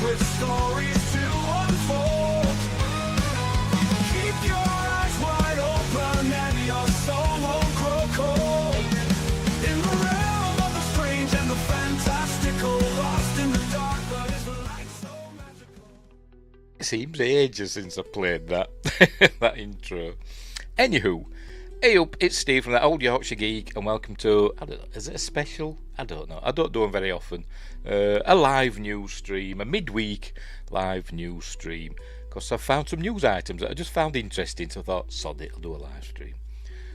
with stories to unfold. Keep your eyes wide open and your soul won't grow cold. In the realm of the strange and the fantastical, lost in the dark, but it's light so magical. It seems ages since I played that that intro. Anywho, hey up, it's Steve from the Old Yorkshire Geek, and welcome to, I don't know, is it a special? I don't know, I don't do them very often. A live news stream, a midweek live news stream, because I've found some news items that I just found interesting, so I thought, sod it, I'll do a live stream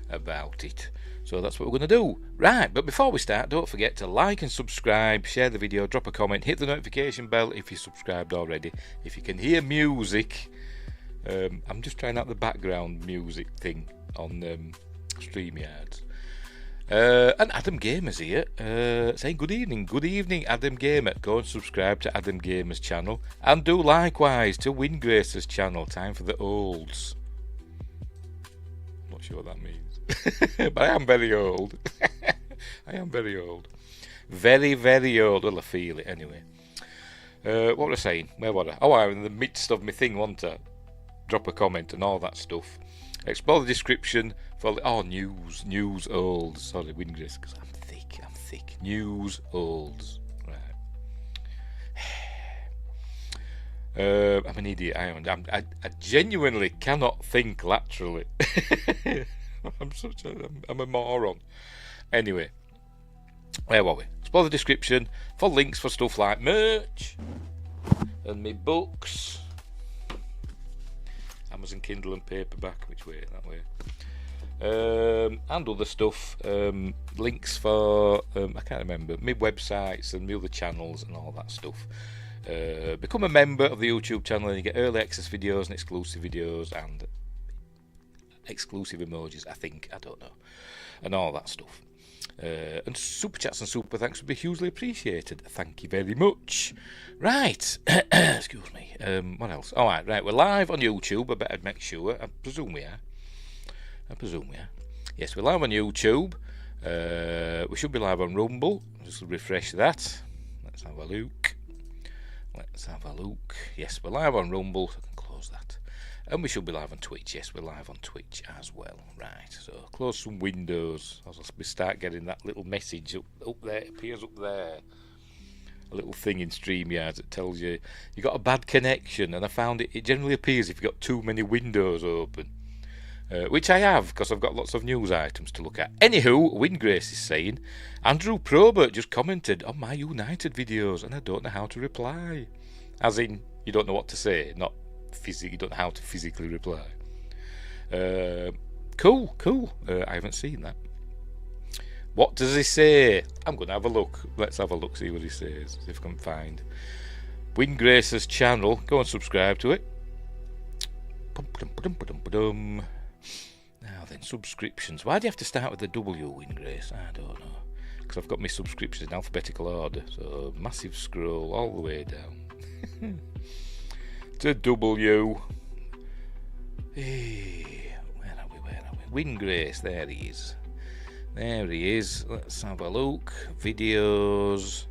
about it. So that's what we're going to do. Right, but before we start, don't forget to like and subscribe, share the video, drop a comment, hit the notification bell if you're subscribed already. If you can hear music, I'm just trying out the background music thing on StreamYard. And Adam Gamer's here, saying good evening Adam Gamer. Go and subscribe to Adam Gamer's channel, and do likewise to Windgrace's channel. Time for the olds. I'm not sure what that means. But I am very old. I am very old. Very, very old. Well, I feel it anyway. What was I saying? Where was I? Oh, I'm in the midst of my thing, wasn't I? Drop a comment and all that stuff. Explore the description for news olds. Sorry, Windgrace, because I'm thick. News olds. Right. I'm an idiot. I genuinely cannot think laterally. I'm a moron. Anyway, where were we? Explore the description for links for stuff like merch and my books. Amazon Kindle and paperback, which way? That way. And other stuff. Links for I can't remember, my websites and my other channels and all that stuff. Become a member of the YouTube channel and you get early access videos and exclusive videos and exclusive emojis, I don't know, and all that stuff. And super chats and super thanks would be hugely appreciated. Thank you very much. Right. Excuse me. What else? Alright, right. We're live on YouTube. I better make sure. I presume we are. Yes, we're live on YouTube. We should be live on Rumble. Just refresh that. Let's have a look. Yes, we're live on Rumble. So I can close that. And we should be live on Twitch. Yes, we're live on Twitch as well. Right, so close some windows as we start getting that little message up there. It appears up there. A little thing in StreamYard that tells you got a bad connection. And I found it generally appears if you've got too many windows open. Which I have, because I've got lots of news items to look at. Anywho, Windgrace is saying, Andrew Probert just commented on my United videos and I don't know how to reply. As in, you don't know what to say, not you don't know how to physically reply. Cool. I haven't seen that. What does he say? I'm going to have a look. Let's have a look, see what he says, see if I can find Windgrace's channel. Go and subscribe to it. Now then, subscriptions. Why do you have to start with the W, Windgrace? I don't know. Because I've got my subscriptions in alphabetical order. So massive scroll all the way down. To W. Hey, where are we? Windgrace, there he is. Let's have a look. Videos.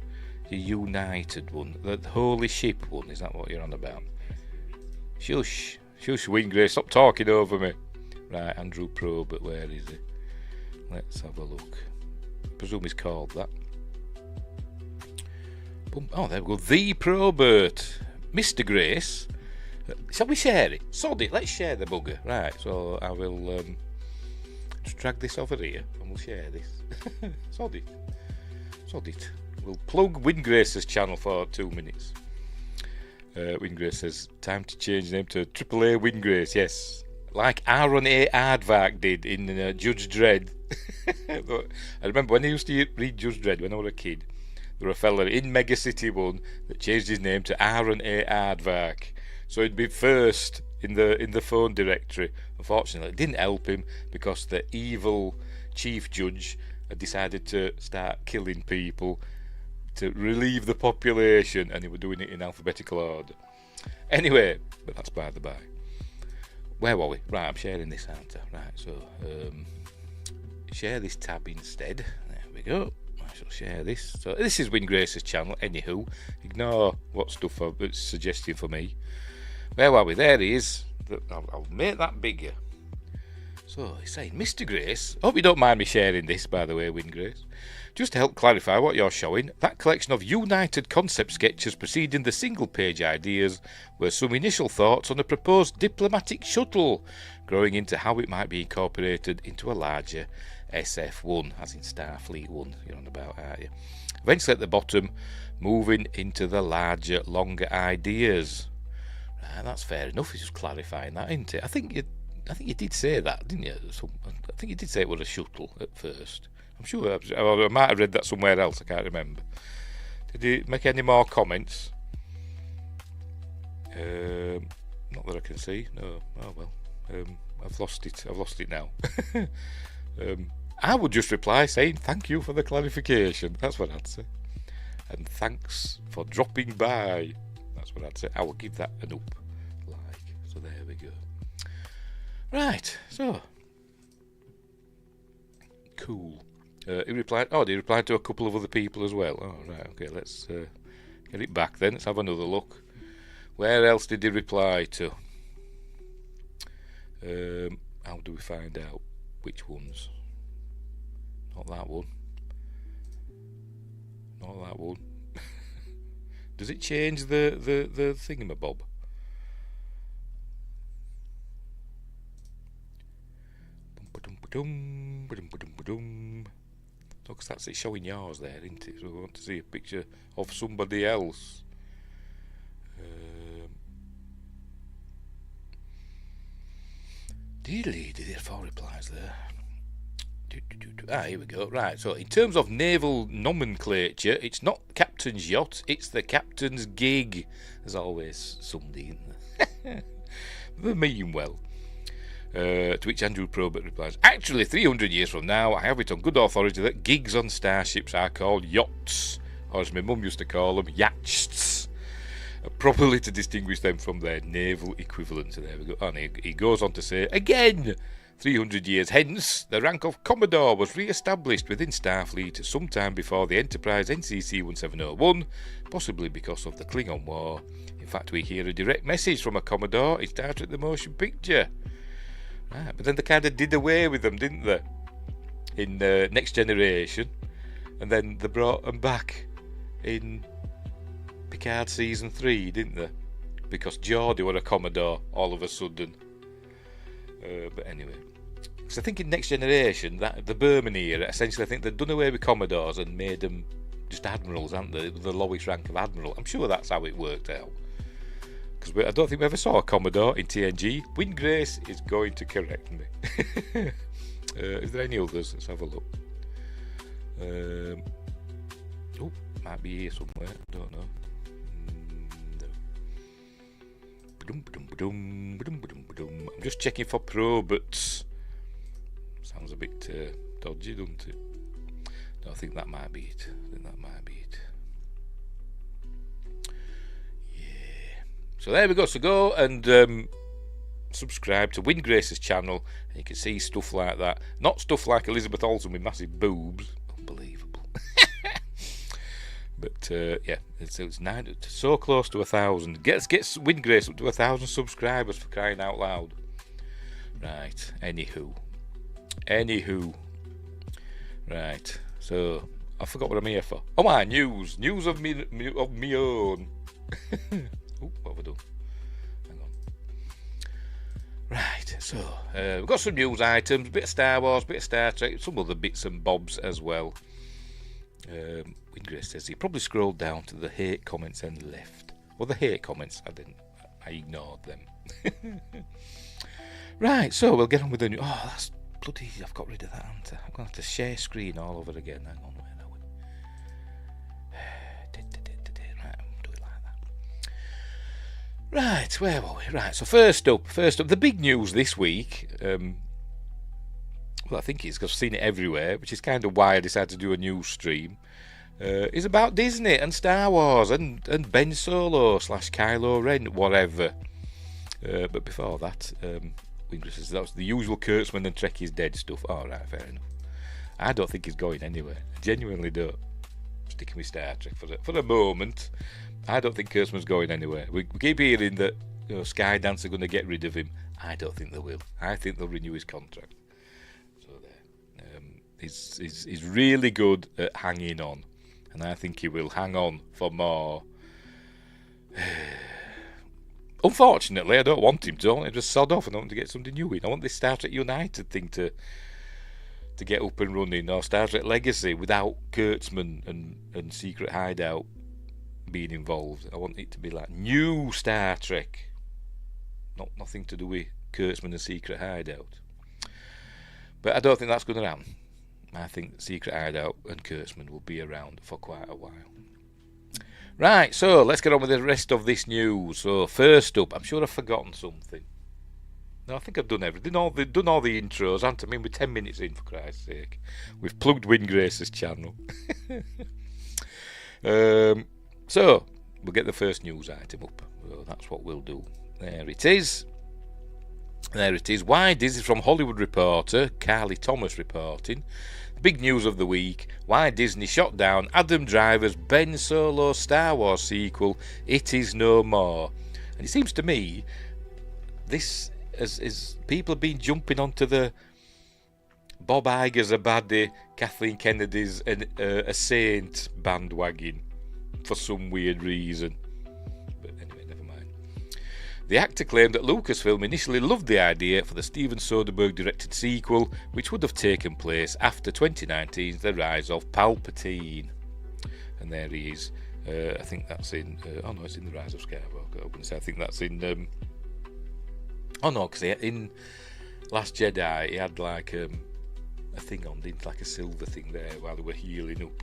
The United one. The Holy Ship one. Is that what you're on about? Shush, Windgrace, stop talking over me. Right, Andrew Probert, where is he? Let's have a look. I presume he's called that. Oh, there we go. The Probert. Mr. Grace. Shall we share it? Sod it, let's share the bugger. Right, so I will just drag this over here and we'll share this. Sod it. We'll plug Windgrace's channel for 2 minutes. Windgrace says, time to change name to AAA Windgrace, yes. Like Aaron A. Aardvark did in Judge Dredd. I remember when I used to read Judge Dredd when I was a kid, there was a fella in Mega City 1 that changed his name to Aaron A. Aardvark. So he'd be first in the phone directory. Unfortunately, it didn't help him because the evil chief judge had decided to start killing people to relieve the population, and they were doing it in alphabetical order. Anyway, but that's by the by. Where were we? Right, I'm sharing this, aren't I? Right, so share this tab instead. There we go. Right, shall share this. So this is Windgrace's channel. Anywho, ignore what stuff it's suggesting for me. Where are we? There he is. I'll make that bigger. So he's saying, Mr. Grace, hope you don't mind me sharing this, by the way, Windgrace. Just to help clarify what you're showing, that collection of united concept sketches preceding the single-page ideas were some initial thoughts on a proposed diplomatic shuttle, growing into how it might be incorporated into a larger SF-1, as in Starfleet 1, you're on about, aren't you? Eventually at the bottom, moving into the larger, longer ideas. Right, that's fair enough, he's just clarifying that, isn't it? I think you did say that, didn't you? I think you did say it was a shuttle at first. I'm sure I might have read that somewhere else. I can't remember. Did he make any more comments? Not that I can see. No. Oh well. I've lost it. I've lost it now. I would just reply saying thank you for the clarification. That's what I'd say. And thanks for dropping by. That's what I'd say. I will give that an up. So there we go. Right. So cool. He replied to a couple of other people as well. Oh, right, okay, let's get it back then. Let's have another look. Where else did he reply to? How do we find out which ones? Not that one. Not that one. Does it change the thingamabob? Because that's it showing yours there, isn't it? So we want to see a picture of somebody else. Did it 4 replies there? Here we go. Right, so in terms of naval nomenclature, it's not the captain's yacht, it's the captain's gig. There's always somebody in there. They mean well. To which Andrew Probert replies, actually 300 years from now I have it on good authority that gigs on starships are called yachts, or as my mum used to call them, yachts, properly to distinguish them from their naval equivalent. So there we go. And he goes on to say, again, 300 years hence, the rank of Commodore was re-established within Starfleet sometime before the Enterprise NCC 1701, possibly because of the Klingon War. In fact, we hear a direct message from a Commodore in Star Trek the Motion Picture. Right, but then they kind of did away with them, didn't they? In Next Generation, and then they brought them back in Picard Season 3, didn't they? Because Geordi were a Commodore all of a sudden. But anyway, because I think in Next Generation, that the Berman era, essentially I think they'd done away with Commodores and made them just admirals, hadn't they? The lowest rank of admiral. I'm sure that's how it worked out. Because I don't think we ever saw a Commodore in TNG. Windgrace is going to correct me. Is there any others? Let's have a look. Oh, might be here somewhere. I don't know. No. I'm just checking for Proberts. Sounds a bit dodgy, doesn't it? No, I think that might be it. So there we go. So go and subscribe to Windgrace's channel, and you can see stuff like that. Not stuff like Elizabeth Olsen with massive boobs. Unbelievable. But yeah, it's so close to 1,000. Gets Windgrace up to 1,000 subscribers, for crying out loud. Right. Anywho. Right. So I forgot what I'm here for. Oh my, news of me own. What have I done? Hang on. Right, so we've got some news items, a bit of Star Wars, a bit of Star Trek, some other bits and bobs as well. Windgrace says he probably scrolled down to the hate comments and left. Well, the hate comments, I ignored them. Right, so we'll get on with the new. Oh, that's bloody. I've got rid of that, haven't I? I'm going to have to share screen all over again. Hang on, where are we? Right, I'll do it like that. Right, where were we? Right, so first up, the big news this week. Well, I think it's because I've seen it everywhere, which is kind of why I decided to do a news stream. Is about Disney and Star Wars and Ben Solo / Kylo Ren, whatever. But before that, Windgrace says that was the usual Kurtzman and Trekkie is dead stuff. All right, fair enough. I don't think he's going anywhere. I genuinely don't. sticking with Star Trek for the moment. I don't think Kurtzman's going anywhere. We keep hearing that Skydance are going to get rid of him. I don't think they will. I think they'll renew his contract. So there. He's really good at hanging on, and I think he will hang on for more. Unfortunately, I don't want him to. I want him to sod off, and I want to get something new in. I want this Star Trek United thing to get up and running, or Star Trek Legacy without Kurtzman and Secret Hideout being involved. I want it to be like new Star Trek, nothing to do with Kurtzman and Secret Hideout. But I don't think that's going to happen. I think Secret Hideout and Kurtzman will be around for quite a while. Right, so let's get on with the rest of this news. So first up, I'm sure I've forgotten something. No, I think I've done everything. Done all the intros, haven't I? I mean, we're 10 minutes in, for Christ's sake. We've plugged Windgrace's channel. So we'll get the first news item up. Well, that's what we'll do. There it is. Why Disney, from Hollywood Reporter, Carly Thomas reporting. Big news of the week: why Disney shot down Adam Driver's Ben Solo Star Wars sequel, It Is No More. And it seems to me this is people have been jumping onto the Bob Iger's a baddie, Kathleen Kennedy's a saint bandwagon for some weird reason. But anyway, never mind. The actor claimed that Lucasfilm initially loved the idea for the Steven Soderbergh directed sequel, which would have taken place after 2019's The Rise of Palpatine. And there he is. I think that's in... it's in The Rise of Skywalker. I think that's in... because in Last Jedi, he had like a thing on, didn't, like a silver thing there while they were healing up.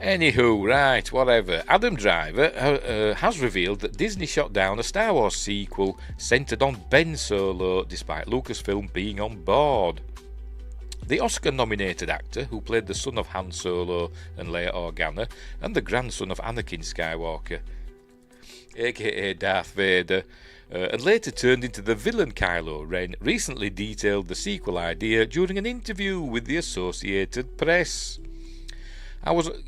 Anywho, right, whatever. Adam Driver has revealed that Disney shot down a Star Wars sequel centred on Ben Solo, despite Lucasfilm being on board. The Oscar-nominated actor, who played the son of Han Solo and Leia Organa, and the grandson of Anakin Skywalker, aka Darth Vader, and later turned into the villain Kylo Ren, recently detailed the sequel idea during an interview with the Associated Press.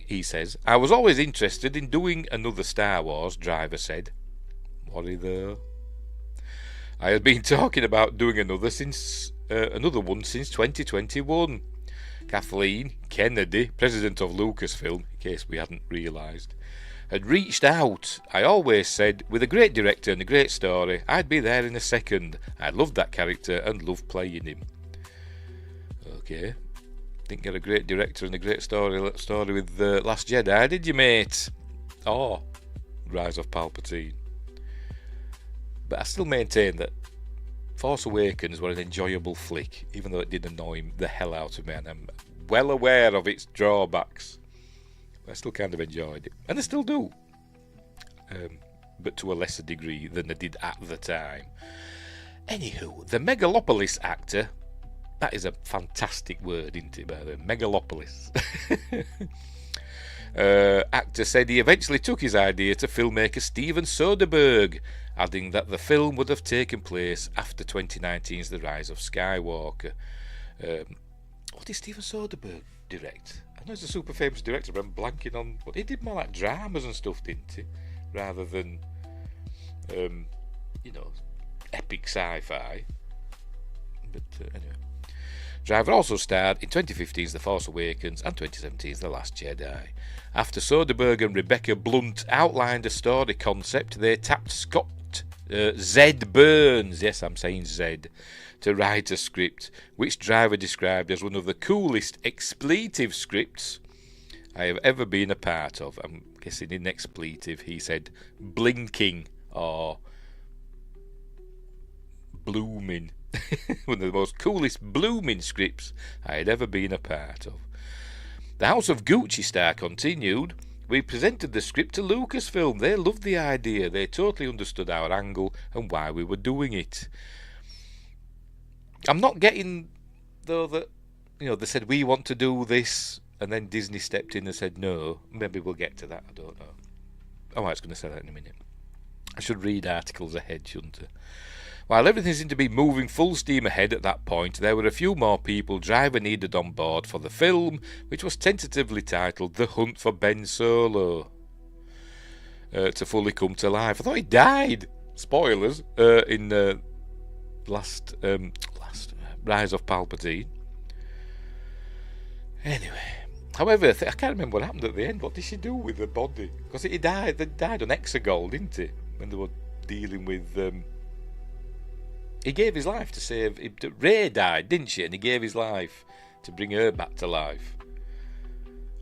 He says, I was always interested in doing another Star Wars, Driver said. Worry though. I had been talking about doing another one since 2021. Kathleen Kennedy, president of Lucasfilm, in case we hadn't realised, had reached out. I always said, with a great director and a great story, I'd be there in a second. I loved that character and loved playing him. Okay. Didn't get a great director and a great story with Last Jedi, did you, mate? Or Rise of Palpatine. But I still maintain that Force Awakens were an enjoyable flick, even though it did annoy the hell out of me, and I'm well aware of its drawbacks. But I still kind of enjoyed it, and I still do, but to a lesser degree than I did at the time. Anywho, the Megalopolis actor, that is a fantastic word, isn't it, by the way? Megalopolis. Actor said he eventually took his idea to filmmaker Steven Soderbergh, adding that the film would have taken place after 2019's The Rise of Skywalker. What did Steven Soderbergh direct? I know he's a super famous director, but I'm blanking on... But he did more like dramas and stuff, didn't he? Rather than, epic sci-fi. But anyway. Driver also starred in 2015's The Force Awakens and 2017's The Last Jedi. After Soderbergh and Rebecca Blunt outlined a story concept, they tapped Scott Zed Burns, yes, I'm saying Zed, to write a script, which Driver described as one of the coolest expletive scripts I have ever been a part of. I'm guessing in expletive he said blinking or blooming. One of the most coolest blooming scripts I had ever been a part of. The House of Gucci star continued, we presented the script to Lucasfilm. They loved the idea. They totally understood our angle and why we were doing it. I'm not getting, though, that, they said we want to do this, and then Disney stepped in and said no. Maybe we'll get to that, I don't know. Oh, I was going to say that in a minute. I should read articles ahead, shouldn't I? While everything seemed to be moving full steam ahead at that point, there were a few more people Driver needed on board for the film, which was tentatively titled The Hunt for Ben Solo, to fully come to life. I thought he died. Spoilers in last Rise of Palpatine. Anyway, however, I can't remember what happened at the end. What did she do with the body? Because he died. They died on Exegol, didn't he? When they were dealing with. He gave his life to save. Rey died, didn't she? And he gave his life to bring her back to life.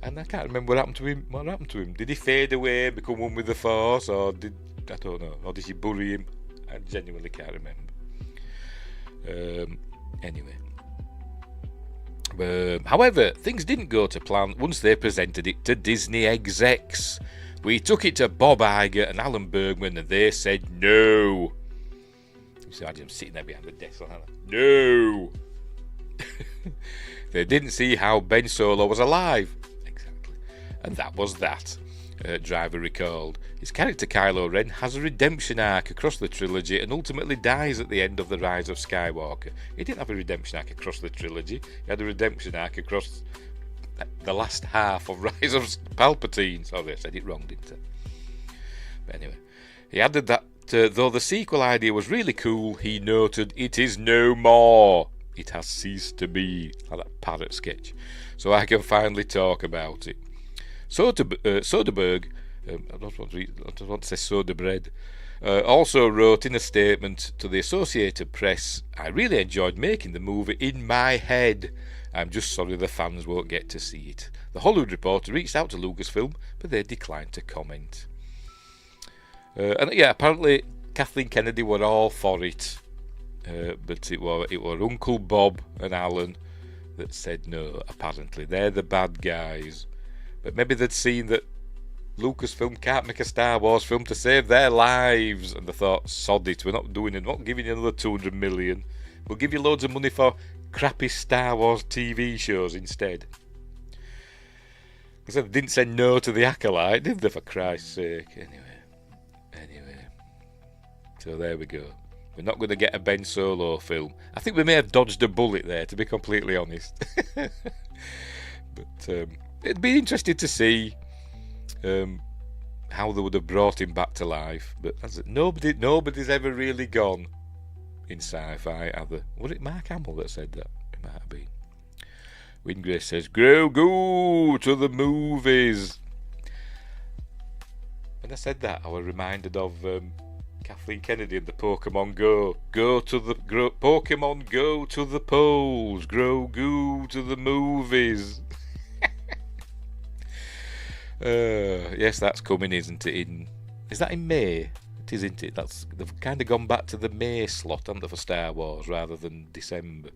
And I can't remember what happened to him. What happened to him? Did he fade away, become one with the Force, or I don't know? Or did she bury him? I genuinely can't remember. Anyway. However, things didn't go to plan once they presented it to Disney execs. We took it to Bob Iger and Alan Bergman, and they said no. So I just sitting there behind the desk like that. No. They didn't see how Ben Solo was alive. Exactly. And that was that. Driver recalled. His character Kylo Ren has a redemption arc across the trilogy and ultimately dies at the end of The Rise of Skywalker. He didn't have a redemption arc across the trilogy. He had a redemption arc across the last half of Rise of Palpatine. Sorry, I said it wrong, didn't I? But anyway, he added that though the sequel idea was really cool, he noted, it is no more. It has ceased to be. Like that parrot sketch. So I can finally talk about it. Soderbergh, I don't want to say Soderbread, also wrote in a statement to the Associated Press, I really enjoyed making the movie in my head. I'm just sorry the fans won't get to see it. The Hollywood Reporter reached out to Lucasfilm, but they declined to comment. And yeah, apparently Kathleen Kennedy were all for it, but it were Uncle Bob and Alan that said no. Apparently they're the bad guys. But maybe they'd seen that Lucasfilm can't make a Star Wars film to save their lives, and they thought, sod it, we're not doing it, we're not giving you another 200 million. We'll give you loads of money for crappy Star Wars TV shows instead. Because they didn't say no to the Acolyte, did they, for Christ's sake? Anyway. So there we go. We're not going to get a Ben Solo film. I think we may have dodged a bullet there, to be completely honest. But it'd be interesting to see how they would have brought him back to life. But nobody's ever really gone in sci-fi, either. Was it Mark Hamill that said that? It might have been. Wingrace says, go to the movies. When I said that, I was reminded of Kathleen Kennedy and the Pokemon Go. Pokemon Go to the polls. Grogu to the movies. Yes, that's coming, isn't it? Is that in May? It is, isn't it? They've kind of gone back to the May slot, haven't they, for Star Wars rather than December,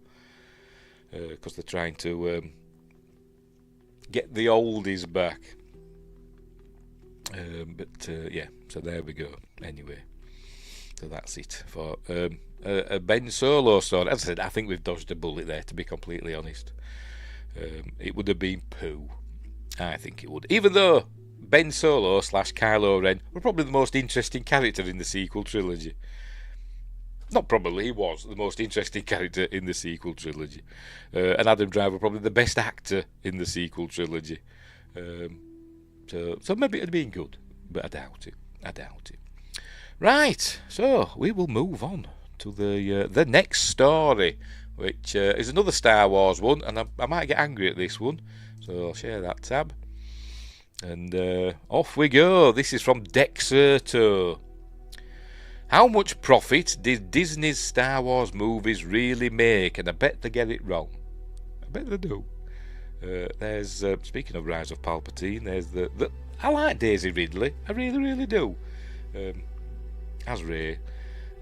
because they're trying to get the oldies back. Yeah, so there we go. Anyway, so that's it for a Ben Solo story. As I said, I think we've dodged a bullet there, to be completely honest. It would have been poo. I think it would. Even though Ben Solo / Kylo Ren were probably the most interesting character in the sequel trilogy. Not probably, he was the most interesting character in the sequel trilogy. And Adam Driver probably the best actor in the sequel trilogy. So maybe it'd been good, but I doubt it. Right, so we will move on to the next story, which is another Star Wars one, and I might get angry at this one, so I'll share that tab. And off we go. This is from Dexerto. How much profit did Disney's Star Wars movies really make? And I bet they get it wrong. I bet they do. There's speaking of Rise of Palpatine, there's the I like Daisy Ridley. I really, really do. As Rey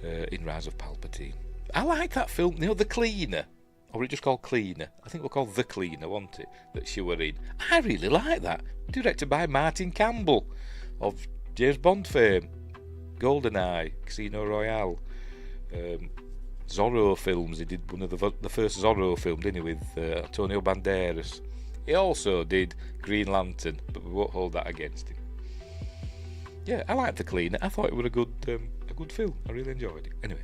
in Rise of Palpatine. I like that film. You know, The Cleaner. Or was it just called Cleaner? I think it was called The Cleaner, wasn't it? That she were in. I really like that. Directed by Martin Campbell of James Bond fame. GoldenEye, Casino Royale. Zorro films. He did one of the first Zorro film, didn't he, with Antonio Banderas. He also did Green Lantern, but we won't hold that against him. Yeah, I liked The Cleaner. I thought it was a good film. I really enjoyed it. Anyway,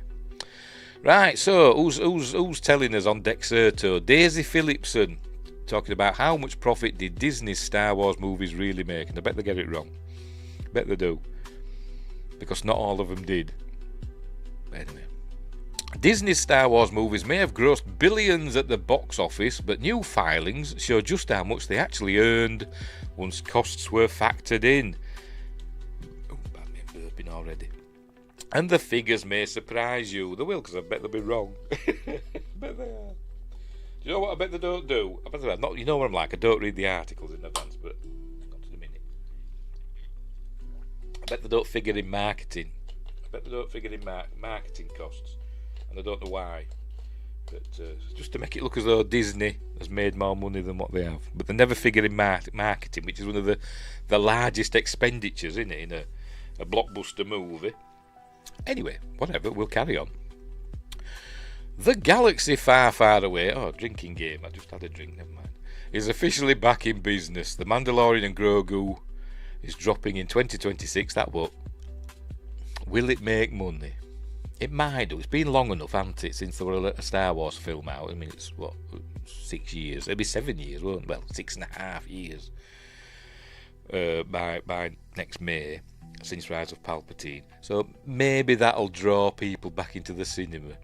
Right, so who's telling us on Dexerto? Daisy Phillipson, talking about how much profit did Disney's Star Wars movies really make, and I bet they get it wrong. I bet they do, because not all of them did. But anyway, Disney's Star Wars movies may have grossed billions at the box office, but new filings show just how much they actually earned once costs were factored in. Oh, I've been burping already. And the figures may surprise you. They will, because I bet they'll be wrong. I bet they are. Do you know what I bet they don't do? I bet they are. Not, you know what I'm like, I don't read the articles in advance, but not in a minute. I bet they don't figure in marketing. I bet they don't figure in marketing costs. And I don't know why. But just to make it look as though Disney has made more money than what they have. But they never figure in marketing, which is one of the largest expenditures, isn't it, in a blockbuster movie. Anyway, whatever, we'll carry on. The galaxy far, far away, drinking game, I just had a drink, never mind, is officially back in business. The Mandalorian and Grogu is dropping in 2026, that what? Will it make money? It might do. It's been long enough, hasn't it, since there were a Star Wars film out. I mean, it's, 6 years? It'll be 7 years, won't it? Well, 6.5 years by next May, since Rise of Palpatine. So maybe that'll draw people back into the cinema.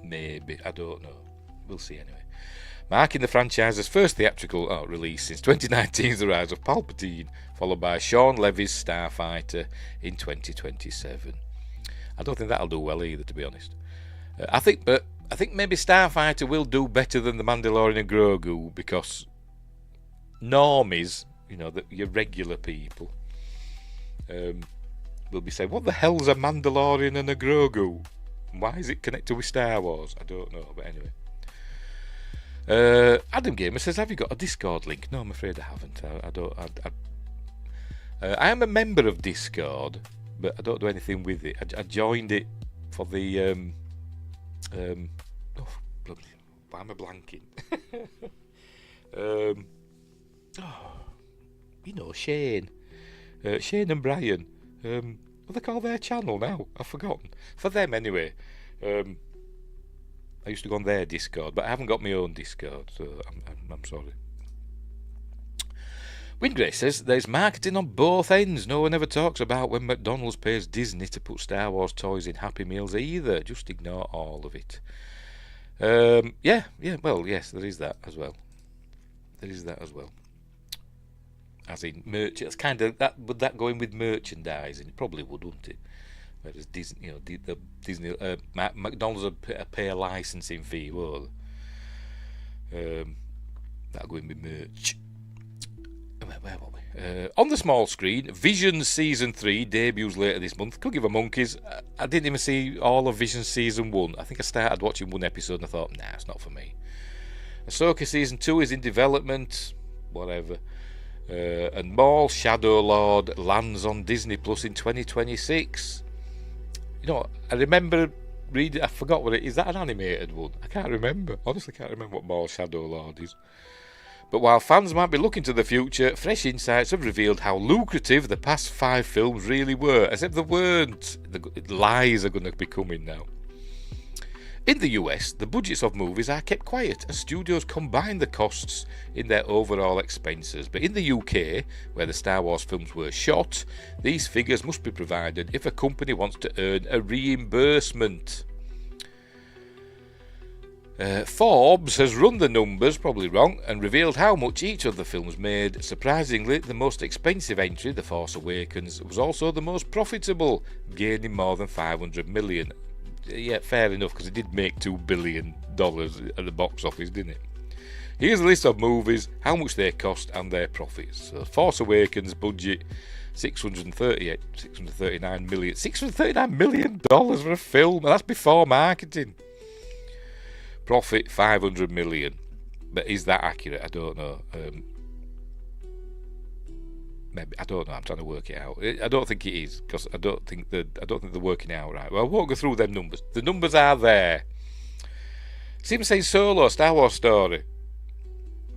Maybe. I don't know. We'll see anyway. Marking the franchise's first theatrical release since 2019's The Rise of Palpatine, followed by Sean Levy's Starfighter in 2027. I don't think that'll do well either, to be honest. I think maybe Starfighter will do better than The Mandalorian and Grogu, because normies, your regular people, will be saying, what the hell's a Mandalorian and a Grogu? Why is it connected with Star Wars? I don't know, but anyway. Adam Gamer says, have you got a Discord link? No, I'm afraid I haven't. I am a member of Discord, but I don't do anything with it. I joined it for the bloody, why am I blanking? Shane and Brian. What they call their channel now? I've forgotten. For them anyway. I used to go on their Discord, but I haven't got my own Discord, so I'm sorry. Windgrace says there's marketing on both ends. No one ever talks about when McDonald's pays Disney to put Star Wars toys in Happy Meals either. Just ignore all of it. Yeah. Well, yes, there is that as well. As in merch, it's kind of that. Would that go in with merchandising? It probably would, wouldn't it? Whereas Disney, McDonald's would pay a licensing fee, won't they? That'll go in with merch. Where were we? On the small screen, Vision Season 3 debuts later this month. Could give a monkeys. I didn't even see all of Vision Season 1. I think I started watching one episode and I thought, nah, it's not for me. Ahsoka Season 2 is in development. Whatever. And Maul Shadow Lord lands on Disney Plus in 2026. I remember reading, I forgot what it is. That an animated one? I can't remember. Honestly, can't remember what Maul Shadow Lord is. But while fans might be looking to the future, fresh insights have revealed how lucrative the past 5 films really were, as if they weren't. The lies are going to be coming now. In the US, the budgets of movies are kept quiet as studios combine the costs in their overall expenses. But in the UK, where the Star Wars films were shot, these figures must be provided if a company wants to earn a reimbursement. Forbes has run the numbers, probably wrong, and revealed how much each of the films made. Surprisingly, the most expensive entry, The Force Awakens, was also the most profitable, gaining more than $500 million. Yeah, fair enough, because it did make $2 billion at the box office, didn't it? Here's a list of movies, how much they cost, and their profits. So, Force Awakens budget $639 million. $639 million for a film, and that's before marketing. Profit $500 million. But is that accurate? I don't know. Maybe, I don't know. I'm trying to work it out. I don't think it is, because I don't think they're working it out right. Well, I won't go through them numbers. The numbers are there. Seems saying Solo, Star Wars story.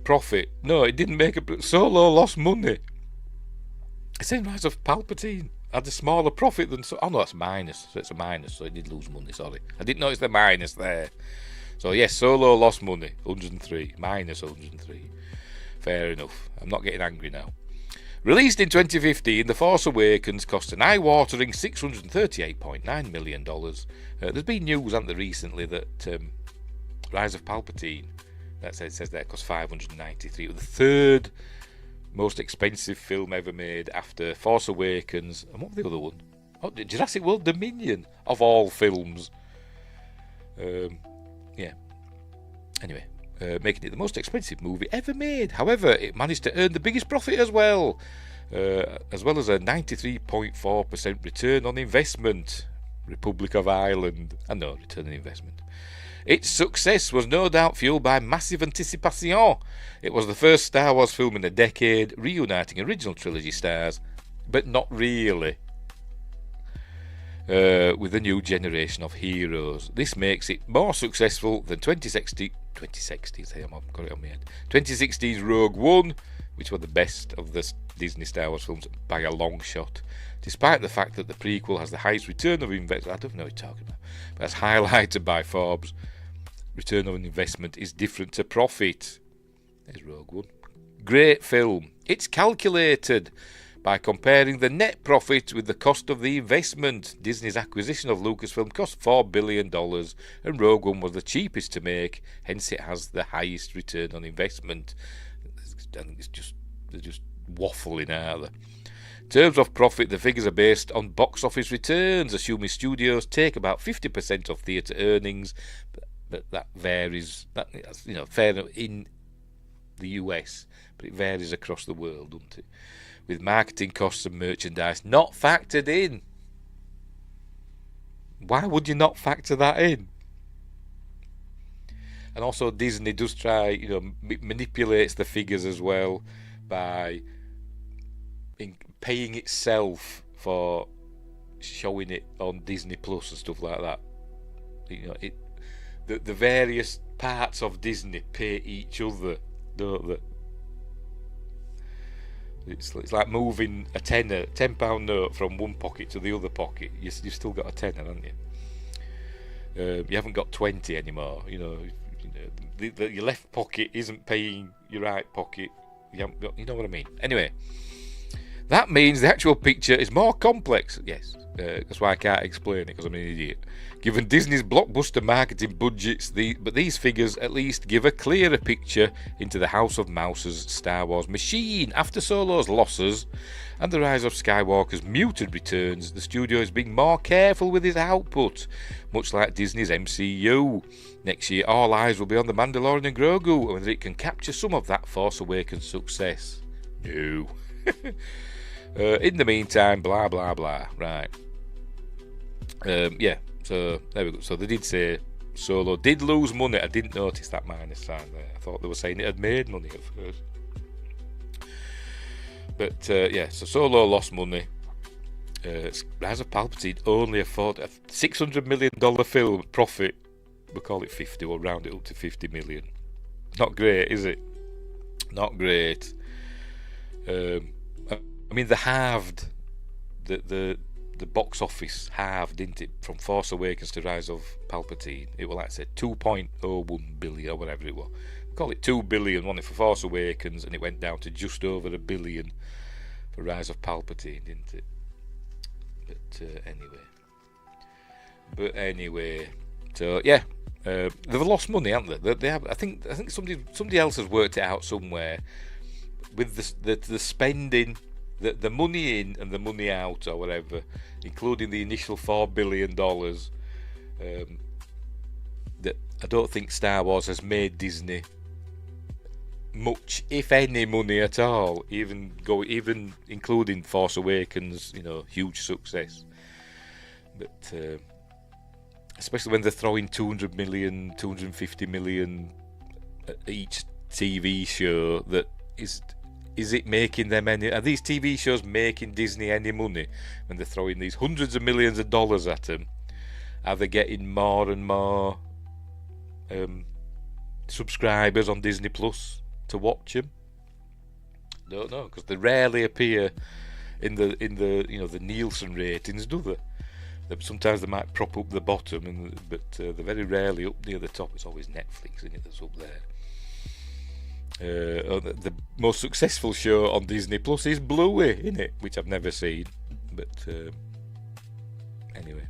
Profit. No, it didn't make a... Solo lost money. It's in Rise of Palpatine. had a smaller profit than... Oh, no, that's minus. So it's a minus, so it did lose money, sorry. I didn't notice the minus there. So, yes, Solo lost money, 103. Minus 103. Fair enough. I'm not getting angry now. Released in 2015, The Force Awakens cost an eye-watering $638.9 million. There's been news, hasn't there, recently that Rise of Palpatine, that says there, cost $593. It was the third most expensive film ever made after Force Awakens. And what was the other one? Oh, Jurassic World Dominion, of all films. Yeah. Anyway. Making it the most expensive movie ever made. However, it managed to earn the biggest profit as well as a 93.4% return on investment. Republic of Ireland. No, return on investment. Its success was no doubt fueled by massive anticipation. It was the first Star Wars film in a decade, reuniting original trilogy stars, but not really, with a new generation of heroes. This makes it more successful than 2016's Rogue One, which was the best of the Disney Star Wars films by a long shot, despite the fact that the prequel has the highest return of investment. I don't know what you're talking about, but as highlighted by Forbes, return on investment is different to profit. There's Rogue One. Great film. It's calculated by comparing the net profit with the cost of the investment. Disney's acquisition of Lucasfilm cost $4 billion, and Rogue One was the cheapest to make, hence it has the highest return on investment. They're just waffling, aren't they? In terms of profit, the figures are based on box office returns, assuming studios take about 50% of theatre earnings, but that varies. That's, fair enough in the US, but it varies across the world, doesn't it? With marketing costs and merchandise not factored in. Why would you not factor that in? And also Disney does try, manipulates the figures as well by paying itself for showing it on Disney Plus and stuff like that. The various parts of Disney pay each other, don't they? It's like moving a £10 note from one pocket to the other pocket. You've still got a tenner, haven't you? You haven't got 20 anymore. Your left pocket isn't paying your right pocket. You haven't got, you know what I mean? Anyway, that means the actual picture is more complex. Yes, that's why I can't explain it, because I'm an idiot. Given Disney's blockbuster marketing budgets, but these figures at least give a clearer picture into the House of Mouse's Star Wars machine. After Solo's losses and the Rise of Skywalker's muted returns, the studio is being more careful with its output, much like Disney's MCU. Next year, all eyes will be on The Mandalorian and Grogu, and whether it can capture some of that Force Awakens success. No. In the meantime, blah blah blah. Right. Yeah. So there we go. So they did say Solo did lose money. I didn't notice that minus sign there. I thought they were saying it had made money at first. But yeah, so Solo lost money. Rise of Palpatine only a $600 million film profit. We'll call it 50. We'll round it up to 50 million. Not great, is it? Not great. I mean, they halved the box office halved, didn't it? From Force Awakens to Rise of Palpatine. It was, like I said, 2.01 billion or whatever it was. Call it 2 billion, wasn't it, for Force Awakens, and it went down to just over $1 billion for Rise of Palpatine, didn't it? But anyway, so yeah, they've lost money, haven't they? They have. I think somebody else has worked it out somewhere with the spending. The money in and the money out, or whatever, including the initial $4 billion, that I don't think Star Wars has made Disney much, if any, money at all. Even including Force Awakens, huge success. But especially when they're throwing 200 million, 250 million at each TV show, that is it making them any... Are these TV shows making Disney any money when they're throwing these hundreds of millions of dollars at them? Are they getting more and more subscribers on Disney Plus to watch them? Don't know, because they rarely appear in the the Nielsen ratings, do they? Sometimes they might prop up the bottom, but they're very rarely up near the top. It's always Netflix, isn't it, that's up there. The most successful show on Disney Plus is Bluey, isn't it? Which I've never seen, but anyway.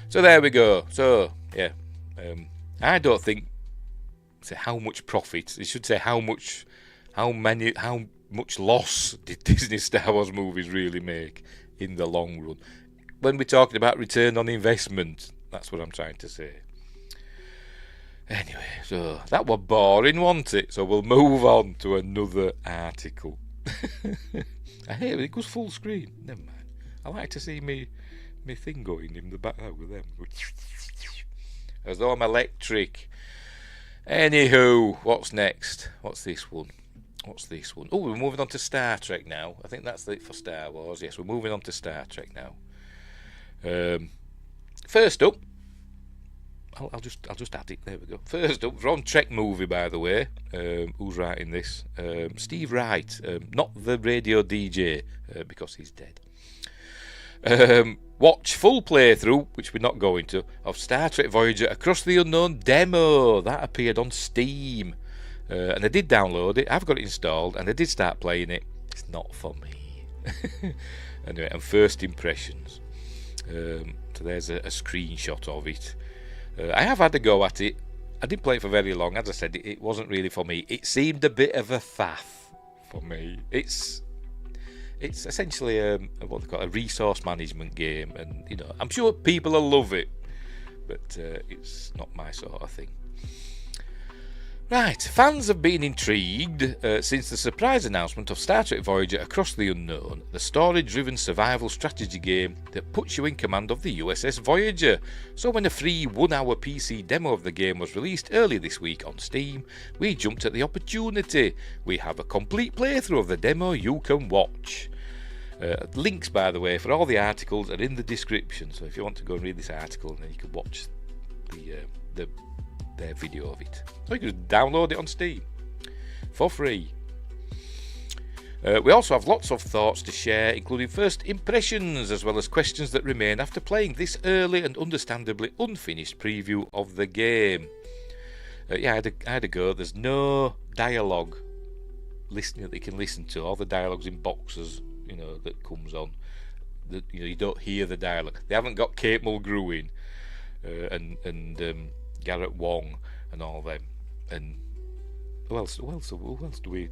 So there we go. So yeah, I don't think say how much profit. It should say how much loss did Disney Star Wars movies really make in the long run. When we're talking about return on investment, that's what I'm trying to say. Anyway, so that was boring, wasn't it? So we'll move on to another article. I hate it goes full screen. Never mind. I like to see me thing going in the back with them. As though I'm electric. Anywho, what's next? What's this one? Oh, we're moving on to Star Trek now. I think that's it for Star Wars. Yes, we're moving on to Star Trek now. First up, I'll just add it. There we go. First up, we're on Trek movie, by the way. Who's writing this? Steve Wright, not the radio DJ, because he's dead. Watch full playthrough, which we're not going to, of Star Trek Voyager Across the Unknown demo that appeared on Steam. And I did download it. I've got it installed, and I did start playing it. It's not for me. Anyway, and first impressions. So there's a screenshot of it. I have had a go at it. I didn't play it for very long. As I said, it wasn't really for me. It seemed a bit of a faff for me. It's essentially what they call a resource management game, and I'm sure people will love it, but it's not my sort of thing. Right, fans have been intrigued since the surprise announcement of Star Trek Voyager Across the Unknown, the story-driven survival strategy game that puts you in command of the USS Voyager. So when a free 1-hour PC demo of the game was released early this week on Steam, we jumped at the opportunity. We have a complete playthrough of the demo you can watch. Links, by the way, for all the articles are in the description, so if you want to go and read this article, then you can watch their video of it. So you can just download it on Steam for free. We also have lots of thoughts to share, including first impressions as well as questions that remain after playing this early and understandably unfinished preview of the game. I had a go. There's no dialogue listening that you can listen to. All the dialogue's in boxes, that comes on. You don't hear the dialogue. They haven't got Kate Mulgrew and Garrett Wong and all them. And who else do we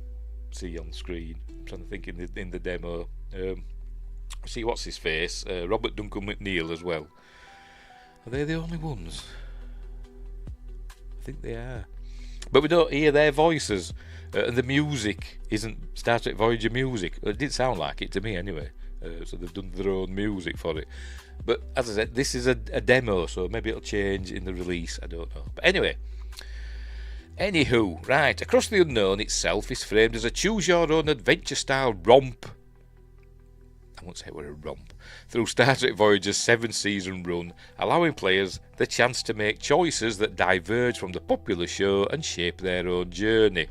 see on screen? I'm trying to think in the demo. See what's his face? Robert Duncan McNeil as well. Are they the only ones? I think they are. But we don't hear their voices. And the music isn't Star Trek Voyager music. It did sound like it to me anyway. So they've done their own music for it. But as I said, this is a demo, so maybe it'll change in the release. I don't know. But anyway. Anywho, right. Across the Unknown itself is framed as a choose-your-own adventure-style romp. I won't say we're a romp. Through Star Trek Voyager's 7-season run, allowing players the chance to make choices that diverge from the popular show and shape their own journey.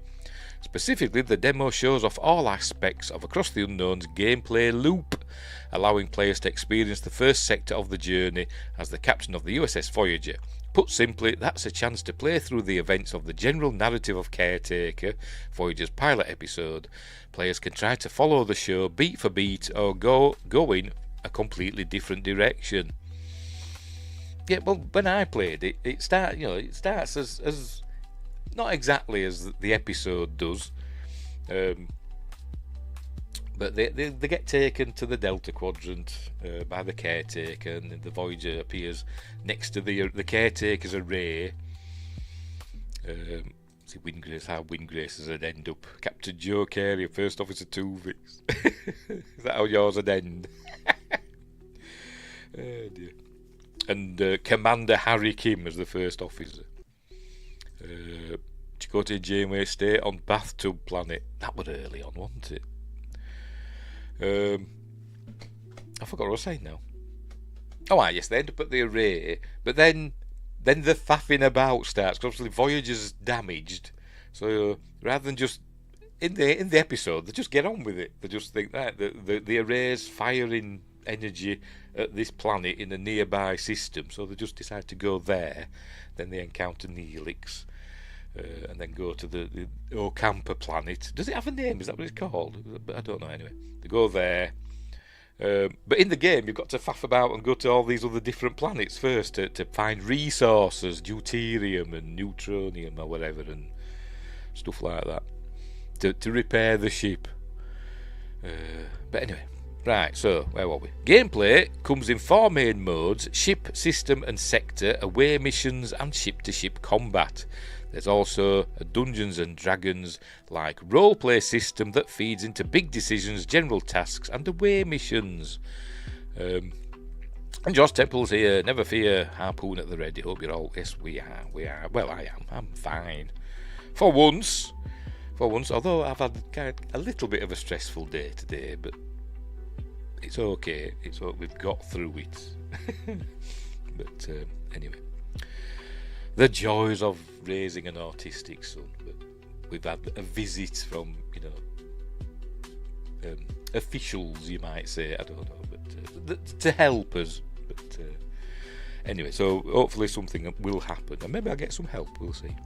Specifically, the demo shows off all aspects of Across the Unknown's gameplay loop, allowing players to experience the first sector of the journey as the captain of the USS Voyager. Put simply, that's a chance to play through the events of the general narrative of Caretaker, Voyager's pilot episode. Players can try to follow the show beat for beat or go in a completely different direction. Yeah, well, when I played it, it starts as not exactly as the episode does, but they get taken to the Delta Quadrant by the Caretaker, and the Voyager appears next to the Caretaker's array. See how Windgrace's would end up. Captain Joe Carey, First Officer Tuvix. Is that how yours would end? Oh dear. And Commander Harry Kim as the first officer. Chakotay Janeway State on Bathtub Planet. That was early on, wasn't it? I forgot what I was saying now. Oh, yes, they end up at the array, but then the faffing about starts, because obviously Voyager's damaged, so rather than just in the episode, they just get on with it. They just think that the array's firing energy at this planet in a nearby system, so they just decide to go there. Then they encounter Neelix, and then go to the Ocampa planet. Does it have a name? Is that what it's called? I don't know. Anyway, they go there. But in the game, you've got to faff about and go to all these other different planets first to find resources, deuterium and neutronium or whatever, and stuff like that, to repair the ship. But anyway, right, so where were we? Gameplay comes in 4 main modes: ship, system and sector, away missions and ship-to-ship combat. There's also a Dungeons and Dragons like roleplay system that feeds into big decisions, general tasks and away missions. And Josh Temple's here, never fear, harpoon at the ready. Hope you're all, yes we are. Well, I am, I'm fine. For once, although I've had a little bit of a stressful day today, but it's okay, we've got through it. But anyway, the joys of raising an autistic son. But we've had a visit from, officials, you might say, I don't know, but to help us. But anyway, so hopefully something will happen, and maybe I'll get some help, we'll see.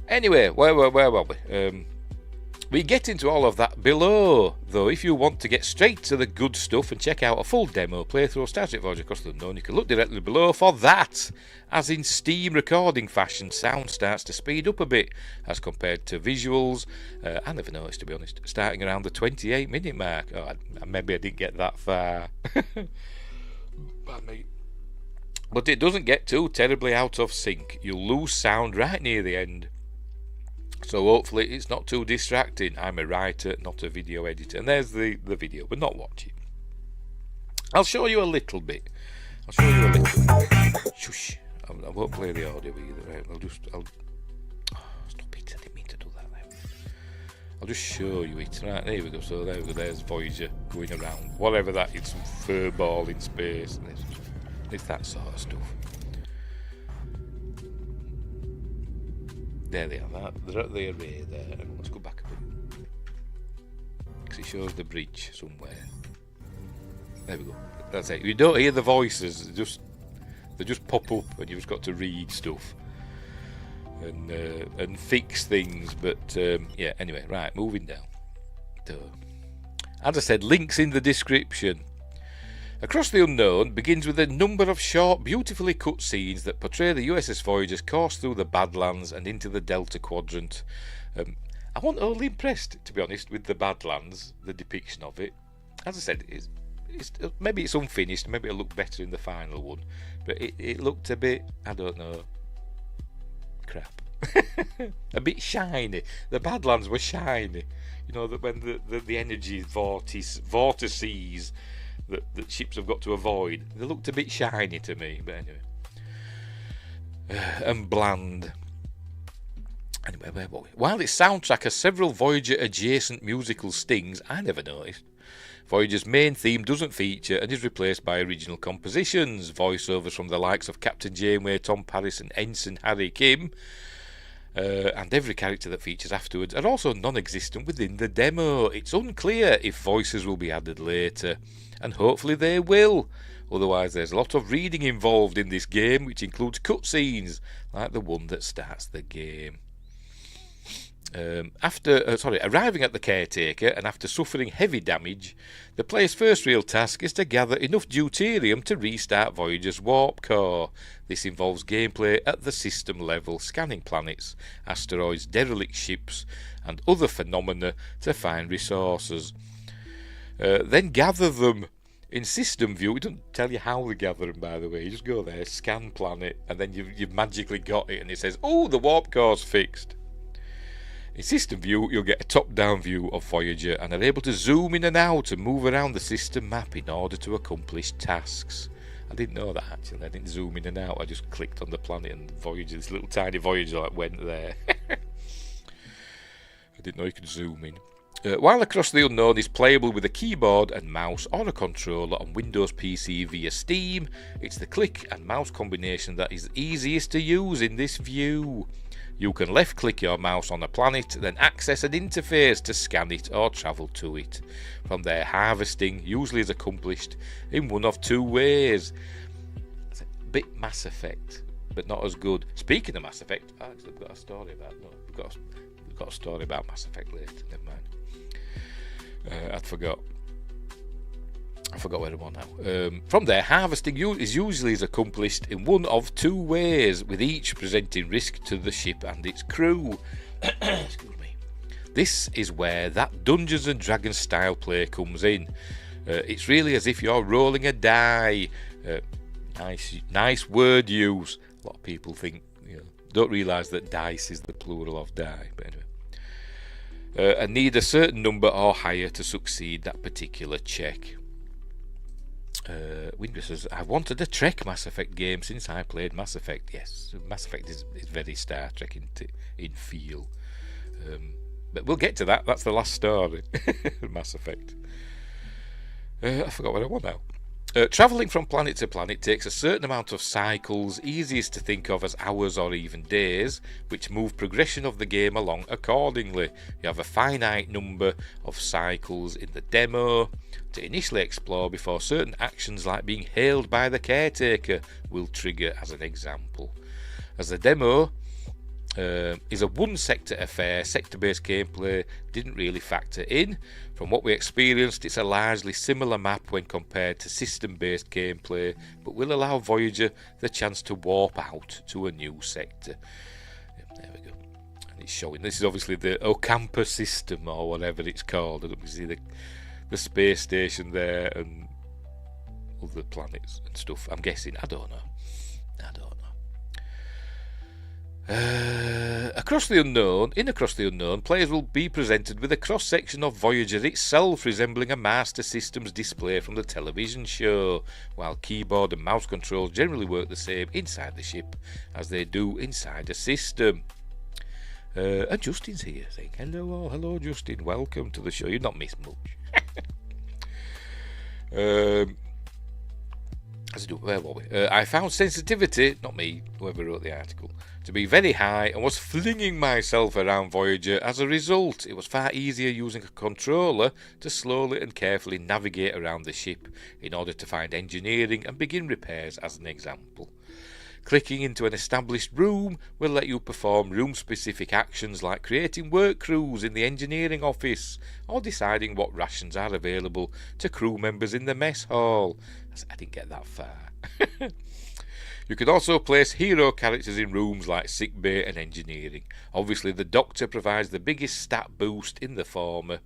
Anyway, where were we? We get into all of that below, though. If you want to get straight to the good stuff and check out a full demo playthrough of Star Trek Voyager Across the Unknown, you can look directly below for that. As in Steam recording fashion, sound starts to speed up a bit as compared to visuals. I never noticed, to be honest, starting around the 28-minute mark. Oh, maybe I didn't get that far. Bad me. But it doesn't get too terribly out of sync. You'll lose sound right near the end. So hopefully it's not too distracting. I'm a writer, not a video editor. And there's the video, but not watch it. I'll show you a little bit. Shush. I won't play the audio either. Right? I'll stop it. I didn't mean to do that now. I'll just show you it. Right, there we go. So there we go. There's Voyager going around. Whatever that is, some fur ball in space. It's that sort of stuff. There they are, they're at the array there. Let's go back a bit, because it shows the bridge somewhere. There we go. That's it. You don't hear the voices; they just pop up, and you've just got to read stuff and fix things. But yeah. Anyway, right. Moving down. So, as I said, links in the description. Across the Unknown begins with a number of short, beautifully cut scenes that portray the USS Voyager's course through the Badlands and into the Delta Quadrant. I wasn't only impressed, to be honest, with the Badlands, the depiction of it. As I said, maybe it's unfinished, maybe it'll look better in the final one, but it looked a bit, I don't know, crap. A bit shiny. The Badlands were shiny. That when the energy vortices that ships have got to avoid, they looked a bit shiny to me, but anyway, and bland. Anyway, where were we? While its soundtrack has several Voyager adjacent musical stings, I never noticed. Voyager's main theme doesn't feature and is replaced by original compositions, voiceovers from the likes of Captain Janeway, Tom Paris and Ensign Harry Kim, and every character that features afterwards are also non-existent within the demo. It's unclear if voices will be added later, and hopefully they will. Otherwise there's a lot of reading involved in this game, which includes cutscenes like the one that starts the game. Arriving at the caretaker, and after suffering heavy damage, the player's first real task is to gather enough deuterium to restart Voyager's warp core. This involves gameplay at the system level, scanning planets, asteroids, derelict ships and other phenomena to find resources. Then gather them in system view. It doesn't tell you how to gather them, by the way. You just go there, scan planet, and then you've magically got it, and it says, oh, the warp core's fixed. In system view, you'll get a top-down view of Voyager and are able to zoom in and out and move around the system map in order to accomplish tasks. I didn't know that, actually. I didn't zoom in and out. I just clicked on the planet and Voyager, this little tiny Voyager, went there. I didn't know you could zoom in. While Across the Unknown is playable with a keyboard and mouse or a controller on Windows PC via Steam, it's the click and mouse combination that is easiest to use in this view. You can left-click your mouse on a planet, then access an interface to scan it or travel to it. From there, harvesting usually is accomplished in one of two ways. It's a bit Mass Effect, but not as good. Speaking of Mass Effect, actually, I've got a story about. No, we've got a story about Mass Effect later. Never mind. I forgot where I'm on now. From there, harvesting is usually accomplished in one of two ways, with each presenting risk to the ship and its crew. Excuse me. This is where that Dungeons and Dragons style play comes in. It's really as if you're rolling a die. Nice word use. A lot of people don't realise that dice is the plural of die. But anyway. And need a certain number or higher to succeed that particular check. Winger says, I wanted a Trek Mass Effect game since I played Mass Effect. Yes, Mass Effect is very Star Trek in feel. But we'll get to that. That's the last story. Mass Effect. I forgot what I want now. Travelling from planet to planet takes a certain amount of cycles, easiest to think of as hours or even days, which move progression of the game along accordingly. You have a finite number of cycles in the demo to initially explore before certain actions like being hailed by the caretaker will trigger, as an example. As the demo is a one sector affair, sector-based gameplay didn't really factor in. From what we experienced, it's a largely similar map when compared to system-based gameplay, but will allow Voyager the chance to warp out to a new sector. There we go. And it's showing, this is obviously the Ocampa system or whatever it's called. And you see the space station there and other planets and stuff. I'm guessing, I don't know. Across the Unknown, players will be presented with a cross-section of Voyager itself, resembling a Master Systems display from the television show, while keyboard and mouse controls generally work the same inside the ship as they do inside a system. And Justin's here saying, hello Justin, welcome to the show. You've not missed much. Where were we? I found sensitivity, not me, whoever wrote the article, to be very high and was flinging myself around Voyager as a result. It was far easier using a controller to slowly and carefully navigate around the ship in order to find engineering and begin repairs, as an example. Clicking into an established room will let you perform room-specific actions like creating work crews in the engineering office or deciding what rations are available to crew members in the mess hall. I didn't get that far. You can also place hero characters in rooms like sickbay and engineering. Obviously, the Doctor provides the biggest stat boost in the former,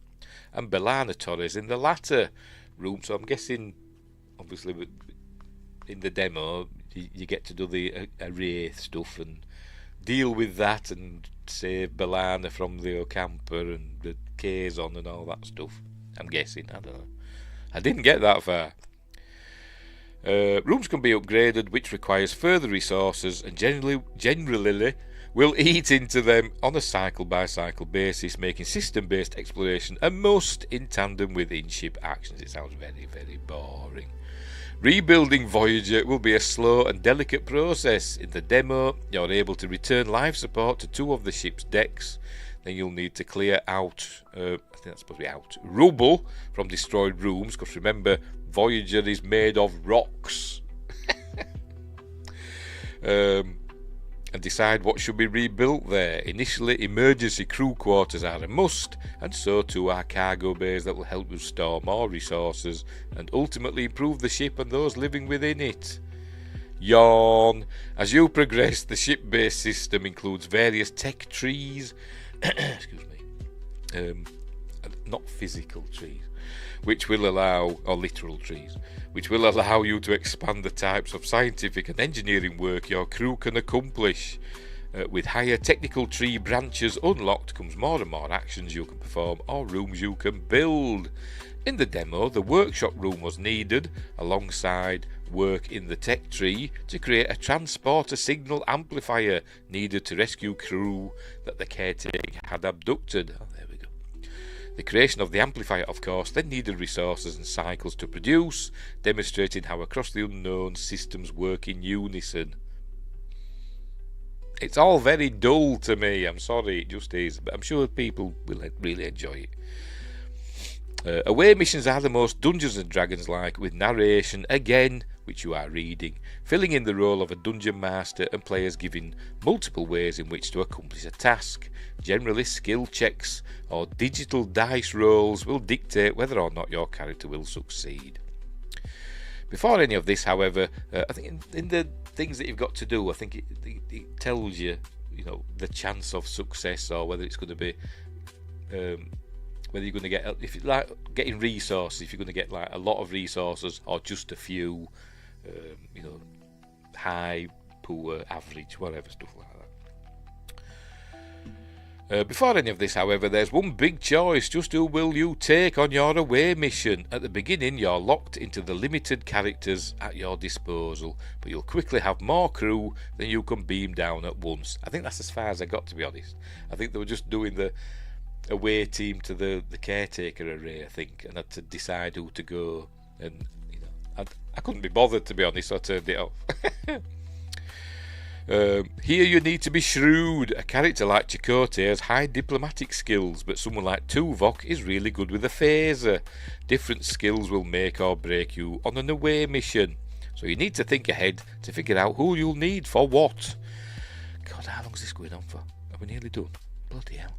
and Belana Torres in the latter room. So I'm guessing, obviously, in the demo, you get to do the array stuff and deal with that and save Belana from the Ocampa and the Kazon and all that stuff. I'm guessing, I don't know. I didn't get that far. Rooms can be upgraded, which requires further resources and generally will eat into them on a cycle-by-cycle basis, making system-based exploration a must in tandem with in-ship actions. It sounds very, very boring. Rebuilding Voyager will be a slow and delicate process. In the demo, you're able to return life support to two of the ship's decks. Then you'll need to clear out, I think that's supposed to be out, rubble from destroyed rooms, because remember, Voyager is made of rocks. And decide what should be rebuilt there. Initially, emergency crew quarters are a must, and so too are cargo bays that will help you store more resources and ultimately improve the ship and those living within it. Yawn. As you progress, the ship-based system includes various tech trees, excuse me, not physical trees, which will allow, or literal trees, which will allow you to expand the types of scientific and engineering work your crew can accomplish. With higher technical tree branches unlocked comes more and more actions you can perform or rooms you can build. In the demo, the workshop room was needed, alongside work in the tech tree, to create a transporter signal amplifier needed to rescue crew that the caretaker had abducted. Oh, there we go. The creation of the amplifier, of course, then needed resources and cycles to produce, demonstrating how Across the Unknown systems work in unison. It's all very dull to me. I'm sorry, it just is. But I'm sure people will really enjoy it. Away missions are the most Dungeons and Dragons like, with narration again, which you are reading, filling in the role of a dungeon master, and players given multiple ways in which to accomplish a task. Generally, skill checks or digital dice rolls will dictate whether or not your character will succeed. Before any of this, however, I think in the things that you've got to do, I think it tells you, the chance of success, or whether it's going to be, whether you're going to get, if you like getting resources, if you're going to get like a lot of resources or just a few, high, poor, average, whatever, stuff like that. Before any of this, however, there's one big choice: just who will you take on your away mission? At the beginning, you're locked into the limited characters at your disposal, but you'll quickly have more crew than you can beam down at once. I think that's as far as I got, to be honest. I think they were just doing the away team to the caretaker array, I think, and had to decide who to go, and I couldn't be bothered, to be honest, so I turned it off. Here you need to be shrewd. A character like Chakotay has high diplomatic skills, but someone like Tuvok is really good with a phaser. Different skills will make or break you on an away mission, so you need to think ahead to figure out who you'll need for what. God, how long is this going on for? Are we nearly done? Bloody hell.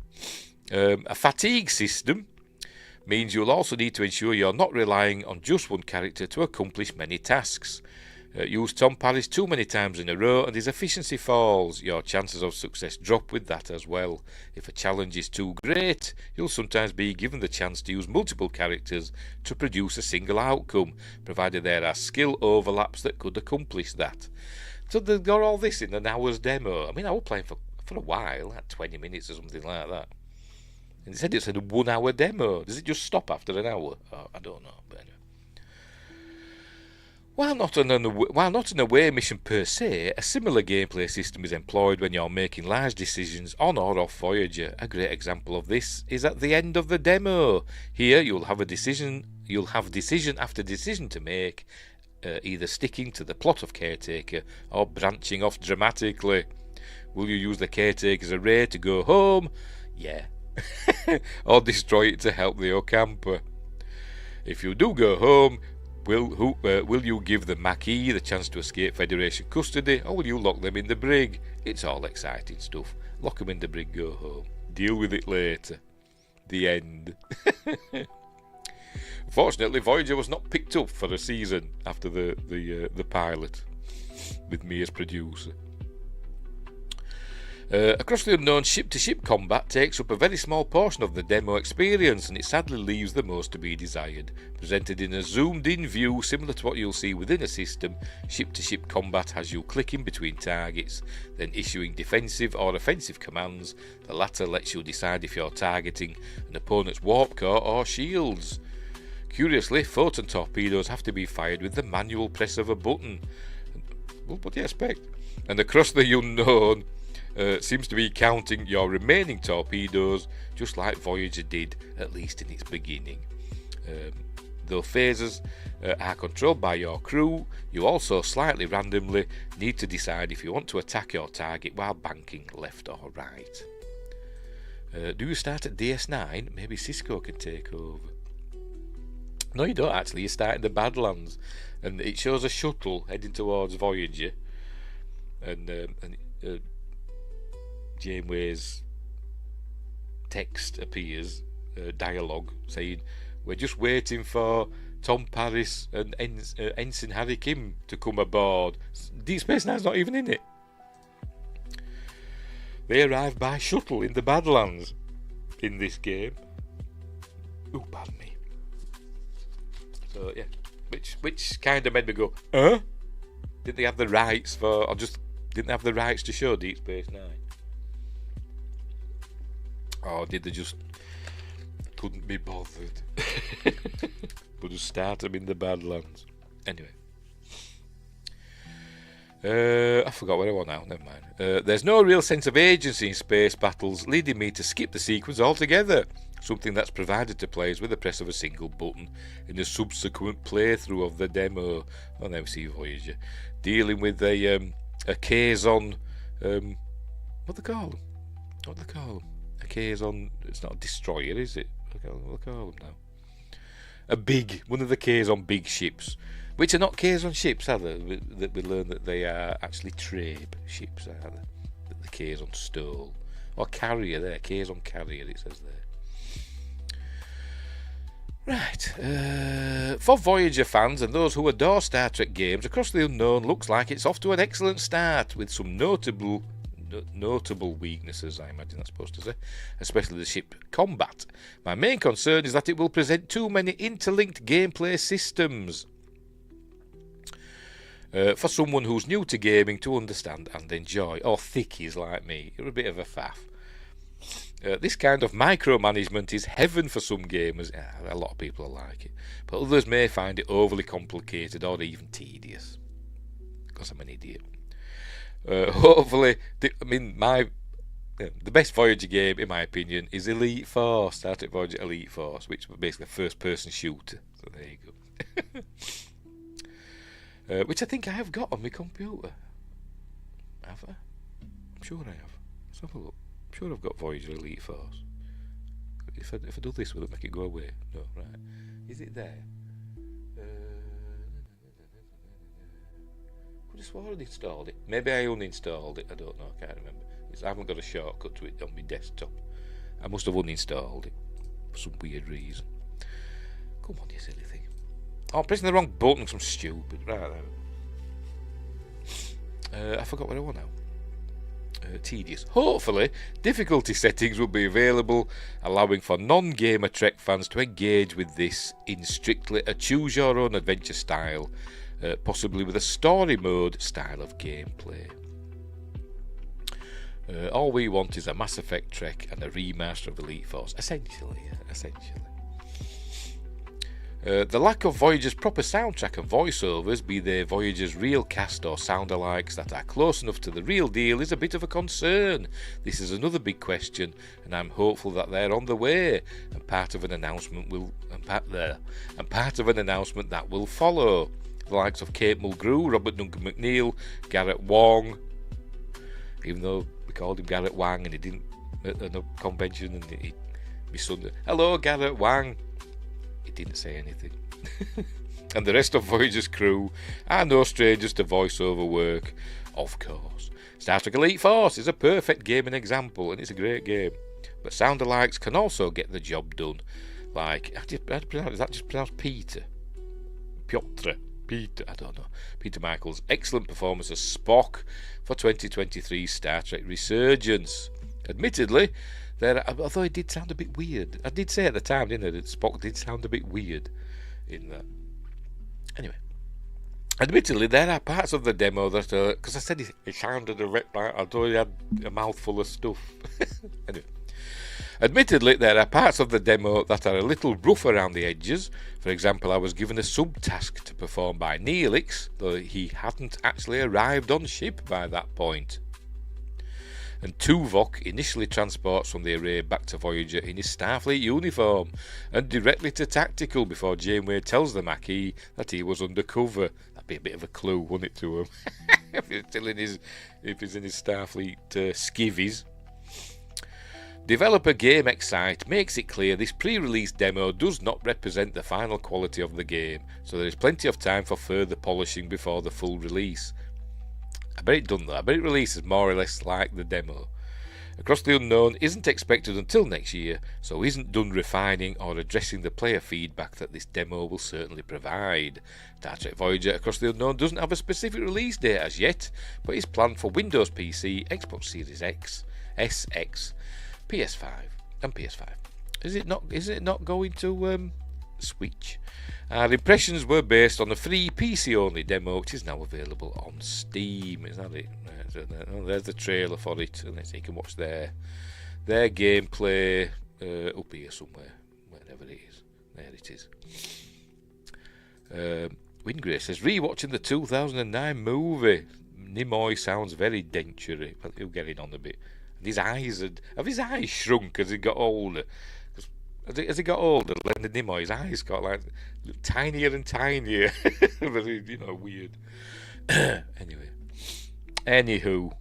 A fatigue system means you'll also need to ensure you're not relying on just one character to accomplish many tasks. Use Tom Paris too many times in a row and his efficiency falls. Your chances of success drop with that as well. If a challenge is too great, you'll sometimes be given the chance to use multiple characters to produce a single outcome, provided there are skill overlaps that could accomplish that. So they've got all this in an hour's demo. I mean, I was playing for a while, like 20 minutes or something like that. And they said it's a 1 hour demo. Does it just stop after an hour? Oh, I don't know, but anyway. While not an away mission per se, a similar gameplay system is employed when you're making large decisions on or off Voyager. A great example of this is at the end of the demo. Here you'll have decision after decision to make, either sticking to the plot of Caretaker or branching off dramatically. Will you use the Caretaker's array to go home? Yeah. Or destroy it to help the Ocamper. If you do go home, will you give the Maquis the chance to escape Federation custody, or will you lock them in the brig? It's all exciting stuff. Lock them in the brig, go home. Deal with it later. The end. Fortunately, Voyager was not picked up for a season after the pilot, with me as producer. Across the Unknown, ship-to-ship combat takes up a very small portion of the demo experience, and it sadly leaves the most to be desired. Presented in a zoomed-in view similar to what you'll see within a system, ship-to-ship combat has you clicking between targets, then issuing defensive or offensive commands. The latter lets you decide if you're targeting an opponent's warp core or shields. Curiously, photon torpedoes have to be fired with the manual press of a button. Well, what do you expect? And across the Unknown, seems to be counting your remaining torpedoes, just like Voyager did, at least in its beginning. Though phasers are controlled by your crew, you also slightly randomly need to decide if you want to attack your target while banking left or right. Do you start at DS9? Maybe Cisco can take over. No, you don't actually. You start in the Badlands, and it shows a shuttle heading towards Voyager, and Janeway's text appears, dialogue saying, "We're just waiting for Tom Paris and Ensign Harry Kim to come aboard." Deep Space Nine's not even in it. They arrive by shuttle in the Badlands in this game. Oh, pardon me. So yeah, which kind of made me go, huh? Didn't they have the rights for, or just didn't they have the rights to show Deep Space Nine? Or did they just couldn't be bothered? But just start them in the Badlands. Anyway. I forgot where I was now, never mind. There's no real sense of agency in space battles, leading me to skip the sequence altogether. Something that's provided to players with the press of a single button in a subsequent playthrough of the demo on MC Voyager. Dealing with a Kazon What they call them? What they call them? A Kazon. It's not a destroyer, is it? What they call them now? A big, one of the Kazon big ships, which are not Kazon ships, are they? That we learn that they are actually Trabe ships, are they? That the Kazon stole. Or carrier there, Kazon carrier, it says there. Right, for Voyager fans and those who adore Star Trek games, Across the Unknown looks like it's off to an excellent start with some notable weaknesses, I imagine that's supposed to say, especially the ship combat. My main concern is that it will present too many interlinked gameplay systems for someone who's new to gaming to understand and enjoy, or thickies like me. You're a bit of a faff. This kind of micromanagement is heaven for some gamers. A lot of people like it, but others may find it overly complicated or even tedious. Because I'm an idiot. Hopefully, the best Voyager game, in my opinion, is Elite Force. Star Trek Voyager Elite Force, which was basically a first-person shooter. So there you go. Which I think I have got on my computer. Have I? I'm sure I have. Let's have a look. I'm sure I've got Voyager Elite Force. If I do this, will it make it go away? No, right. Is it there? Could have sworn I'd installed it. Maybe I uninstalled it. I don't know. I can't remember. I haven't got a shortcut to it on my desktop. I must have uninstalled it for some weird reason. Come on, you silly thing. Oh, I'm pressing the wrong button because I'm stupid. Right now. I forgot what I want now. Tedious. Hopefully, difficulty settings will be available, allowing for non-gamer Trek fans to engage with this in strictly a choose-your-own-adventure style, possibly with a story mode style of gameplay. All we want is a Mass Effect Trek and a remaster of Elite Force, essentially. The lack of Voyager's proper soundtrack and voiceovers, be they Voyager's real cast or sound-alikes that are close enough to the real deal, is a bit of a concern. This is another big question, and I'm hopeful that they're on the way, and part of an announcement that will follow. The likes of Kate Mulgrew, Robert Duncan McNeil, Garrett Wang, even though we called him Garrett Wang and he didn't at a convention, and my son, hello Garrett Wang. He didn't say anything. And the rest of Voyager's crew are no strangers to voiceover work, of course. Star Trek Elite Force is a perfect gaming example, and it's a great game. But sound-alikes can also get the job done. Like, how do you pronounce, is that just pronounced Peter? Peter, I don't know. Peter Michael's excellent performance as Spock for 2023 Star Trek Resurgence. Admittedly, although it did sound a bit weird. I did say at the time, didn't I, that Spock did sound a bit weird in that. Anyway, admittedly, there are parts of the demo that are, because I said it sounded a bit like, although he had a mouthful of stuff. Anyway, admittedly, there are parts of the demo that are a little rough around the edges. For example, I was given a sub-task to perform by Neelix, though he hadn't actually arrived on ship by that point. And Tuvok initially transports from the array back to Voyager in his Starfleet uniform and directly to tactical before Janeway tells the Maquis that he was undercover. That'd be a bit of a clue, wouldn't it, to him? if he's in his Starfleet skivvies. Developer Game Excite makes it clear this pre-release demo does not represent the final quality of the game, so there is plenty of time for further polishing before the full release. I bet it done though. I bet it releases more or less like the demo. Across the Unknown isn't expected until next year, so isn't done refining or addressing the player feedback that this demo will certainly provide. Star Trek Voyager Across the Unknown doesn't have a specific release date as yet, but is planned for Windows PC, Xbox Series X, SX, PS5 and PS5. Is it not going to Switch? Our impressions were based on a free PC-only demo, which is now available on Steam. Is that it? There's the trailer for it, and you can watch their gameplay up here somewhere, wherever it is. There it is. Wingray says, rewatching the 2009 movie. Nimoy sounds very dentury. Well, he'll get it on a bit. And his eyes have his eyes shrunk as he got older? As he got older, Leonard Nimoy's eyes got like tinier and tinier. Very, weird. Anywho,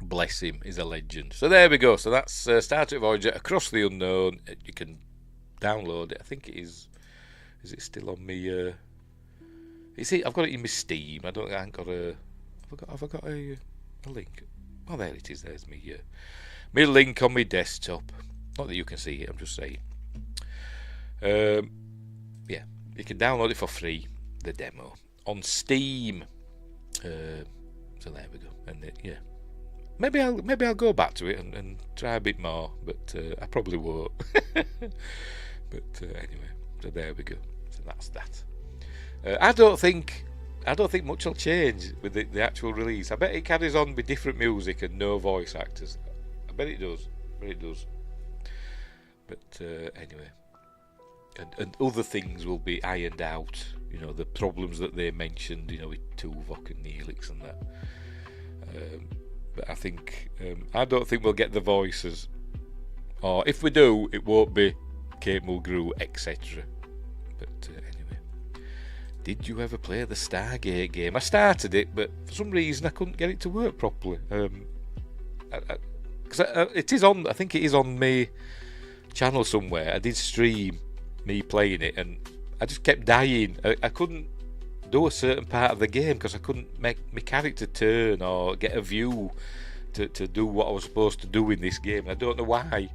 Bless him, he's a legend. So there we go. So that's Star Trek Voyager Across the Unknown. You can download it. I think it is. Is it still on me? I've got it in my Steam. I ain't got a. Have I got a link? Oh, there it is. There's me. My link on my desktop. Not that you can see it. I'm just saying. Yeah, you can download it for free. The demo on Steam. So there we go. And yeah. Maybe I'll go back to it and try a bit more, but I probably won't. But anyway, so there we go. So that's that. I don't think much will change with the actual release. I bet it carries on with different music and no voice actors. I bet it does. But anyway, and other things will be ironed out. You know, the problems that they mentioned. You know, with Tuvok and Neelix and that. But I think I don't think we'll get the voices, or if we do, it won't be Kate Mulgrew, etc. But anyway, did you ever play the Stargate game? I started it, but for some reason I couldn't get it to work properly. It is on. I think it is on my channel somewhere. I did stream me playing it, and I just kept dying. I couldn't do a certain part of the game because I couldn't make my character turn or get a view to do what I was supposed to do in this game. I don't know why,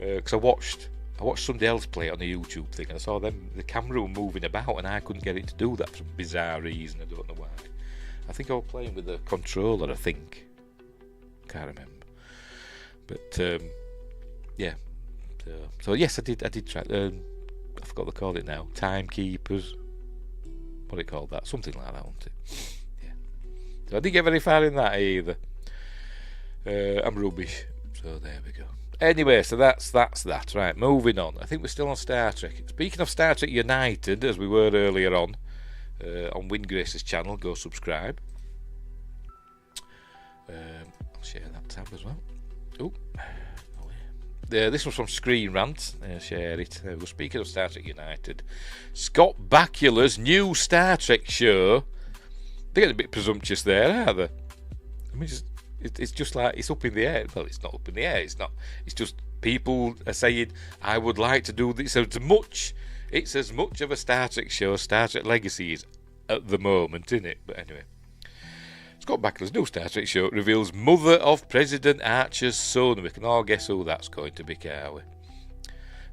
because I watched somebody else play it on a YouTube thing, and I saw the camera were moving about, and I couldn't get it to do that for some bizarre reason. I don't know why. I think I was playing with a controller. I think, can't remember. But yeah. So yes, I did try. I forgot what they called it now. Timekeepers. What it called that? Something like that, wasn't it? Yeah. So I didn't get very far in that either. I'm rubbish. So there we go. Anyway, so that's that. Right, moving on. I think we're still on Star Trek. Speaking of Star Trek United, as we were earlier on Windgrace's channel, go subscribe. I'll share that tab as well. Oh, this was from Screen Rant. Share it. We're speaking of Star Trek United. Scott Bakula's new Star Trek show. They're getting a bit presumptuous there, aren't they? I mean, it's just like it's up in the air. Well, it's not up in the air. It's not. It's just people are saying, "I would like to do this." So it's as much of a Star Trek show as Star Trek Legacy is at the moment, isn't it? But anyway. Scott Bakula's new Star Trek show reveals mother of President Archer's son. We can all guess who that's going to be, can't we?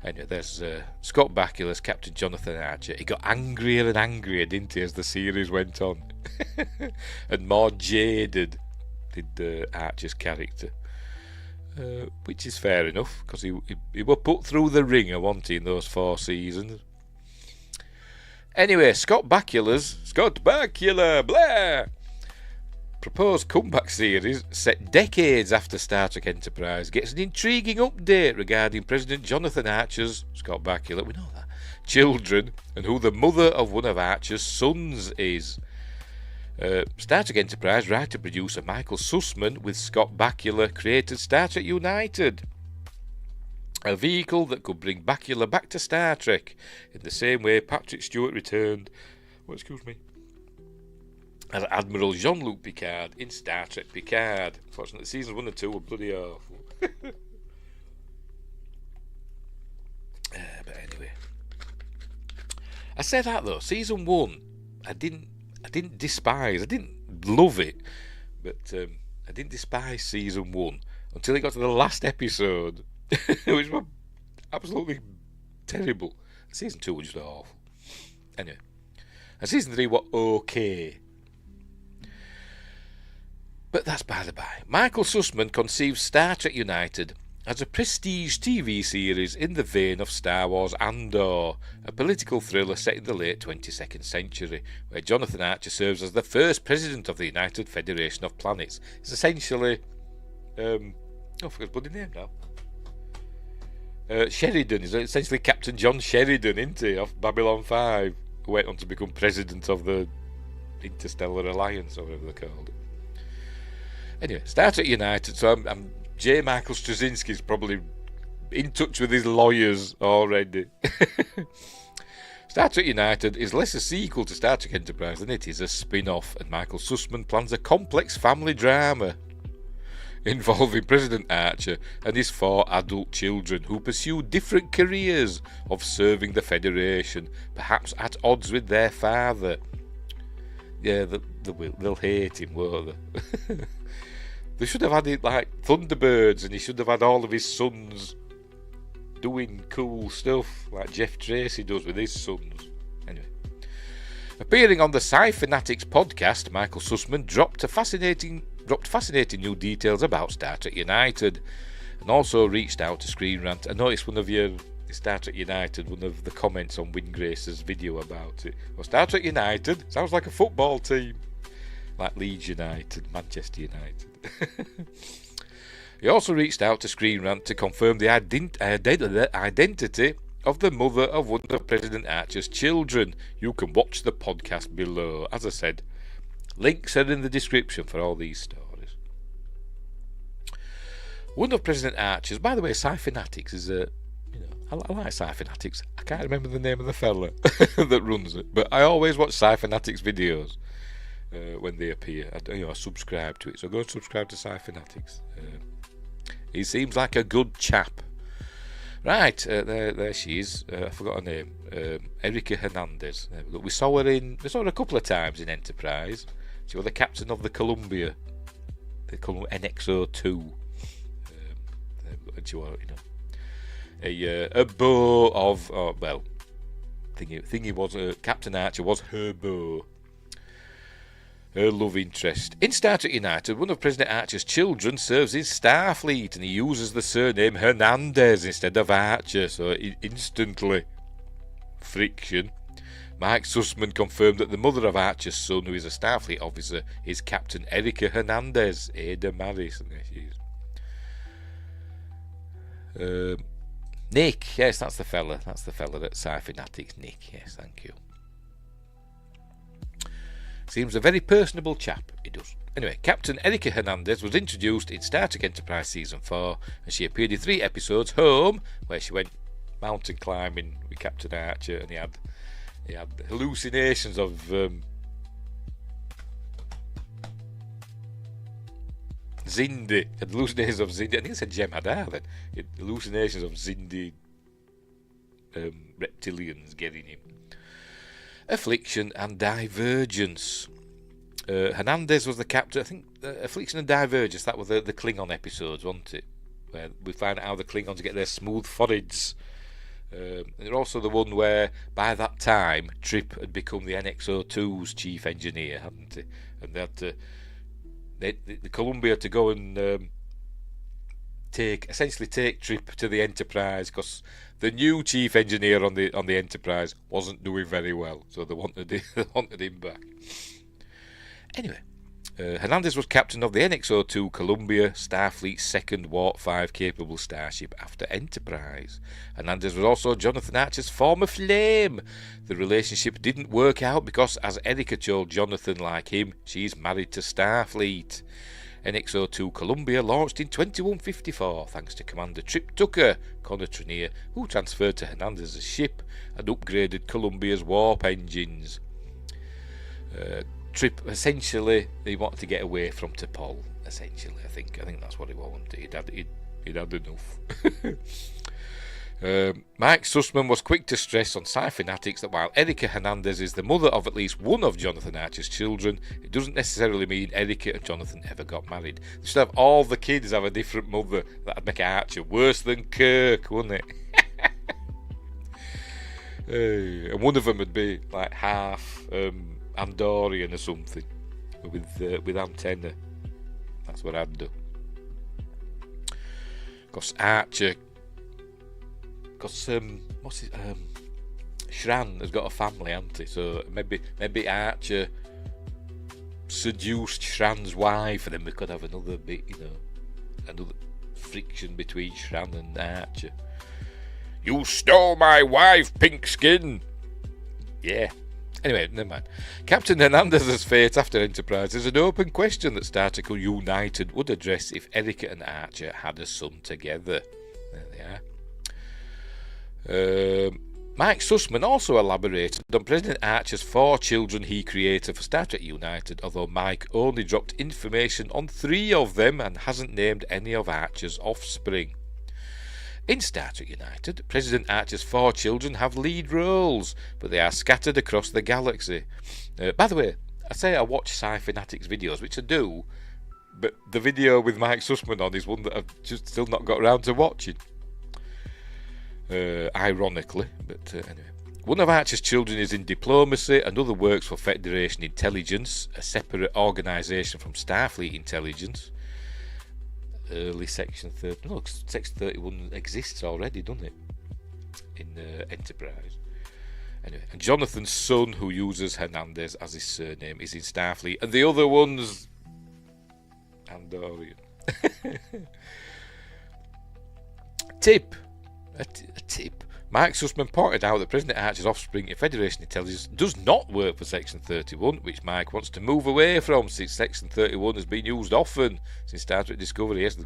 Anyway, there's Scott Bakula's Captain Jonathan Archer. He got angrier and angrier, didn't he, as the series went on? And more jaded did Archer's character. Which is fair enough, because he was put through the ringer, wasn't he, in those 4 seasons? Anyway, Scott Bakula, blah! Proposed comeback series set decades after Star Trek Enterprise gets an intriguing update regarding President Jonathan Archer's, Scott Bakula, we know that, children, and who the mother of one of Archer's sons is. Star Trek Enterprise writer-producer Michael Sussman with Scott Bakula created Star Trek United, a vehicle that could bring Bakula back to Star Trek in the same way Patrick Stewart returned, as Admiral Jean-Luc Picard in Star Trek Picard. Unfortunately, seasons 1 and 2 were bloody awful. But anyway, I said that though. Season 1, I didn't despise. I didn't love it, but I didn't despise season 1 until it got to the last episode, which was absolutely terrible. Season 2 was just awful. Anyway, and season 3 were okay. But that's by the by. Michael Sussman conceived Star Trek United as a prestige TV series in the vein of Star Wars Andor, a political thriller set in the late 22nd century, where Jonathan Archer serves as the first president of the United Federation of Planets. It's essentially... I forgot his bloody name now. Sheridan is essentially Captain John Sheridan, isn't he, of Babylon 5, who went on to become president of the Interstellar Alliance, or whatever they called it. Anyway, Star Trek United. So I'm J. Michael Straczynski's probably in touch with his lawyers already. Star Trek United is less a sequel to Star Trek Enterprise than it is a spin-off, and Michael Sussman plans a complex family drama. involving President Archer and his 4 adult children who pursue different careers of serving the Federation, perhaps at odds with their father. Yeah, they'll hate him, won't they? They should have had it like Thunderbirds, and he should have had all of his sons doing cool stuff like Jeff Tracy does with his sons. Anyway. Appearing on the Sci-Fanatics podcast, Michael Sussman dropped fascinating new details about Star Trek United, and also reached out to Screen Rant. I noticed one of your Star Trek United, one of the comments on Windgrace's video about it. Well, Star Trek United sounds like a football team, like Leeds United, Manchester United. He also reached out to Screen Rant to confirm the identity of the mother of one of President Archer's children. You can watch the podcast below. As I said, links are in the description for all these stories. One of President Archer's, by the way, Sci-Fanatics is a, I like Sci-Fanatics. I can't remember the name of the fella that runs it, but I always watch Sci-Fanatics videos when they appear. I subscribe to it, so go and subscribe to Sci-Fanatics. He seems like a good chap. Right, there she is. I forgot her name. Erica Hernandez. We saw her a couple of times in Enterprise. She was the captain of the Columbia, the NX-02. And she was, a beau of, thingy was Captain Archer was her beau, her love interest. In Star Trek United, one of President Archer's children serves in Starfleet, and he uses the surname Hernandez instead of Archer, so instantly friction. Mike Sussman confirmed that the mother of Archer's son, who is a Starfleet officer, is Captain Erica Hernandez. Ada Maris. Nick, yes, that's the fella. That's the fella at Sci-Fanatics. Nick, yes, thank you. Seems a very personable chap, he does. Anyway, Captain Erica Hernandez was introduced in Star Trek Enterprise Season 4, and she appeared in 3 episodes, Home, where she went mountain climbing with Captain Archer, and he had hallucinations of Xindi. Hallucinations of Xindi. I think it said Jem Hadar then. Hallucinations of Xindi reptilians getting him. Affliction and Divergence. Hernandez was the captain. I think Affliction and Divergence, that were the Klingon episodes, wasn't it? Where we find out how the Klingons get their smooth foreheads. They're also the one where, by that time, Trip had become the NX-02's chief engineer, hadn't he? And they had to, the Columbia to go and essentially take Trip to the Enterprise, because the new chief engineer on the Enterprise wasn't doing very well, so they wanted him back. Anyway, Hernandez was captain of the NX-02 Columbia, Starfleet's second Warp 5 capable starship after Enterprise. Hernandez was also Jonathan Archer's former flame. The relationship didn't work out because, as Erica told Jonathan, like him, she's married to Starfleet. NX-02 Columbia launched in 2154 thanks to Commander Trip Tucker, Connor Trenier, who transferred to Hernandez's ship and upgraded Columbia's warp engines. Trip, essentially, he wanted to get away from T'Pol. Essentially, I think that's what he wanted. He'd had enough. Mike Sussman was quick to stress on Sci-Fanatics that while Erica Hernandez is the mother of at least one of Jonathan Archer's children, it doesn't necessarily mean Erica and Jonathan ever got married. They should have all the kids have a different mother. That'd make Archer worse than Kirk, wouldn't it? And one of them would be like half Andorian or something with antenna. That's what I'd do. Because Archer, Shran has got a family, hasn't he? So maybe Archer seduced Shran's wife, and then we could have another bit, another friction between Shran and Archer. You stole my wife, pink skin. Yeah. Anyway, never mind. Captain Hernandez's fate after Enterprise is an open question that Star Trek United would address if Erica and Archer had a son together. There they are. Mike Sussman also elaborated on President Archer's 4 children he created for Star Trek United, although Mike only dropped information on 3 of them and hasn't named any of Archer's offspring. In Star Trek United, President Archer's 4 children have lead roles, but they are scattered across the galaxy. By the way, I say I watch Sci-Fanatics videos, which I do, but the video with Mike Sussman on is one that I've just still not got around to watching. Ironically, but anyway. One of Archer's children is in diplomacy, another works for Federation Intelligence, a separate organisation from Starfleet Intelligence. Early Section 30. No, Section 31 exists already, doesn't it? In Enterprise. Anyway, and Jonathan's son, who uses Hernandez as his surname, is in Starfleet, and the other one's Andorian. Tip. A tip. Mike Sussman pointed out that President Archer's offspring in Federation Intelligence does not work for Section 31, which Mike wants to move away from, since Section 31 has been used often since Star Trek Discovery. Yes,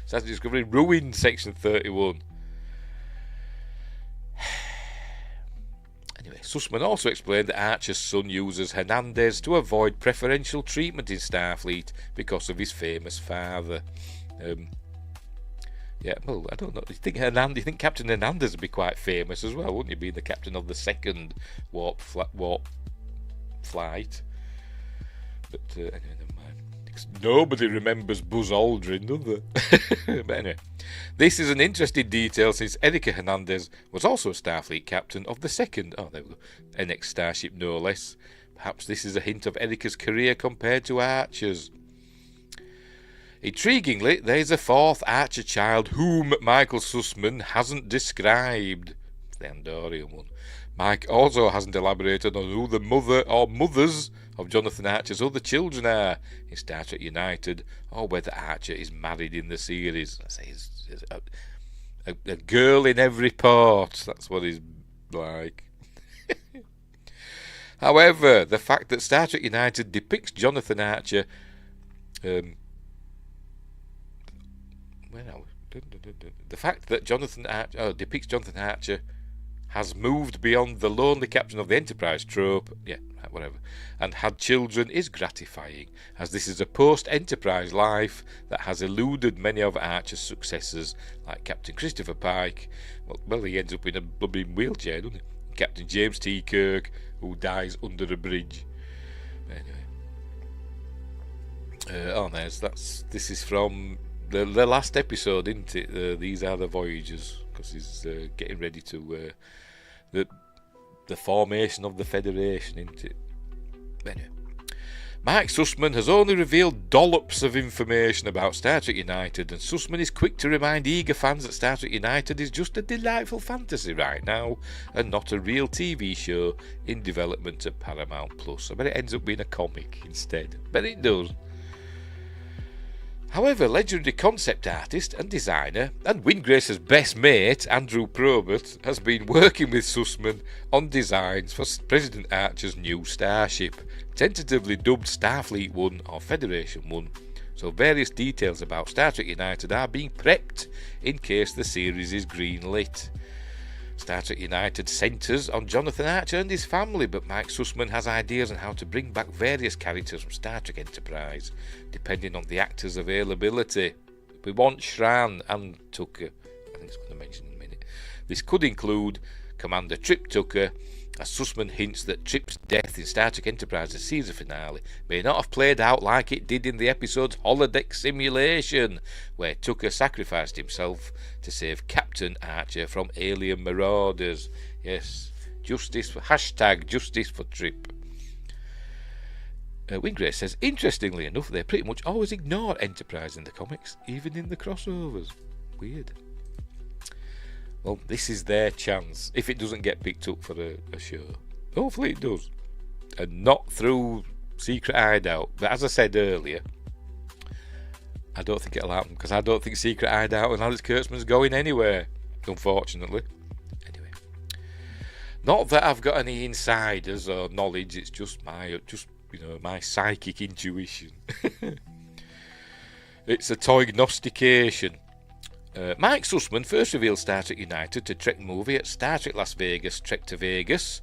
Star Trek Discovery ruined Section 31. Anyway, Sussman also explained that Archer's son uses Hernandez to avoid preferential treatment in Starfleet because of his famous father. Yeah, well, I don't know. You think Captain Hernandez would be quite famous as well, wouldn't he? Being the captain of the second warp flight. But anyway, never mind. Nobody remembers Buzz Aldrin, do they? But anyway, this is an interesting detail since Erika Hernandez was also a Starfleet captain of the second, there we go, NX Starship no less. Perhaps this is a hint of Erika's career compared to Archer's. Intriguingly, there is a 4th Archer child whom Michael Sussman hasn't described. The Andorian one. Mike also hasn't elaborated on who the mother or mothers of Jonathan Archer's other children are in Star Trek United, or whether Archer is married in the series. I say he's a girl in every port. That's what he's like. However, the fact that Star Trek United depicts Jonathan Archer the fact that depicts Jonathan Archer has moved beyond the lonely captain of the Enterprise trope, and had children is gratifying, as this is a post-Enterprise life that has eluded many of Archer's successors, like Captain Christopher Pike. Well, he ends up in a bloody wheelchair, doesn't he? Captain James T. Kirk, who dies under a bridge. Anyway, this is from the last episode, isn't it? These are the Voyagers, because he's getting ready to the formation of the Federation, isn't it? Anyway, Mike Sussman has only revealed dollops of information about Star Trek United, and Sussman is quick to remind eager fans that Star Trek United is just a delightful fantasy right now, and not a real TV show in development at Paramount Plus. I bet it ends up being a comic instead. Bet it does. However, legendary concept artist and designer and Windgrace's best mate, Andrew Probert, has been working with Sussman on designs for President Archer's new starship, tentatively dubbed Starfleet 1 or Federation 1, so various details about Star Trek United are being prepped in case the series is greenlit. Star Trek United centres on Jonathan Archer and his family, but Mike Sussman has ideas on how to bring back various characters from Star Trek Enterprise, depending on the actors' availability. We want Shran and Tucker. I think it's going to mention in a minute. This could include Commander Trip Tucker, as Sussman hints that Trip's death in Star Trek Enterprise's season finale may not have played out like it did in the episode's holodeck simulation, where Tucker sacrificed himself to save Captain Archer from alien marauders. Yes, justice for Trip. Winggrace says, interestingly enough, they pretty much always ignore Enterprise in the comics, even in the crossovers. Weird. Well, this is their chance, if it doesn't get picked up for a show. Hopefully it does. And not through Secret Hideout. But as I said earlier, I don't think it'll happen, because I don't think Secret Hideout and Alex Kurtzman's going anywhere, unfortunately. Anyway. Not that I've got any insiders or knowledge, it's just my psychic intuition. It's a toygnostication. Mike Sussman first revealed Star Trek United to Trek Movie at Star Trek Las Vegas, Trek to Vegas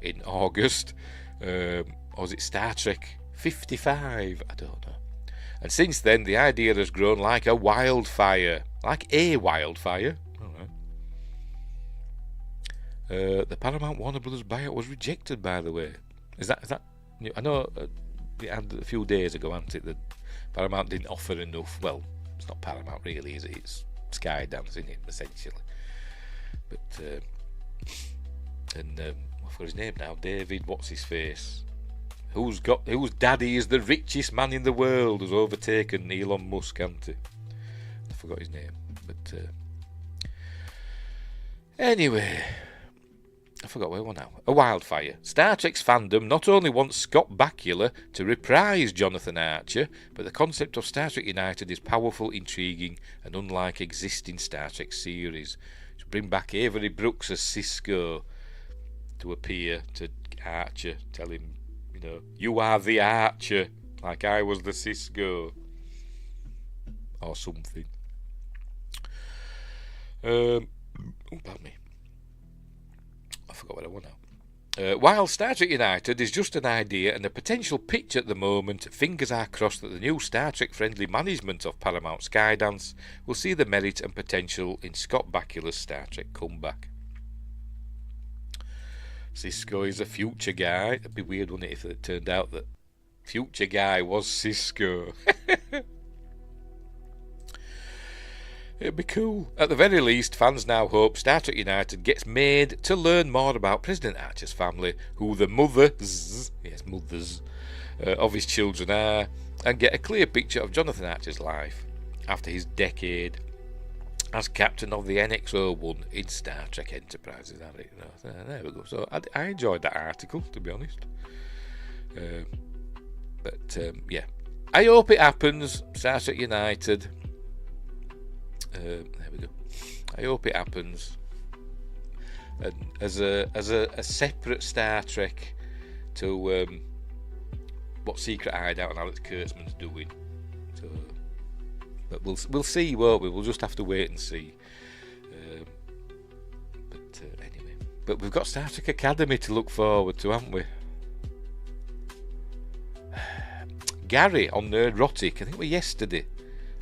in August. Or was it Star Trek 55? I don't know. And since then, the idea has grown like a wildfire. Like a wildfire. The Paramount Warner Brothers buyout was rejected, by the way. Is that? I know it had a few days ago, hadn't it? That Paramount didn't offer enough. Well, it's not Paramount really, is it? It's Skydance, isn't it, essentially? But I forgot his name now. David, what's his face? Whose daddy is the richest man in the world? Has overtaken Elon Musk, hasn't he? I forgot his name, but anyway. I forgot where we're now. A wildfire. Star Trek's fandom not only wants Scott Bakula to reprise Jonathan Archer, but the concept of Star Trek United is powerful, intriguing, and unlike existing Star Trek series. To bring back Avery Brooks as Sisko to appear to Archer, tell him, you are the Archer, like I was the Sisko, or something. Pardon me. I forgot what I want now. While Star Trek United is just an idea and a potential pitch at the moment, fingers are crossed that the new Star Trek-friendly management of Paramount Skydance will see the merit and potential in Scott Bakula's Star Trek comeback. Sisko is a future guy. It'd be weird, wouldn't it, if it turned out that future guy was Sisko. It'd be cool. At the very least, fans now hope Star Trek United gets made to learn more about President Archer's family, who the mothers of his children are, and get a clear picture of Jonathan Archer's life after his decade as captain of the NX-01 in Star Trek Enterprise. There we go. So I enjoyed that article, to be honest. Yeah. I hope it happens, Star Trek United. There we go. I hope it happens, and as a separate Star Trek to what Secret Hideout and Alex Kurtzman's doing. So, but we'll see, won't we? We'll just have to wait and see. Anyway, but we've got Star Trek Academy to look forward to, haven't we? Gary on Nerdrotic, I think it was yesterday.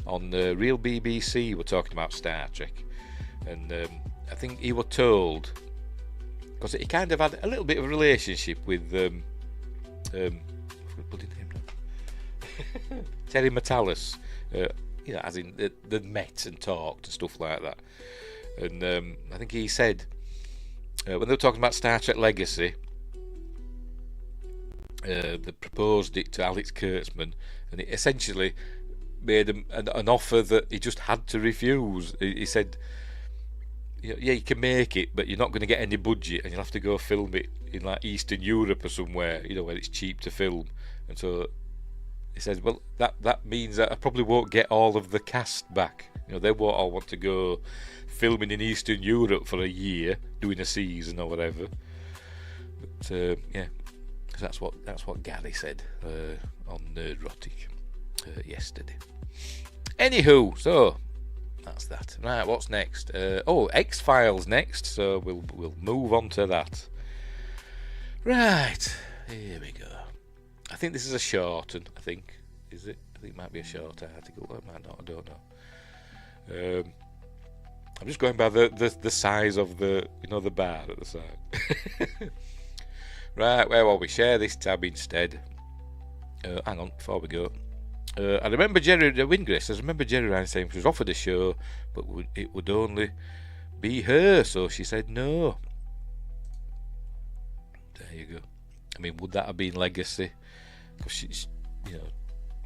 On Real BBC, we're talking about Star Trek, and I think he was told, because he kind of had a little bit of a relationship with Terry Matalas, as in the met and talked and stuff like that. And I think he said when they were talking about Star Trek Legacy, they proposed it to Alex Kurtzman, and it essentially made him an offer that he just had to refuse. He said, yeah, you can make it, but you're not going to get any budget, and you'll have to go film it in like Eastern Europe or somewhere, where it's cheap to film. And so he said, well, that means that I probably won't get all of the cast back. They won't all want to go filming in Eastern Europe for a year, doing a season or whatever. But yeah, that's what Gary said on Nerdrotic yesterday. Anywho, so that's that. Right, what's next? X-Files next, so we'll move on to that. Right, here we go. I think this is a short one, I think. Is it? I think it might be a short article. It might not, I don't know. I'm just going by the size of the the bar at the side. Right, where will we share this tab instead? Hang on, before we go. I remember Jerry Wingrace. I remember Jerry Ryan saying she was offered a show, but it would only be her, so she said no. There you go. I mean, would that have been Legacy? Because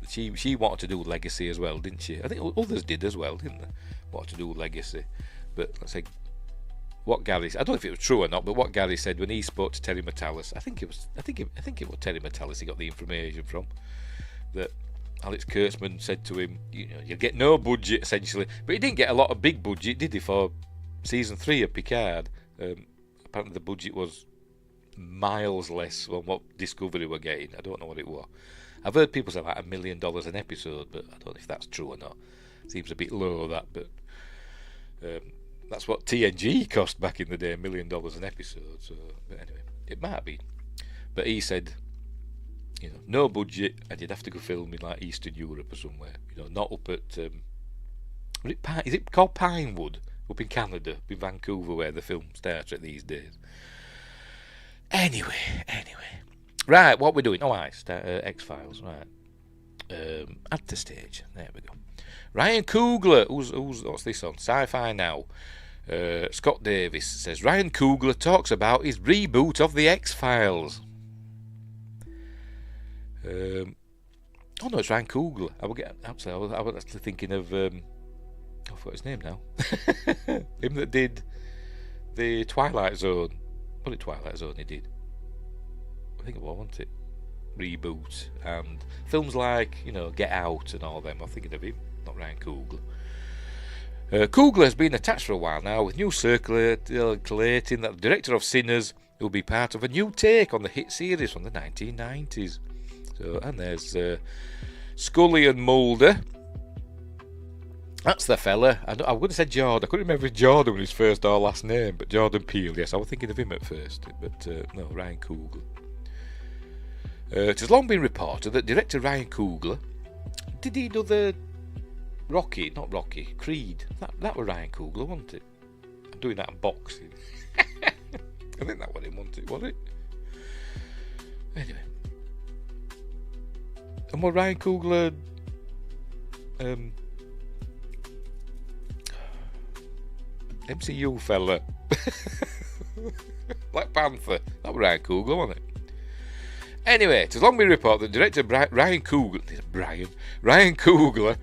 she wanted to do Legacy as well, didn't she? I think others did as well, didn't they? Wanted to do Legacy, but let's say what Gary. I don't know if it was true or not, but what Gary said when he spoke to Terry Matalas, I think it was Terry Matalas he got the information from, that Alex Kurtzman said to him, you get no budget essentially, but he didn't get a lot of big budget, did he, for season 3 of Picard? Apparently the budget was miles less than what Discovery were getting. I don't know what it was. I've heard people say like $1 million an episode, but I don't know if that's true or not. Seems a bit low, that, but That's what TNG cost back in the day, $1 million an episode. So, but anyway, it might be. But he said, no budget, and you'd have to go film in like Eastern Europe or somewhere. Not up at is it called Pinewood up in Canada, up in Vancouver, where the film Star Trek these days. Anyway, right, what we're doing? X-Files, right. Add to stage. There we go. Ryan Coogler, who's what's this on? Sci-Fi now. Scott Davis says Ryan Coogler talks about his reboot of the X-Files. Oh no, it's Ryan Coogler. I was actually thinking of I forgot his name now. Him that did the Twilight Zone. What did Twilight Zone he did? I think it was, wasn't it? Reboot and films like Get Out and all them. I'm thinking of him, not Ryan Coogler. Coogler has been attached for a while now, with news circulating that the director of Sinners will be part of a new take on the hit series from the 1990s. And there's Scully and Mulder. That's the fella. I would have said Jordan. I couldn't remember if Jordan was his first or last name, but Jordan Peele. Yes, I was thinking of him at first, but no, Ryan Coogler. It has long been reported that director Ryan Coogler did he do the Creed. That was Ryan Coogler, wasn't it? I'm doing that in boxing. I think that was him, wasn't it? Was it? Anyway. And what Ryan Coogler MCU fella Black Panther, that was Ryan Coogler, wasn't it? Anyway, it has long been reported that director Ryan Coogler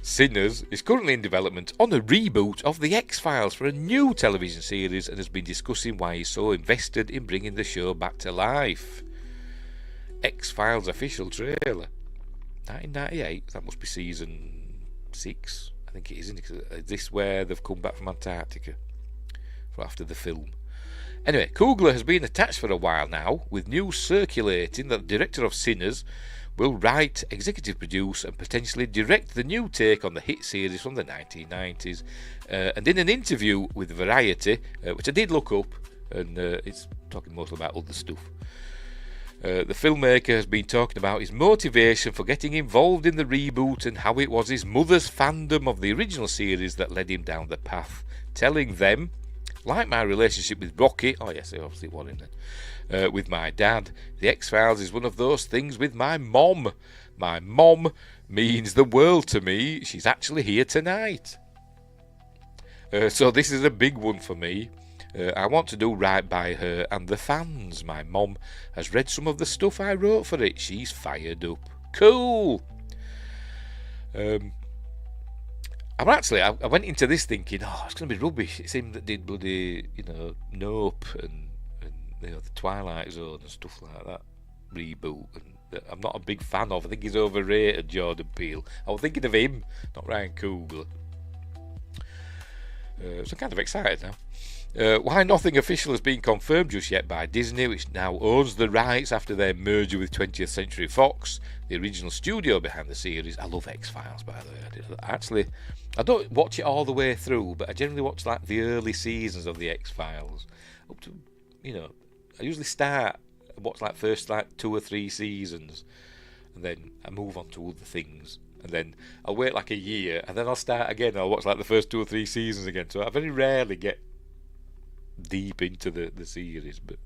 Sinners is currently in development on a reboot of the X-Files for a new television series, and has been discussing why he's so invested in bringing the show back to life. X-Files official trailer 1998, that must be season 6, I think it is, isn't it? Is this where they've come back from Antarctica for after the film? Anyway, Coogler has been attached for a while now, with news circulating that the director of Sinners will write, executive produce and potentially direct the new take on the hit series from the 1990s. And in an interview with Variety, which I did look up, and it's talking mostly about other stuff, the filmmaker has been talking about his motivation for getting involved in the reboot and how it was his mother's fandom of the original series that led him down the path, telling them, like my relationship with Rocky, oh yes, obviously it was him then, with my dad, the X-Files is one of those things with my mom. My mom means the world to me. She's actually here tonight. So this is a big one for me. I want to do right by her and the fans. My mom has read some of the stuff I wrote for it. She's fired up. Cool. I went into this thinking, it's going to be rubbish. It's him that did bloody, Nope and the Twilight Zone and stuff like that. Reboot. And I'm not a big fan of. I think he's overrated, Jordan Peele. I was thinking of him, not Ryan Coogler. So I'm kind of excited now. Why nothing official has been confirmed just yet by Disney, which now owns the rights after their merger with 20th Century Fox, the original studio behind the series. I love X-Files, by the way. I don't watch it all the way through, but I generally watch like the early seasons of the X-Files. Up to, I usually watch like first 2 or 3 seasons, and then I move on to other things. And then I'll wait like a year, and then I'll start again. I'll watch like the first 2 or 3 seasons again. So I very rarely get deep into the series, but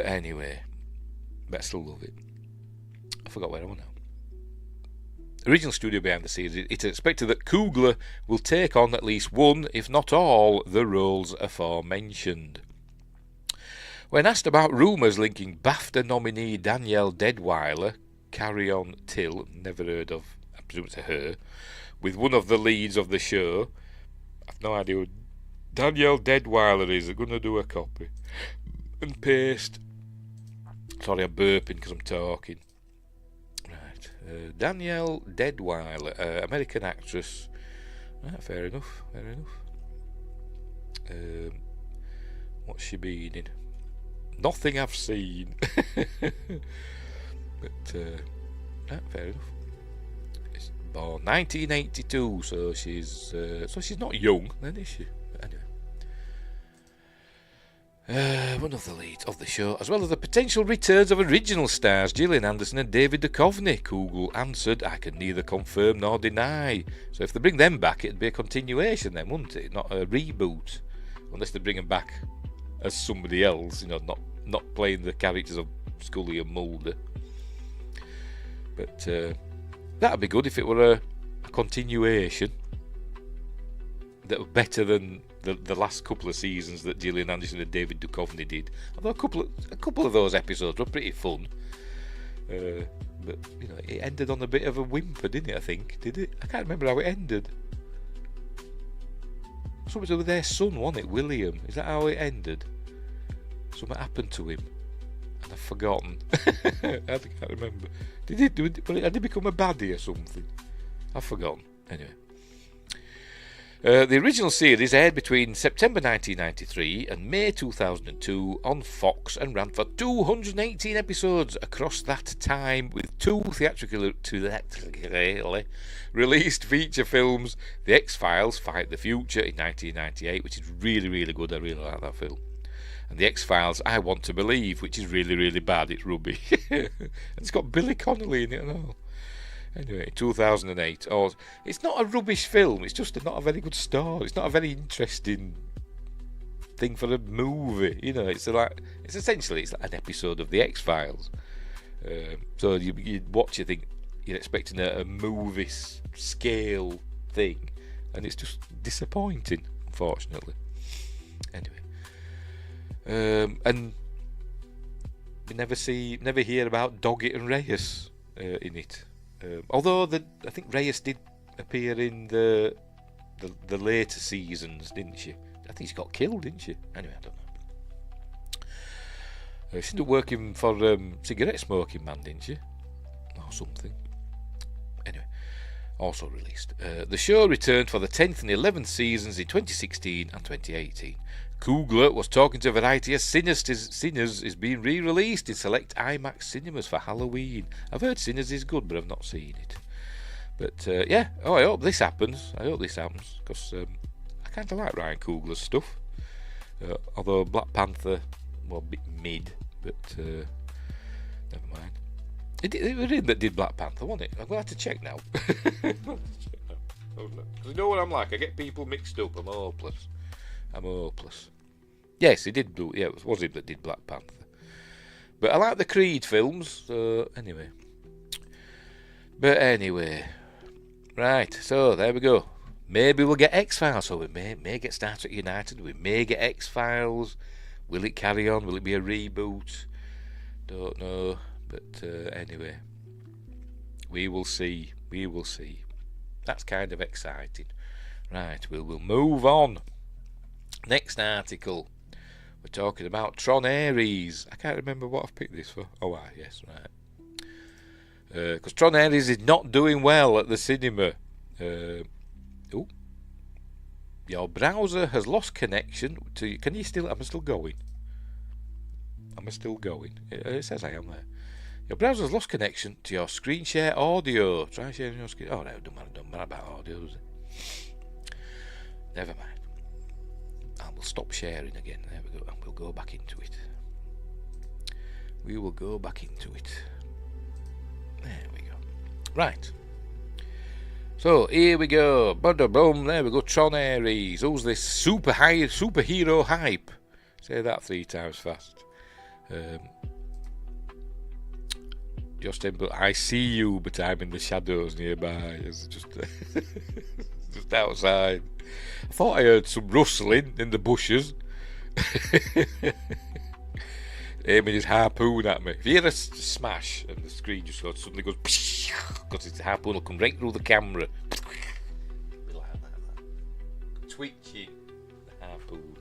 anyway, but I still love it. I forgot where I am now. Original studio behind the series. It's expected that Coogler will take on at least one, if not all, the roles aforementioned. When asked about rumours linking BAFTA nominee Danielle Deadwyler, Carry On Till, never heard of, I presume it's a her, with one of the leads of the show, I've no idea who Danielle Deadwyler is. I'm going to do a copy and paste. Sorry, I'm burping because I'm talking. Right, Danielle Deadwyler, American actress. Right, fair enough. What's she been in? Nothing I've seen. But fair enough. It's born 1982, so she's not young then, is she? But anyway. One of the leads of the show, as well as the potential returns of original stars Gillian Anderson and David Duchovny. Coogler answered, "I can neither confirm nor deny." So if they bring them back, it'd be a continuation then, wouldn't it? Not a reboot, unless they bring them back as somebody else, not playing the characters of Scully and Mulder. But that'd be good if it were a continuation that was better than the last couple of seasons that Gillian Anderson and David Duchovny did. Although a couple of those episodes were pretty fun, but it ended on a bit of a whimper, didn't it? I think, did it? I can't remember how it ended. Something to do with their son, wasn't it, William? Is that how it ended? Something happened to him, and I've forgotten. I can't remember. Did he become a baddie or something? I've forgotten. Anyway. The original series aired between September 1993 and May 2002 on Fox and ran for 218 episodes across that time, with 2 theatrically released feature films: The X-Files Fight the Future in 1998, which is really, really good. I really like that film. And The X-Files I Want to Believe, which is really, really bad. It's rubbish. And it's got Billy Connolly in it and all. Anyway, 2008. It's not a rubbish film. It's just not a very good story. It's not a very interesting thing for a movie. It's essentially like an episode of The X-Files. So you watch, you think you're expecting a movie scale thing, and it's just disappointing, unfortunately. Anyway, and we never hear about Doggett and Reyes in it. Although I think Reyes did appear in the later seasons, didn't she? I think she got killed, didn't she? Anyway, I don't know. She ended up working for Cigarette Smoking Man, didn't she? Or something. Anyway, also released. The show returned for the 10th and 11th seasons in 2016 and 2018. Coogler was talking to Variety as Sinners is being re-released in select IMAX cinemas for Halloween. I've heard Sinners is good, but I've not seen it. But I hope this happens. Because I kind of like Ryan Coogler's stuff. Although Black Panther, a bit mid, but never mind. It was him that did Black Panther, wasn't it? I'm going to have to check now. Because you know what I'm like, I get people mixed up. I'm hopeless. Yes, he did do. Yeah, it was him that did Black Panther. But I like the Creed films. So anyway, right. So there we go. Maybe we'll get X-Files. So we may get Star Trek United. We may get X-Files. Will it carry on? Will it be a reboot? Don't know. But anyway, we will see. That's kind of exciting. Right, we'll move on. Next article, we're talking about Tron Ares. I can't remember what I've picked this for. Yes, right. Because Tron Ares is not doing well at the cinema. Your browser has lost connection to. Can you still? Am I still going? It says I am there. Your browser has lost connection to your screen share audio. Try sharing your screen. No, it don't matter about audio, does it? Never mind. And we'll stop sharing again. There we go. And we'll go back into it. There we go. Right. So here we go. Boom. There we go. Tron Ares. Who's this superhero hype? Say that 3 times fast. I see you, but I'm in the shadows nearby. It's just just outside. I thought I heard some rustling in the bushes. Aiming his harpoon at me. If you hear a smash and the screen just suddenly goes, because his harpoon will come right through the camera. Like that. Twitching the harpoon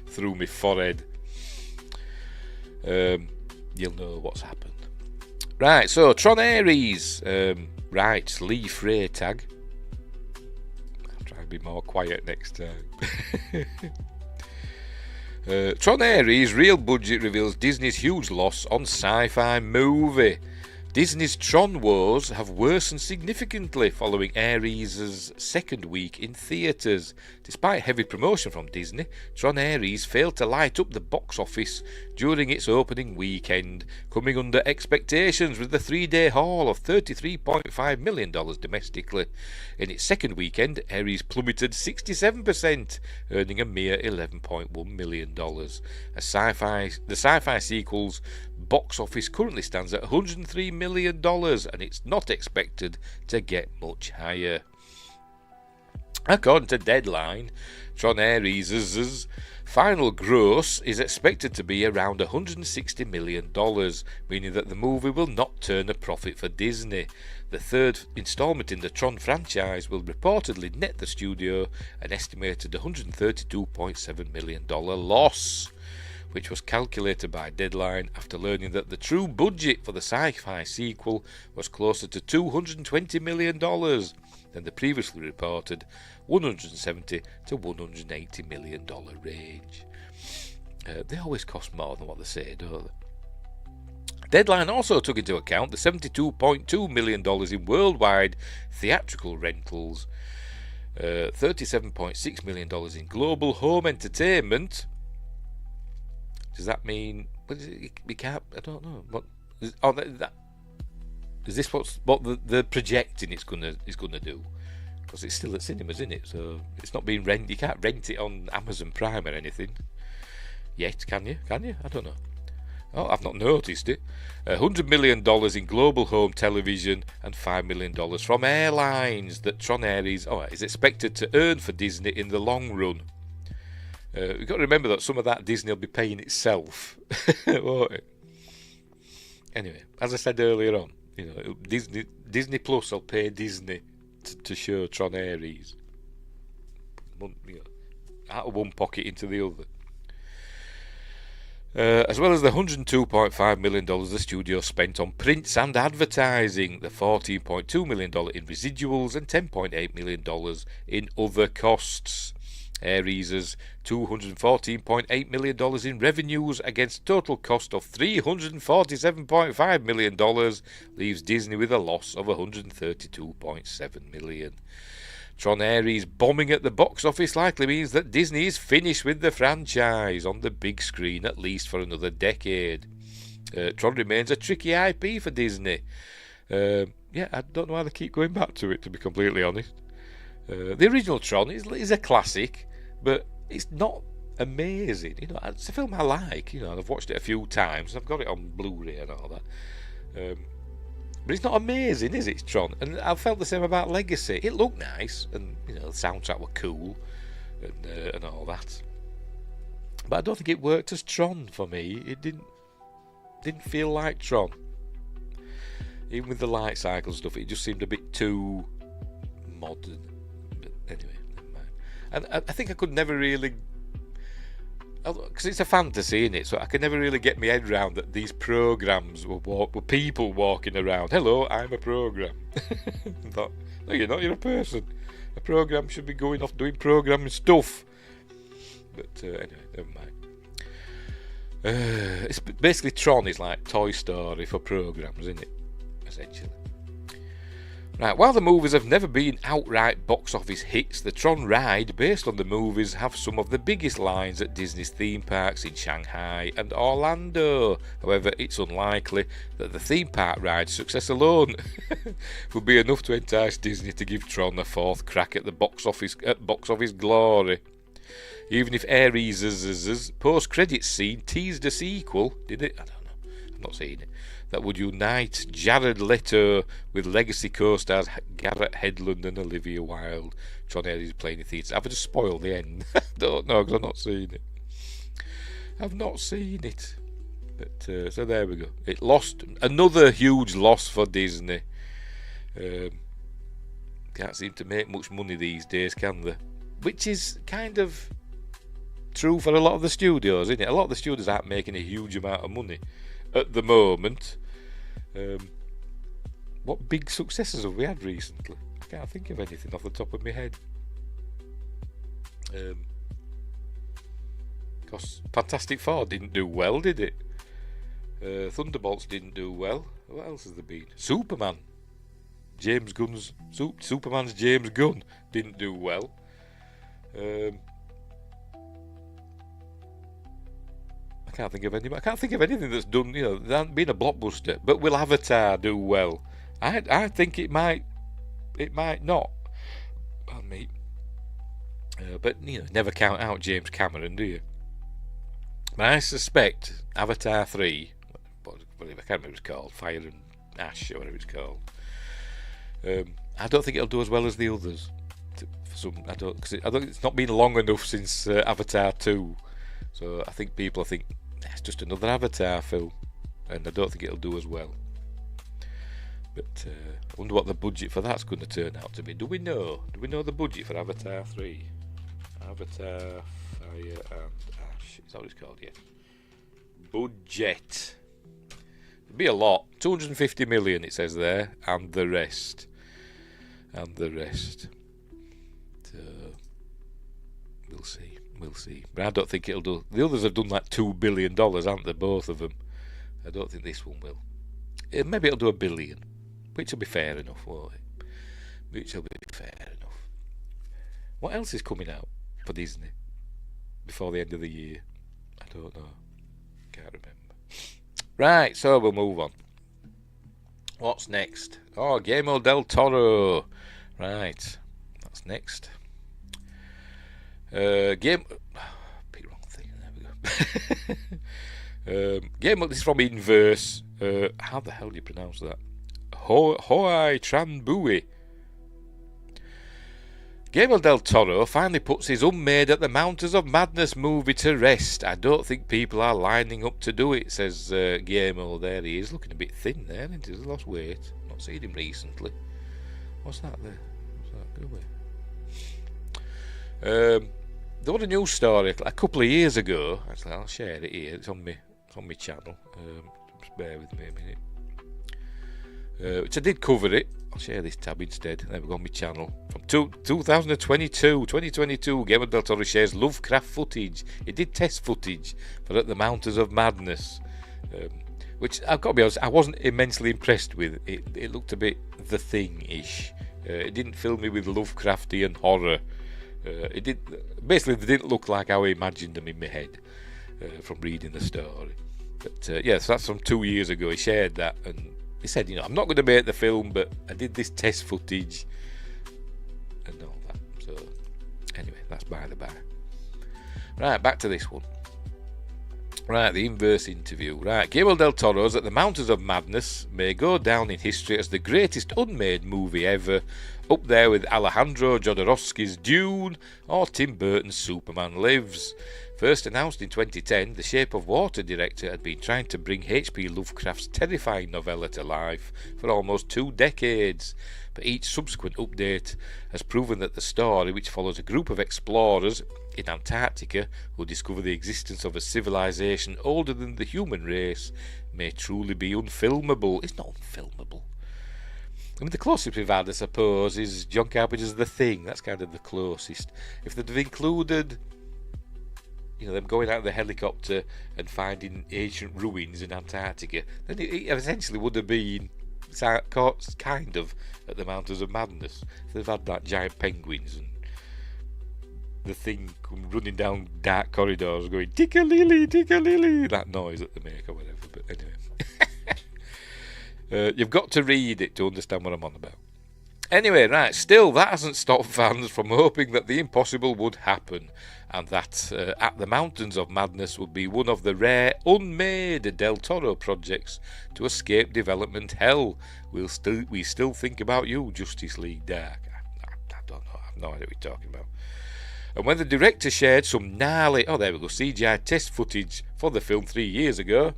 through my forehead. You'll know what's happened. Right, so Tron Ares. Right, Lee Freytag. Be more quiet next time. Tron Ares real budget reveals Disney's huge loss on Sci-Fi movie. Disney's Tron woes have worsened significantly following Ares' second week in theatres. Despite heavy promotion from Disney, Tron Ares failed to light up the box office during its opening weekend, coming under expectations with a 3-day haul of $33.5 million domestically. In its second weekend, Ares plummeted 67%, earning a mere $11.1 million. The Sci-Fi sequel's box office currently stands at $103 million, and it's not expected to get much higher. According to Deadline, Tron Ares' final gross is expected to be around $160 million, meaning that the movie will not turn a profit for Disney. The third instalment in the Tron franchise will reportedly net the studio an estimated $132.7 million loss, which was calculated by Deadline after learning that the true budget for the Sci-Fi sequel was closer to $220 million than the previously reported $170 to $180 million range. They always cost more than what they say, don't they? Deadline also took into account the $72.2 million in worldwide theatrical rentals, $37.6 million in global home entertainment. Does that mean? We can't. I don't know. What? Is this what the projecting it's gonna do? Because it's still at cinemas, isn't it? So it's not being rented. You can't rent it on Amazon Prime or anything yet, can you? Can you? I don't know. Oh, I've not noticed it. $100 million in global home television and $5 million from airlines that Tron Ares is expected to earn for Disney in the long run. We've got to remember that some of that Disney will be paying itself, won't it? Anyway, as I said earlier on, Disney Plus will pay Disney to show Tron Ares. Out of one pocket into the other. As well as the $102.5 million the studio spent on prints and advertising, the $14.2 million in residuals and $10.8 million in other costs. Ares' $214.8 million in revenues against a total cost of $347.5 million leaves Disney with a loss of $132.7 million. Tron Ares bombing at the box office likely means that Disney is finished with the franchise on the big screen at least for another decade. Tron remains a tricky IP for Disney. I don't know why they keep going back to it, to be completely honest. The original Tron is a classic, but it's not amazing. It's a film I like. And I've watched it a few times. I've got it on Blu-ray and all that. But it's not amazing, is it, Tron? And I felt the same about Legacy. It looked nice, and the soundtrack were cool, and all that. But I don't think it worked as Tron for me. It didn't feel like Tron. Even with the light cycle stuff, it just seemed a bit too modern. But anyway, never mind. And I think I could never really, because it's a fantasy, innit? So I could never really get my head around that these programs were people walking around. Hello, I'm a program. I thought, no, you're not. You're a person. A program should be going off doing programming stuff. But anyway, never mind. It's basically Tron is like Toy Story for programs, isn't it? Essentially. Right, while the movies have never been outright box office hits, the Tron ride, based on the movies, have some of the biggest lines at Disney's theme parks in Shanghai and Orlando. However, it's unlikely that the theme park ride's success alone would be enough to entice Disney to give Tron a fourth crack at the box office glory. Even if Ares' post-credits scene teased a sequel, did it? I don't know. I've not seen it. That would unite Jared Leto with Legacy co-stars Garrett Hedlund and Olivia Wilde. Tron Ares playing in theatres. I've just spoiled the end. I don't know, because I've not seen it. I've not seen it. But so there we go. It lost. Another huge loss for Disney. Can't seem to make much money these days, can they? Which is kind of true for a lot of the studios, isn't it? A lot of the studios aren't making a huge amount of money at the moment. What big successes have we had recently? I can't think of anything off the top of my head. Because Fantastic Four didn't do well, did it? Thunderbolts didn't do well. What else has there been? Superman. Superman's James Gunn didn't do well. I can't think of anything that's done. There hasn't been a blockbuster. But will Avatar do well? I think it might. It might not. Pardon me. But never count out James Cameron, do you? But I suspect Avatar 3, whatever, I can't remember what it's called, Fire and Ash or whatever it's called. I don't think it'll do as well as the others. I don't think it's not been long enough since Avatar 2, so I think people think it's just another Avatar film, and I don't think it'll do as well. But I wonder what the budget for that's going to turn out to be. Do we know the budget for Avatar 3? Avatar, Fire and Ash. Is that what it's called? Yeah. Budget. It'd be a lot. 250 million, it says there, and the rest. So, we'll see. But I don't think it'll do. The others have done like $2 billion, haven't they? Both of them. I don't think this one will. Maybe it'll do $1 billion, which will be fair enough, won't it? What else is coming out for Disney before the end of the year? I don't know. Can't remember. Right, so we'll move on. What's next? Oh, Guillermo del Toro. Right, that's next. Pick the wrong thing. There we go. Guillermo, this is from Inverse. How the hell do you pronounce that? Hoai Tranbui. Guillermo del Toro finally puts his Unmade at the Mountains of Madness movie to rest. I don't think people are lining up to do it, says Guillermo. There he is, looking a bit thin there, isn't he? He's lost weight. Not seen him recently. What's that there? Go away. There was a news story a couple of years ago. Actually, I'll share it here. It's on my channel. Just bear with me a minute. Which I did cover it. I'll share this tab instead. There we go on my channel. From 2022, Guillermo del Toro shares Lovecraft footage. He did test footage for At the Mountains of Madness, which I've got to be honest, I wasn't immensely impressed with. It looked a bit The Thing-ish. It didn't fill me with Lovecraftian horror. They didn't look like how I imagined them in my head from reading the story. But so that's from 2 years ago. He shared that, and he said, I'm not going to make the film, but I did this test footage and all that. So anyway, that's by the by. Right, back to this one. Right, the Inverse interview. Right, Guillermo del Toro's At the Mountains of Madness may go down in history as the greatest unmade movie ever, up there with Alejandro Jodorowsky's Dune or Tim Burton's Superman Lives. First announced in 2010, the Shape of Water director had been trying to bring H.P. Lovecraft's terrifying novella to life for almost 2 decades, but each subsequent update has proven that the story, which follows a group of explorers in Antarctica who discover the existence of a civilization older than the human race, may truly be unfilmable. It's not unfilmable. I mean, the closest we've had, I suppose, is John Carpenter's The Thing. That's kind of the closest. If they'd have included, them going out of the helicopter and finding ancient ruins in Antarctica, then it essentially would have been kind of At the Mountains of Madness. If they've had that giant penguins and the Thing running down dark corridors going tick-a-lily, tick-a-lily, that noise that they make or whatever. But anyway, you've got to read it to understand what I'm on about. Anyway, right, still that hasn't stopped fans from hoping that the impossible would happen, and that At the Mountains of Madness would be one of the rare unmade Del Toro projects to escape development hell. We still think about you, Justice League Dark. I don't know, I have no idea what you're talking about. And when the director shared some gnarly, CGI test footage for the film 3 years ago,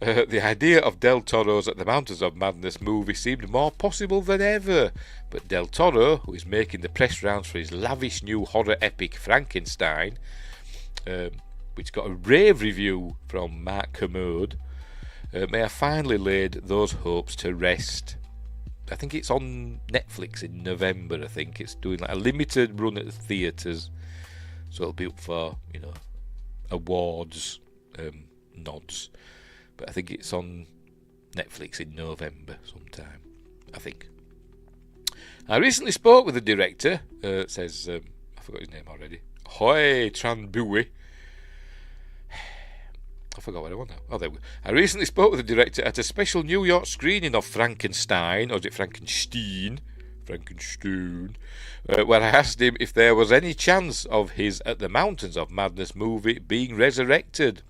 the idea of Del Toro's At the Mountains of Madness movie seemed more possible than ever. But Del Toro, who is making the press rounds for his lavish new horror epic Frankenstein, which got a rave review from Mark Kermode, may have finally laid those hopes to rest. I think it's on Netflix in November. I think it's doing like a limited run at the theatres, so it'll be up for awards nods. but I think it's on Netflix in November sometime, I think. I recently spoke with the director, says, I forgot his name already, Hoi Tran Bui. I forgot what I want now. Oh, there we go. I recently spoke with the director at a special New York screening of Frankenstein, or is it Frankenstein? Frankenstein, where I asked him if there was any chance of his At the Mountains of Madness movie being resurrected.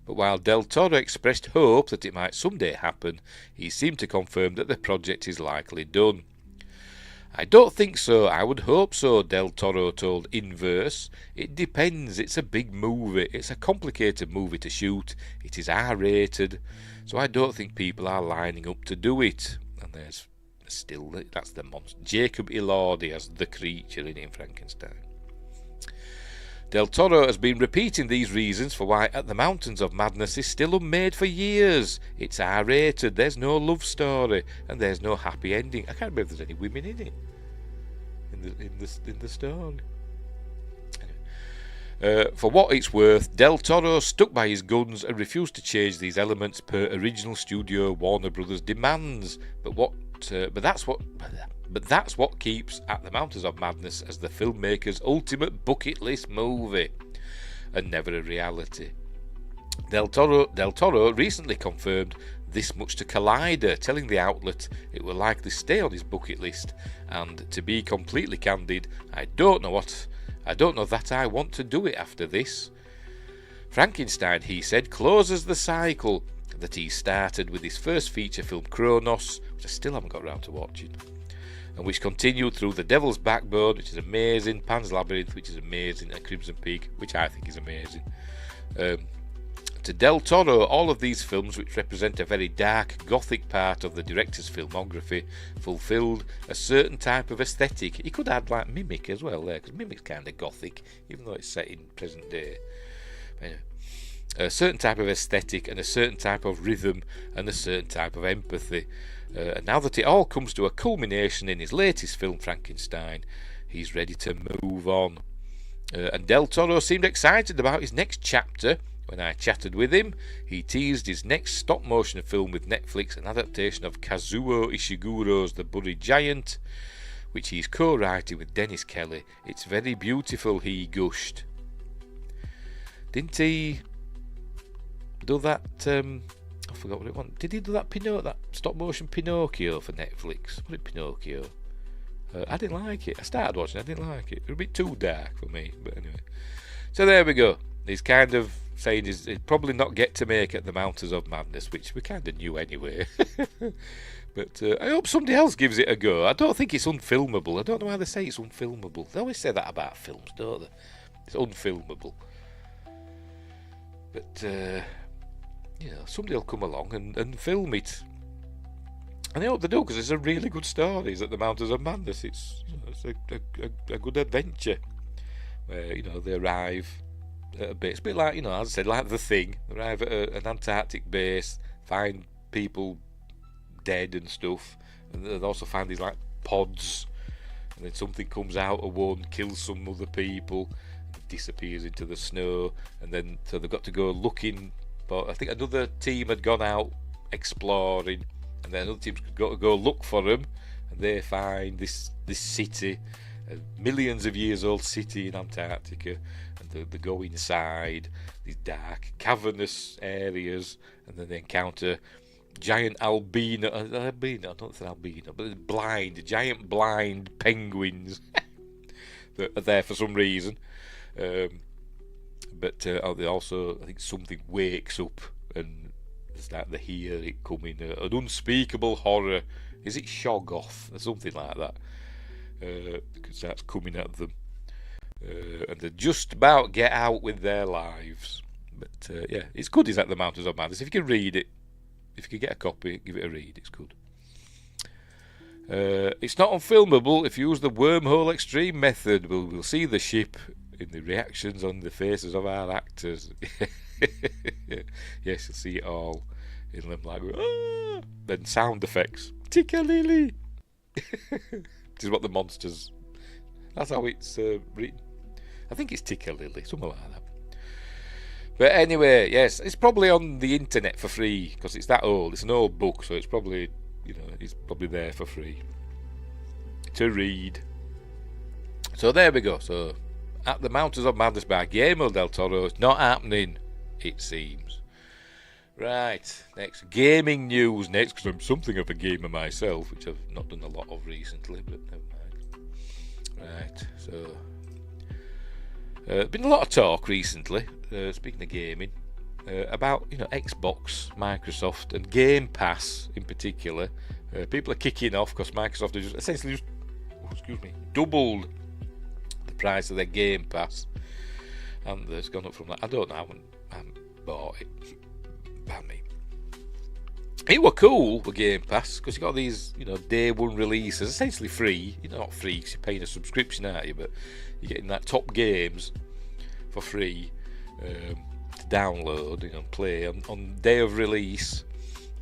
But while Del Toro expressed hope that it might someday happen, he seemed to confirm that the project is likely done. I don't think so, I would hope so, Del Toro told Inverse. It depends, it's a big movie, it's a complicated movie to shoot, it is R-rated, so I don't think people are lining up to do it. And there's still, that's the monster, Jacob Elordi as the creature in Frankenstein. Del Toro has been repeating these reasons for why At the Mountains of Madness is still unmade for years. It's R-rated, there's no love story, and there's no happy ending. I can't remember if there's any women in it, in the story. Anyway. For what it's worth, Del Toro stuck by his guns and refused to change these elements per original studio Warner Brothers demands. But that's what keeps At the Mountains of Madness as the filmmaker's ultimate bucket list movie, and never a reality. Del Toro recently confirmed this much to Collider, telling the outlet it will likely stay on his bucket list, and to be completely candid, I don't know that I want to do it after this. Frankenstein, he said, closes the cycle that he started with his first feature film Kronos, which I still haven't got around to watching, and which continued through The Devil's Backbone, which is amazing, Pan's Labyrinth, which is amazing, and Crimson Peak, which I think is amazing. To Del Toro, all of these films, which represent a very dark, gothic part of the director's filmography, fulfilled a certain type of aesthetic. He could add like Mimic as well there, because Mimic's kind of gothic, even though it's set in present day. Anyway, a certain type of aesthetic, and a certain type of rhythm, and a certain type of empathy. And now that it all comes to a culmination in his latest film, Frankenstein, he's ready to move on. And Del Toro seemed excited about his next chapter. When I chatted with him, he teased his next stop-motion film with Netflix, an adaptation of Kazuo Ishiguro's The Buried Giant, which he's co-writing with Dennis Kelly. It's very beautiful, he gushed. Didn't he do that... I forgot what it was. Did he do that stop-motion Pinocchio for Netflix? Was it Pinocchio? I didn't like it. I started watching it, I didn't like it. It was a bit too dark for me, but anyway. So there we go. He's kind of saying he'd probably not get to make At the Mountains of Madness, which we kind of knew anyway. But I hope somebody else gives it a go. I don't think it's unfilmable. I don't know why they say it's unfilmable. They always say that about films, don't they? It's unfilmable. But, somebody will come along and film it. And I hope they do, because it's a really good story. It's At the Mountains of Madness. It's a good adventure. Where, they arrive at a base. It's a bit like, as I said, like The Thing. They arrive at an Antarctic base, find people dead and stuff, and they also find these like pods, and then something comes out of one, kills some other people, disappears into the snow, and then so they've got to go looking. But I think another team had gone out exploring, and then another team's got to go look for them, and they find this city, a millions of years old city in Antarctica, and they go inside these dark, cavernous areas, and then they encounter giant albino, I don't think it's albino, but giant blind penguins that are there for some reason. But they also, I think something wakes up and they hear it coming, an unspeakable horror. Is it Shoggoth or something like that? Because that's coming at them, and they just about get out with their lives. But it's good. Is At the Mountains of Madness. If you can read it, if you can get a copy, give it a read. It's good. It's not unfilmable if you use the wormhole extreme method. We'll see the ship in the reactions on the faces of our actors. Yes, you'll see it all in them, like, ah! Then sound effects. Ticka-lily. This is what the monsters. That's how it's written. I think it's Ticka-lily, something like that. But anyway, yes, it's probably on the internet for free because it's that old. It's an old book, so it's probably, it's probably there for free to read. So there we go. So, At the Mountains of Madness by Guillermo del Toro. It's not happening, it seems. Right, next, gaming news next, because I'm something of a gamer myself, which I've not done a lot of recently, but never mind. Right, so been a lot of talk recently, speaking of gaming, about Xbox, Microsoft, and Game Pass in particular. People are kicking off because Microsoft has essentially doubled the price of their Game Pass, and it's gone up from that. I don't know, I haven't bought it. Pardon me. It were cool with Game Pass because you got these, day one releases, essentially free. Not free because you're paying a subscription, aren't you? But you're getting that top games for free to download, and play on day of release.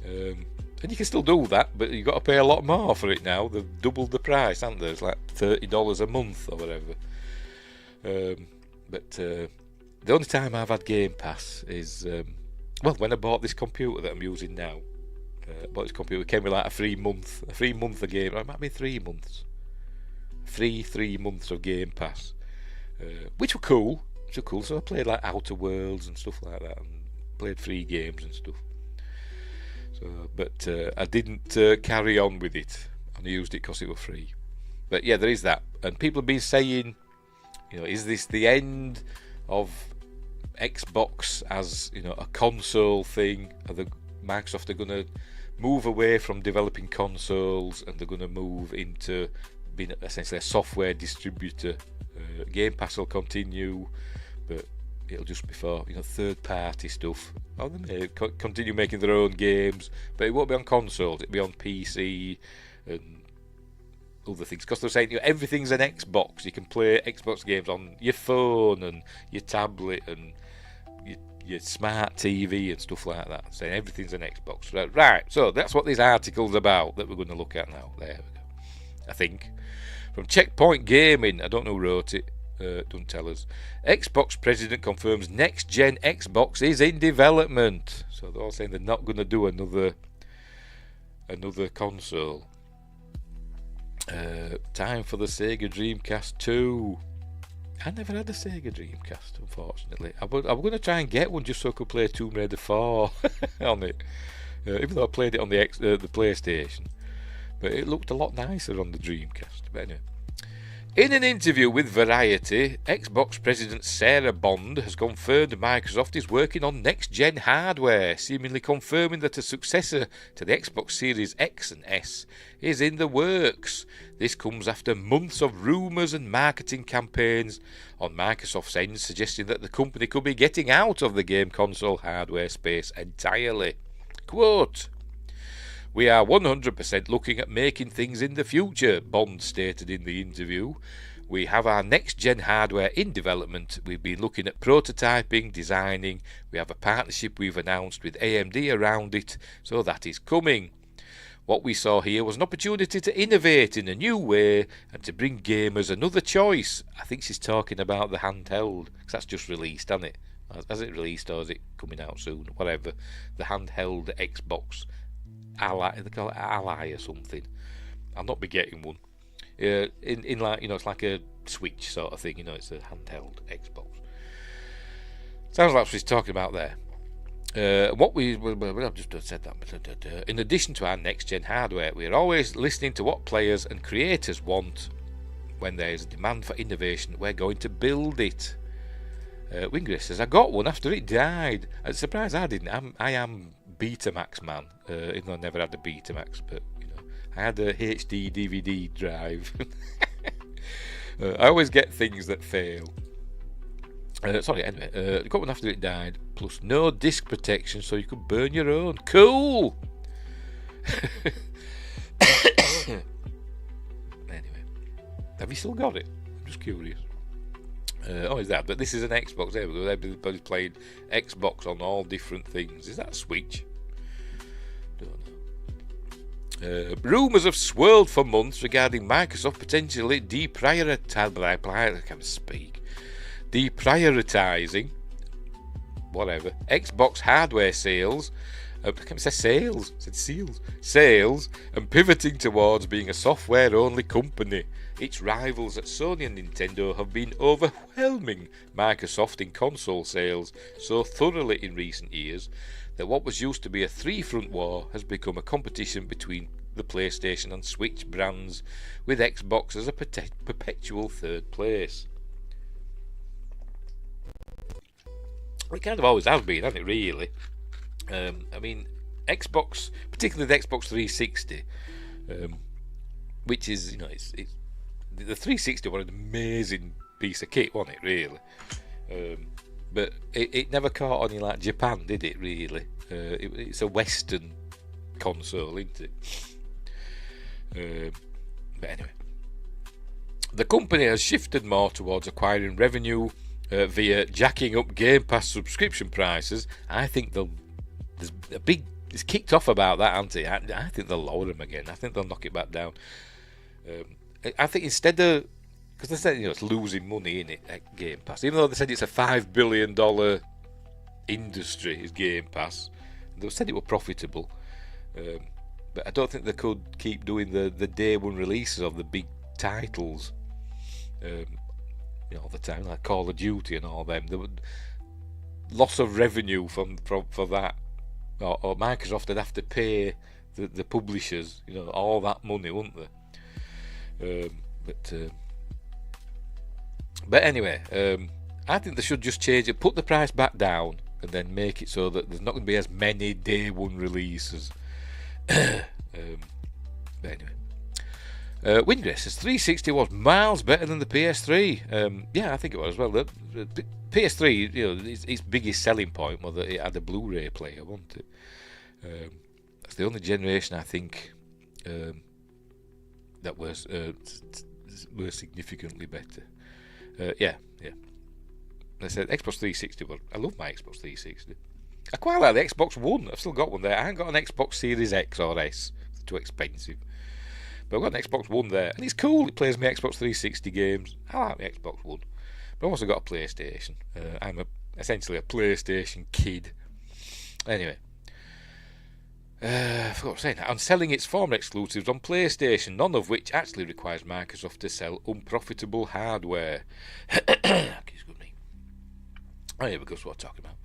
And you can still do that, but you've got to pay a lot more for it now. They've doubled the price, haven't they? It's like $30 a month or whatever. But the only time I've had Game Pass is when I bought this computer that I'm using now. I bought this computer, it came with like a free month of game. It might be 3 months. Free 3 months of Game Pass, which were cool. So I played like Outer Worlds and stuff like that, and played free games and stuff. So, but I didn't carry on with it. I used it because it was free. But yeah, there is that, and people have been saying, is this the end of Xbox as a console thing? Microsoft are going to move away from developing consoles, and they're going to move into being essentially a software distributor. Game Pass will continue, but it'll just be for third-party stuff. Or they may continue making their own games, but it won't be on consoles. It'll be on PC and other things, because they're saying everything's an Xbox. You can play Xbox games on your phone and your tablet and your smart TV and stuff like that, saying everything's an Xbox. Right, so that's what this article's about that we're going to look at now. There we go. I think from Checkpoint Gaming, I don't know who wrote it, don't tell us. Xbox president confirms next gen Xbox is in development. So they're all saying they're not going to do another console. Time for the Sega Dreamcast 2. I never had a Sega Dreamcast, unfortunately. I was going to try and get one just so I could play Tomb Raider 4 on it, even though I played it on the PlayStation. But it looked a lot nicer on the Dreamcast. But anyway. In an interview with Variety, Xbox President Sarah Bond has confirmed Microsoft is working on next-gen hardware, seemingly confirming that a successor to the Xbox Series X and S is in the works. This comes after months of rumours and marketing campaigns on Microsoft's end, suggesting that the company could be getting out of the game console hardware space entirely. Quote, "We are 100% looking at making things in the future," Bond stated in the interview. "We have our next-gen hardware in development. We've been looking at prototyping, designing. We have a partnership we've announced with AMD around it, so that is coming. What we saw here was an opportunity to innovate in a new way and to bring gamers another choice." I think she's talking about the handheld, because that's just released, hasn't it? Has it released, or is it coming out soon? Whatever. The handheld Xbox Ally, they call it Ally or something. I'll not be getting one. In like, it's like a Switch sort of thing. It's a handheld Xbox. Sounds like what she's talking about there. I've just said that. In addition to our next-gen hardware, we are always listening to what players and creators want. When there is a demand for innovation, we're going to build it. Wingris says, "I got one after it died. I'm surprised I didn't. I am Betamax man, even though I never had a Betamax, but I had a HD DVD drive." I always get things that fail. Anyway, got one after it died, plus no disc protection, so you could burn your own. Cool. Anyway, have you still got it? I'm just curious. Is that? But this is an Xbox. There we go. Everybody's played Xbox on all different things. Is that Switch? Don't know. Rumours have swirled for months regarding Microsoft potentially deprioritising whatever, Xbox hardware sales, I can't say sales, I said seals, sales, and pivoting towards being a software-only company. Its rivals at Sony and Nintendo have been overwhelming Microsoft in console sales so thoroughly in recent years that what was used to be a three-front war has become a competition between the PlayStation and Switch brands, with Xbox as a perpetual third place. It kind of always has been, hasn't it, really? I mean, Xbox, particularly the Xbox 360, which is, it's the 360 was an amazing piece of kit, wasn't it, really? But it never caught on in like Japan, did it, really? It's a Western console, isn't it? But anyway, the company has shifted more towards acquiring revenue via jacking up Game Pass subscription prices. I think it's kicked off about that, hasn't it? I think they'll lower them again. I think they'll knock it back down. I think instead of, because they said it's losing money in it at Game Pass, even though they said it's a $5 billion industry is Game Pass, they said it was profitable. But I don't think they could keep doing the day one releases of the big titles, all the time, like Call of Duty and all them. There would loss of revenue for that, or Microsoft would have to pay the publishers, all that money, wouldn't they? But anyway, I think they should just change it, put the price back down, and then make it so that there's not going to be as many day one releases. But anyway, Windray says 360 was miles better than the PS3. Yeah, I think it was as well. The PS3, its biggest selling point was that it had a Blu-ray player, wasn't it? That's the only generation I think that was were significantly better. Yeah. I said Xbox 360 was. I love my Xbox 360. I quite like the Xbox One. I've still got one there. I haven't got an Xbox Series X or S. It's too expensive. But I've got an Xbox One there, and it's cool. It plays my Xbox 360 games. I like the Xbox One. But I've also got a PlayStation. I'm essentially a PlayStation kid. Anyway. I forgot what I was saying. I'm selling its former exclusives on PlayStation, none of which actually requires Microsoft to sell unprofitable hardware. Excuse me. Oh, here we go. That's what I'm talking about.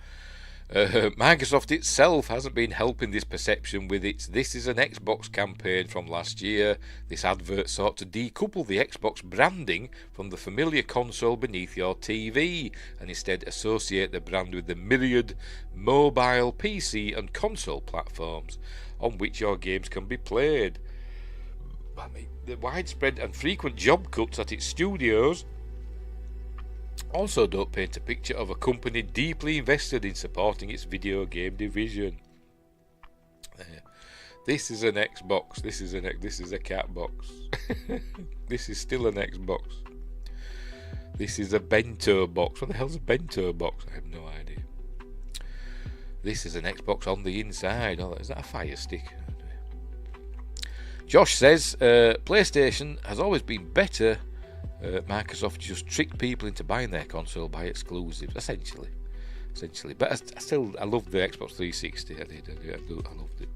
Microsoft itself hasn't been helping this perception with its "This is an Xbox" campaign from last year. This advert sought to decouple the Xbox branding from the familiar console beneath your TV and instead associate the brand with the myriad mobile, PC and console platforms on which your games can be played. I mean, the widespread and frequent job cuts at its studios also don't paint a picture of a company deeply invested in supporting its video game division. This is an Xbox. This is a cat box. This is still an Xbox. This is a bento box. What the hell's a bento box? I have no idea. This is an Xbox on the inside. Oh, is that a Fire Stick? Josh says PlayStation has always been better. Microsoft just tricked people into buying their console by exclusives, essentially. But I loved the Xbox 360. I loved it.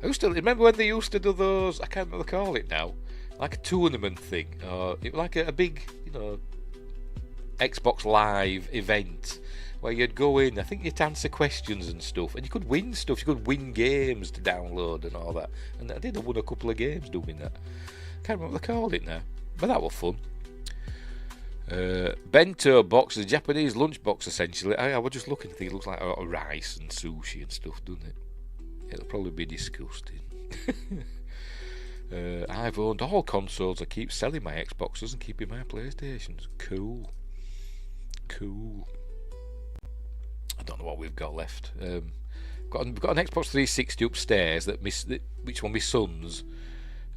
I used to remember when they used to do those. I can't remember what they call it now, like a tournament thing, or it was like a big, Xbox Live event where you'd go in. I think you'd answer questions and stuff, and you could win stuff. You could win games to download and all that. And I did win a couple of games doing that. Can't remember what they called it now. But that was fun. Bento box is a Japanese lunchbox essentially. I was just looking. I think it looks like a lot of rice and sushi and stuff, doesn't it? It'll probably be disgusting. I've owned all consoles. I keep selling my Xboxes and keeping my PlayStations. Cool. I don't know what we've got left. We've got an Xbox 360 upstairs which one my son's.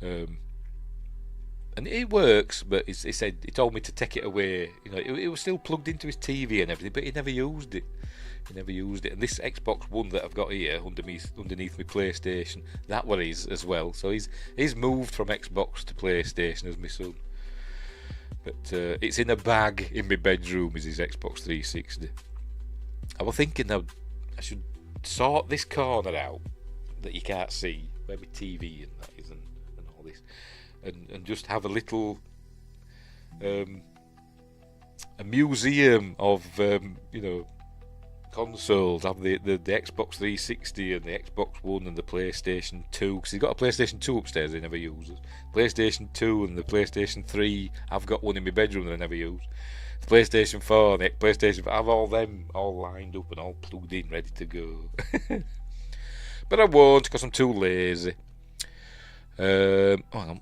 And it works, but he told me to take it away. It was still plugged into his TV and everything, but he never used it. And this Xbox One that I've got here underneath my PlayStation, that one is as well. So he's moved from Xbox to PlayStation as my son. But it's in a bag in my bedroom. Is his Xbox 360. I was thinking I should sort this corner out that you can't see, where my TV and that is, and all this, and just have a little a museum of consoles. Have the Xbox 360 and the Xbox One and the PlayStation 2, because he's got a PlayStation 2 upstairs he never uses. PlayStation 2 and the PlayStation 3, I've got one in my bedroom that I never use. The PlayStation 4 and the PlayStation 5, I have all them all lined up and all plugged in, ready to go. But I won't, because I'm too lazy. Hang on,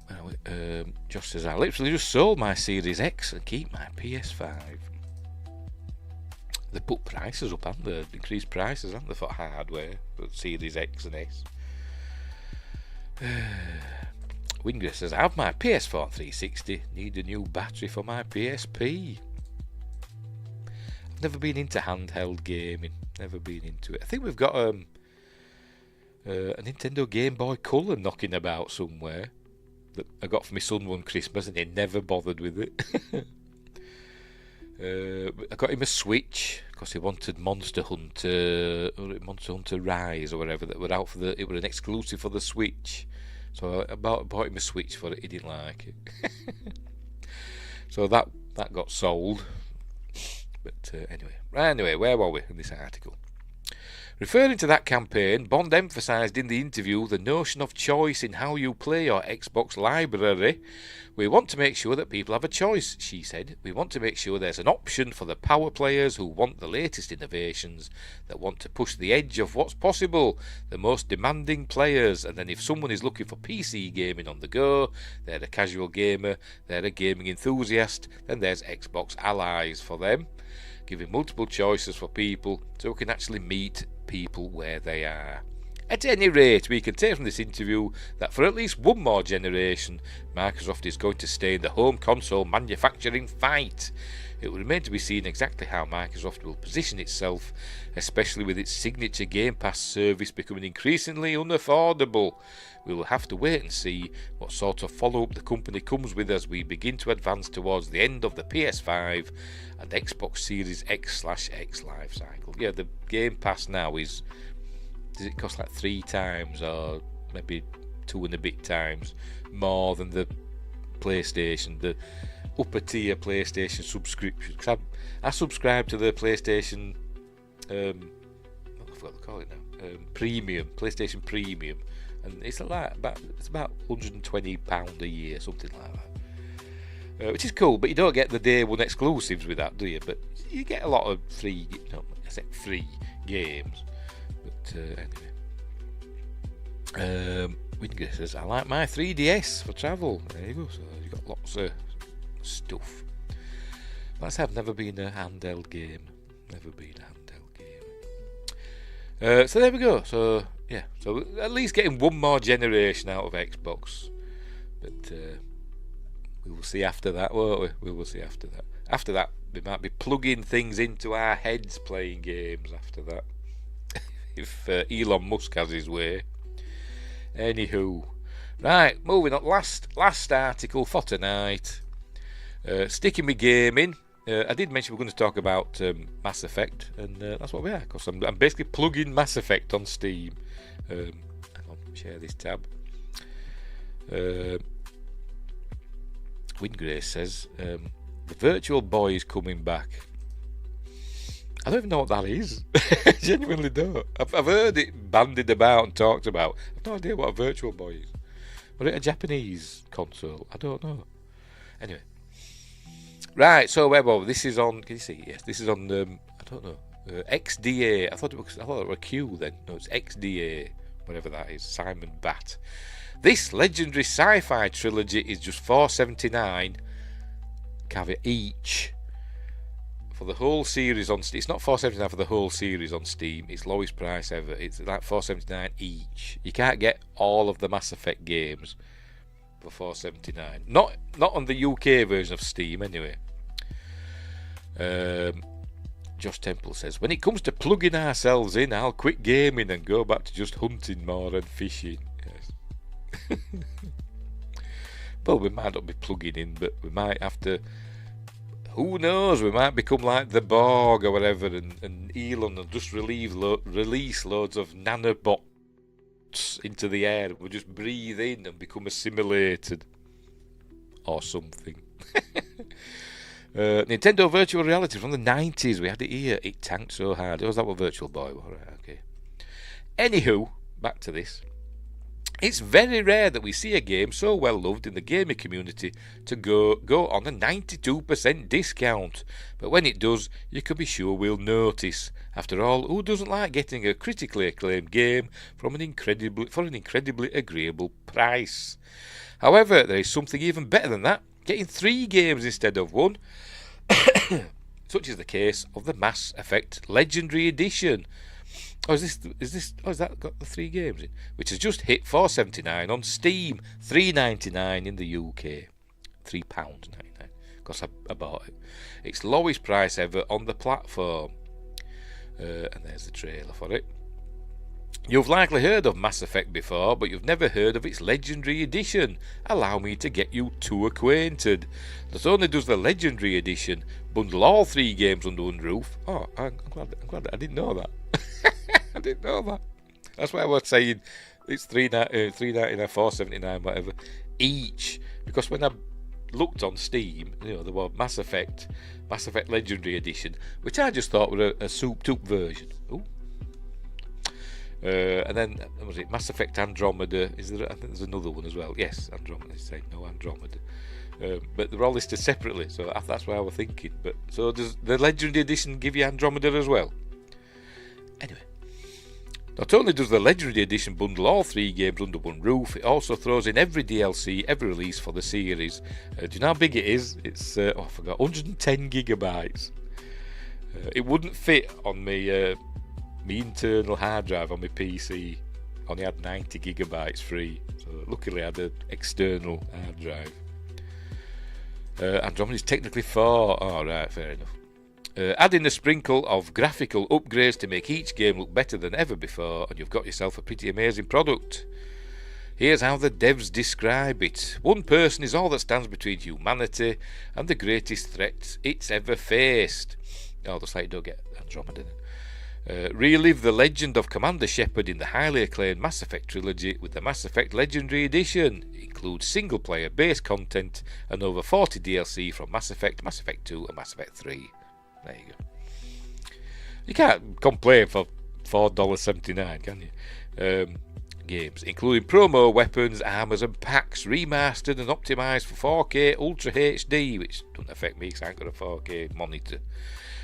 Josh says, I literally just sold my Series X and keep my PS5. They put prices up, haven't they? Increased prices, haven't they, for hardware, for Series X and S. Wingris says, I have my PS4 360, need a new battery for my PSP. I've never been into handheld gaming, never been into it. I think we've got a Nintendo Game Boy Color knocking about somewhere that I got for my son one Christmas and he never bothered with it. I got him a Switch because he wanted Monster Hunter Rise or whatever that were out for it was an exclusive for the Switch. So I bought him a Switch for it. He didn't like it. So that got sold. But anyway, where were we in this article? Referring to that campaign, Bond emphasised in the interview the notion of choice in how you play your Xbox library. We want to make sure that people have a choice, she said. We want to make sure there's an option for the power players who want the latest innovations, that want to push the edge of what's possible, the most demanding players. And then if someone is looking for PC gaming on the go, they're a casual gamer, they're a gaming enthusiast, then there's Xbox Allies for them, giving multiple choices for people so we can actually meet people where they are. At any rate, we can take from this interview that for at least one more generation, Microsoft is going to stay in the home console manufacturing fight. It will remain to be seen exactly how Microsoft will position itself, especially with its signature Game Pass service becoming increasingly unaffordable. We will have to wait and see what sort of follow-up the company comes with as we begin to advance towards the end of the PS5 and Xbox Series X/X life cycle. Yeah, the Game Pass now does it cost like 3 times or maybe 2 and a bit times more than the PlayStation, the upper tier PlayStation subscription? Because I subscribe to the PlayStation, I forgot to call it now, Premium, PlayStation Premium, and it's about £120 a year, something like that. Which is cool, but you don't get the day one exclusives with that, do you? But you get a lot of free games. But anyway, Winger says, I like my 3DS for travel. There you go. So you've got lots of stuff. But I said, I've never been a handheld game. So there we go. So yeah, so at least getting one more generation out of Xbox. But we will see after that, won't we? We will see after that. After that, we might be plugging things into our heads playing games after that. If Elon Musk has his way. Anywho. Right, moving on. Last article for tonight. Sticking with gaming. I did mention we're going to talk about Mass Effect, and that's what we are, because I'm basically plugging Mass Effect on Steam. Hang on, share this tab. Windgrace says, the Virtual Boy is coming back. I don't even know what that is. I genuinely don't. I've heard it bandied about and talked about. I've no idea what a Virtual Boy is. Was it a Japanese console? I don't know. Anyway. Right, so this is on, can you see? Yes, this is on, I don't know, XDA. I thought it was a Q then. No, it's XDA, whatever that is, Simon Batt. This legendary sci-fi trilogy is just $4.79 caveat each for the whole series on Steam. It's not $4.79 for the whole series on Steam. It's lowest price ever. It's like $4.79 each. You can't get all of the Mass Effect games for $4.79. Not on the UK version of Steam anyway. Josh Temple says, when it comes to plugging ourselves in, I'll quit gaming and go back to just hunting more and fishing. Yes. Well, we might not be plugging in, but we might have to Who knows? We might become like the Borg or whatever, and Elon will just release loads of nanobots into the air. We'll just breathe in and become assimilated. Or something. Nintendo Virtual Reality from the 90s. We had it here. It tanked so hard. Was that what Virtual Boy was? Right, okay. Anywho, back to this. It's very rare that we see a game so well loved in the gaming community to go on a 92% discount. But when it does, you can be sure we'll notice. After all, who doesn't like getting a critically acclaimed game for an incredibly agreeable price? However, there is something even better than that, getting 3 games instead of 1, such is the case of the Mass Effect Legendary Edition. Has that got the 3 games in? Which has just hit $4.79 on Steam, $3.99 in the UK, £3.99, because I bought it. It's lowest price ever on the platform, and there's the trailer for it. You've likely heard of Mass Effect before, but you've never heard of its Legendary Edition. Allow me to get you too acquainted. Not only does the Legendary Edition bundle all 3 games under one roof. Oh, I'm glad that I didn't know that. I didn't know that. That's why I was saying it's $3.99, $4.79, whatever each. Because when I looked on Steam, there was Mass Effect Legendary Edition, which I just thought was a souped-up version. Ooh. And then was it Mass Effect Andromeda? I think there's another one as well. Yes, Andromeda. It's saying no Andromeda. But they're all listed separately, so that's what I was thinking. But so does the Legendary Edition give you Andromeda as well? Anyway, not only does the Legendary Edition bundle all 3 games under one roof, it also throws in every DLC ever released for the series. Do you know how big it is? It's I forgot, 110 gigabytes. It wouldn't fit on my internal hard drive on my PC. Only had 90 gigabytes free, so luckily I had an external hard drive. Andromeda is technically 4. Oh, right, fair enough. Add in a sprinkle of graphical upgrades to make each game look better than ever before, and you've got yourself a pretty amazing product. Here's how the devs describe it. One person is all that stands between humanity and the greatest threat it's ever faced. Oh, looks like you don't get Andromeda then. Relive the legend of Commander Shepard in the highly acclaimed Mass Effect trilogy with the Mass Effect Legendary Edition. It includes single-player base content and over 40 DLC from Mass Effect, Mass Effect 2 and Mass Effect 3. There you go. You can't complain for $4.79, can you? Games, including promo weapons, armors and packs, remastered and optimised for 4K Ultra HD, which doesn't affect me because I ain't got a 4K monitor.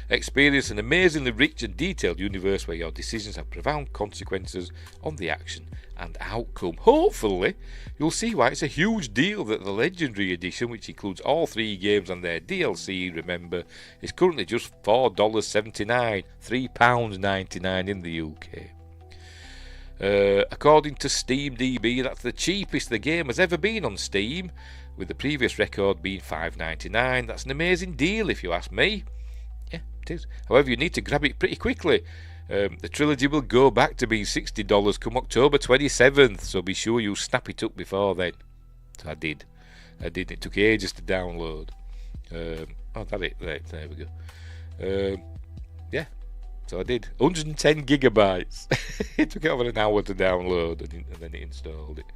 Experience an amazingly rich and detailed universe where your decisions have profound consequences on the action and outcome. Hopefully, you'll see why it's a huge deal that the Legendary Edition, which includes all 3 games and their DLC, remember, is currently just $4.79, £3.99 in the UK. According to SteamDB, that's the cheapest the game has ever been on Steam, with the previous record being $5.99. That's an amazing deal if you ask me. Yeah, it is. However, you need to grab it pretty quickly. The trilogy will go back to being $60 come October 27th, so be sure you snap it up before then. So I did. It took ages to download. That's it. Right, there we go. Yeah, so I did. 110 gigabytes. It took over an hour to download, and then it installed it.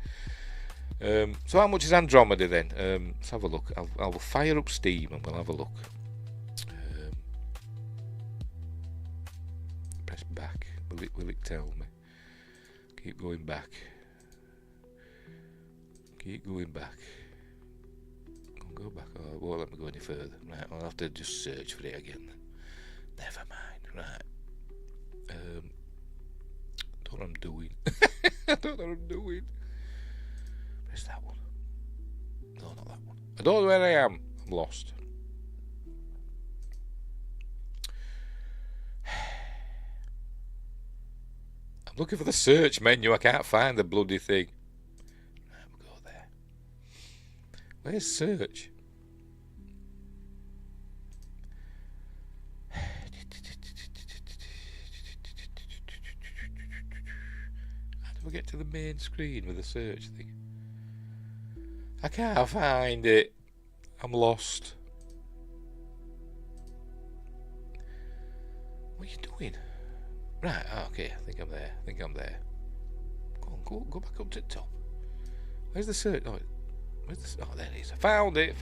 So how much is Andromeda then? Let's have a look. I'll fire up Steam and we'll have a look. Press back. Will it tell me? Keep going back. I'll go back. Oh, it won't let me go any further. Right, I'll have to just search for it again. Never mind. Right. Don't know what I'm doing. I don't know what I'm doing. Press that one. No, not that one. I don't know where I am. I'm lost. I'm looking for the search menu. I can't find the bloody thing. Right, we'll go there. Where's search? How do I get to the main screen with the search thing? I can't find it. I'm lost. What are you doing? Right, okay, I think I'm there. Go back up to the top. Where's the search? Oh, there it is. Found it.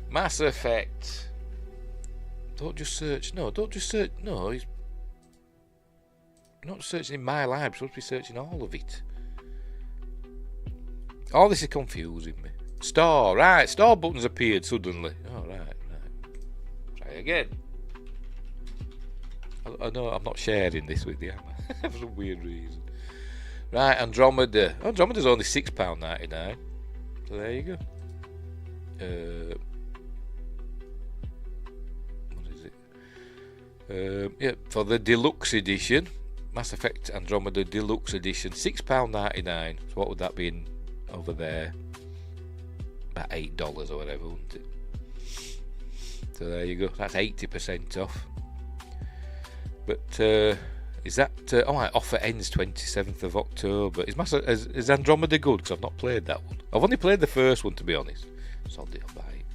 Mass Effect. Don't just search. No, don't just search. No, you're not searching in my library. You're supposed to be searching all of it. All this is confusing me. Store, right. Store buttons appeared suddenly. Oh, right. Try again. I know I'm not sharing this with you, am I? For some weird reason. Right, Andromeda. Andromeda's only £6.99. So there you go. What is it? Yeah, for the deluxe edition, Mass Effect Andromeda Deluxe Edition, £6.99. So what would that be in over there? About $8 or whatever, wouldn't it? So there you go. That's 80% off. But is that? Offer ends 27th of October. Is Andromeda good? Because I've not played that one. I've only played the first one, to be honest. So I'll buy it.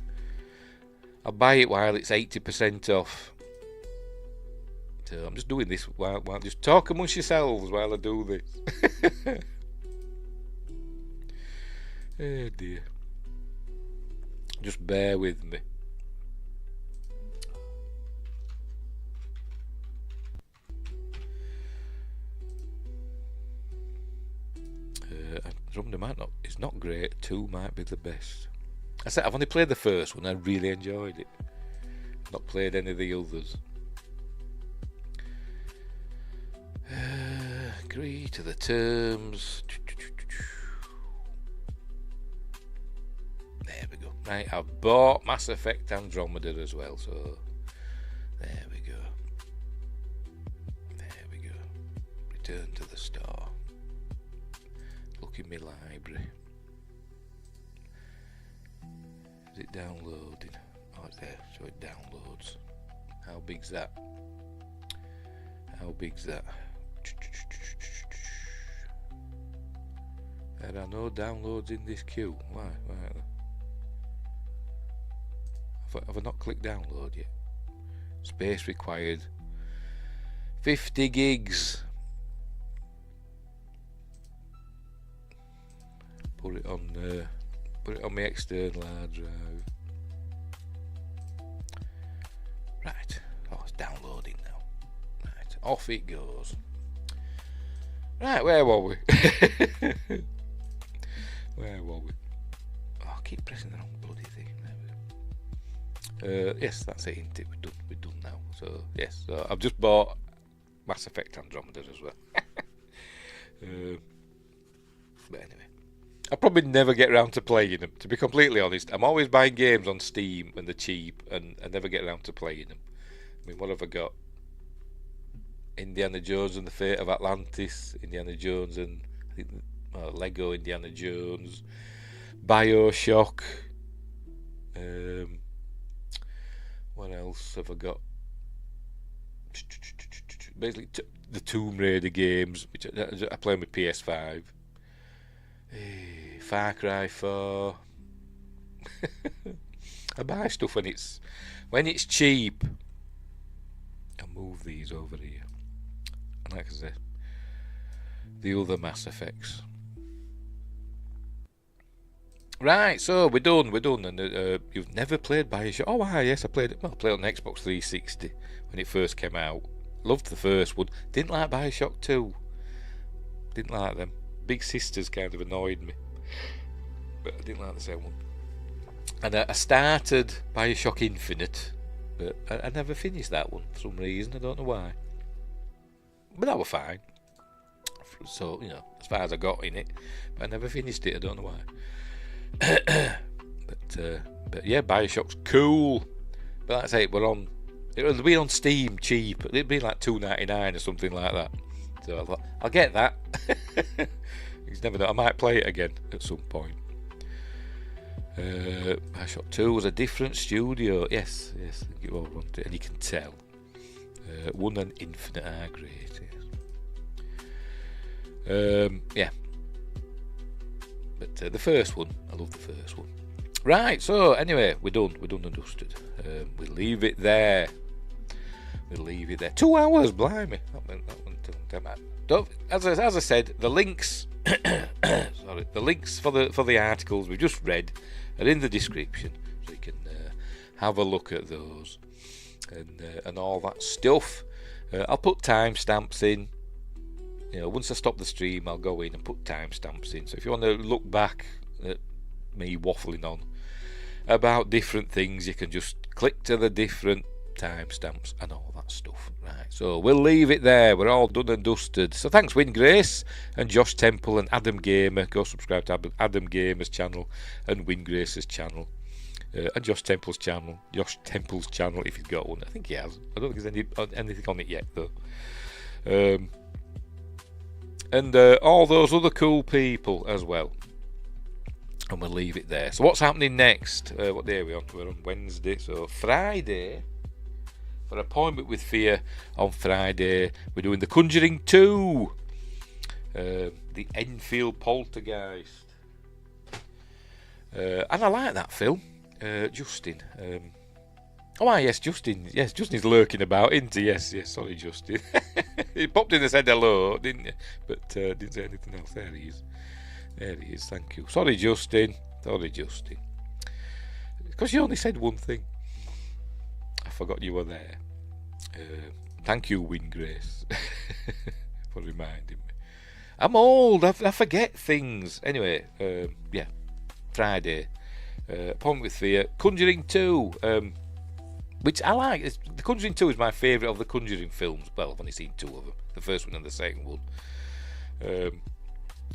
I'll buy it while it's 80% off. So I'm just doing this while just talk amongst yourselves while I do this. Oh dear. Just bear with me. Andromeda it's not great. 2 might be the best. I said I've only played the first one. I really enjoyed it. Not played any of the others. Agree to the terms. There we go. Right, I've bought Mass Effect Andromeda as well, so there we go. Return to the store. Look in my library. Is it downloading? Oh, it's there, so it downloads. How big's that? There are no downloads in this queue. Why? Have I not clicked download yet? Space required. 50 gigs. Put it on my external hard drive. Right. Oh, it's downloading now. Right. Off it goes. Right, where were we? Oh, I keep pressing the wrong bloody thing. There we go. Yes, that's it, isn't it? We're done now. So, yes. So I've just bought Mass Effect Andromeda as well. But anyway. I'll probably never get around to playing them, to be completely honest. I'm always buying games on Steam when they're cheap, and I never get around to playing them. I mean, what have I got? Indiana Jones and the Fate of Atlantis, Indiana Jones and I think Lego Indiana Jones, BioShock. What else have I got? Basically, the Tomb Raider games, which I play on my PS5. Far Cry 4. I buy stuff when it's cheap. I'll move these over here. And like I said, the other Mass Effects. Right, so we're done. And you've never played BioShock? Oh, yes, I played it. Well, I played it on Xbox 360 when it first came out. Loved the first one. Didn't like BioShock 2. Didn't like them. Big Sisters kind of annoyed me, but I didn't like the second one. And I started BioShock Infinite, but I never finished that one for some reason. I don't know why, but that was fine. So, as far as I got in it, but I never finished it. I don't know why. But yeah, BioShock's cool. But like I say, it'll be on Steam cheap. It'll be like $2.99 or something like that. So I thought, I'll get that. You never know, I might play it again at some point. BioShock 2 was a different studio. Yes, you all want it, and you can tell. 1 and Infinite are great. Yes. Yeah. But the first one, I love the first one. Right, so anyway, we're done and dusted. We leave it there. 2 hours, blimey. As I said, the links, the links for the articles we just read are in the description, so you can have a look at those and all that stuff. I'll put timestamps in. Once I stop the stream, I'll go in and put timestamps in. So if you want to look back at me waffling on about different things, you can just click to the different timestamps and all that stuff. Right, so we'll leave it there. We're all done and dusted. So thanks Win Grace and Josh Temple and Adam Gamer. Go subscribe to Adam Gamer's channel and Win Grace's channel. And Josh Temple's channel if he's got one. I think he has. I don't think there's anything on it yet though. And all those other cool people as well. And we'll leave it there. So what's happening next? What day are we on? We're on Wednesday. So Friday, for Appointment with Fear on Friday, we're doing The Conjuring 2. The Enfield Poltergeist. And I like that film. Justin. Justin. Yes, Justin's lurking about, isn't he? Yes, sorry, Justin. He popped in and said hello, didn't you? But didn't say anything else. There he is, thank you. Sorry, Justin. Because you only said one thing. I forgot you were there. Thank you, Win Grace, for reminding me. I'm old, I forget things. Anyway, Friday. Appointment with Fear. Conjuring 2. Which I like. The Conjuring 2 is my favourite of the Conjuring films. Well, I've only seen 2 of them. The first one and the second one.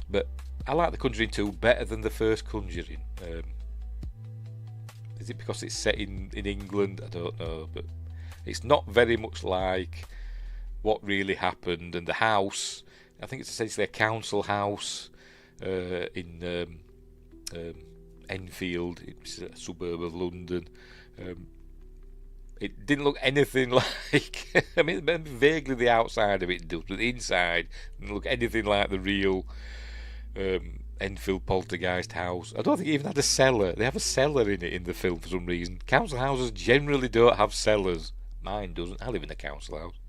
But I like The Conjuring 2 better than the first Conjuring. Is it because it's set in England? I don't know. But it's not very much like what really happened. And the house, I think it's essentially a council house in Enfield. It's a suburb of London. It didn't look anything like... I mean, vaguely the outside of it does, but the inside didn't look anything like the real Enfield Poltergeist house. I don't think it even had a cellar. They have a cellar in it in the film for some reason. Council houses generally don't have cellars. Mine doesn't. I live in a council house.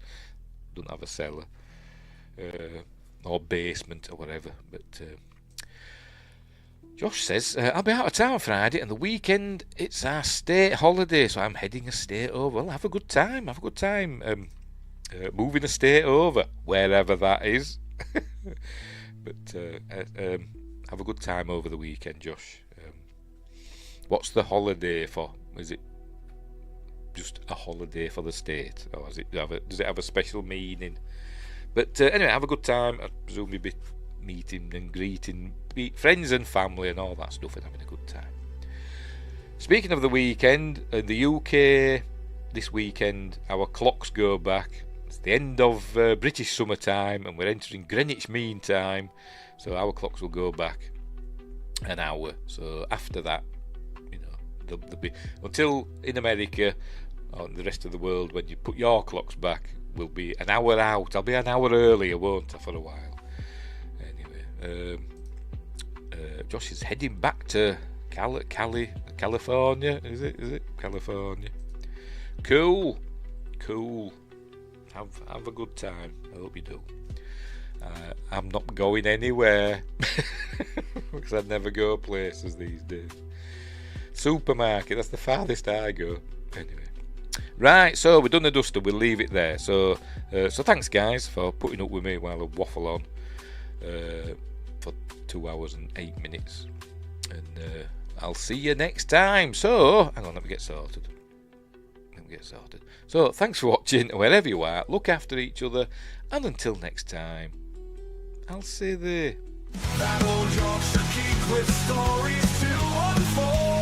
Doesn't have a cellar. Or basement or whatever. But... Josh says, I'll be out of town Friday and the weekend it's our state holiday, so I'm heading a state over. Well, have a good time. Moving a state over, wherever that is. But have a good time over the weekend, Josh. What's the holiday for? Is it just a holiday for the state? Or does it have a special meaning? But anyway, have a good time. I presume you'll be meeting and greeting friends and family and all that stuff and having a good time. Speaking of the weekend, in the UK this weekend our clocks go back. It's the end of British summertime and we're entering Greenwich Mean Time, so our clocks will go back an hour. So after that, they'll be, until in America or the rest of the world, when you put your clocks back, will be an hour out. I'll be an hour earlier, won't I, for a while. Josh is heading back to California. Is it California? Cool. Have a good time. I hope you do. I'm not going anywhere because I never go places these days. Supermarket, that's the farthest I go. Anyway, right, so we're done and dusted. We'll leave it there. So thanks guys for putting up with me while I waffle on for 2 hours and 8 minutes, and I'll see you next time. So hang on, let me get sorted. So thanks for watching wherever you are. Look after each other, and until next time, I'll say there. That old Yorkshire geek with stories to unfold.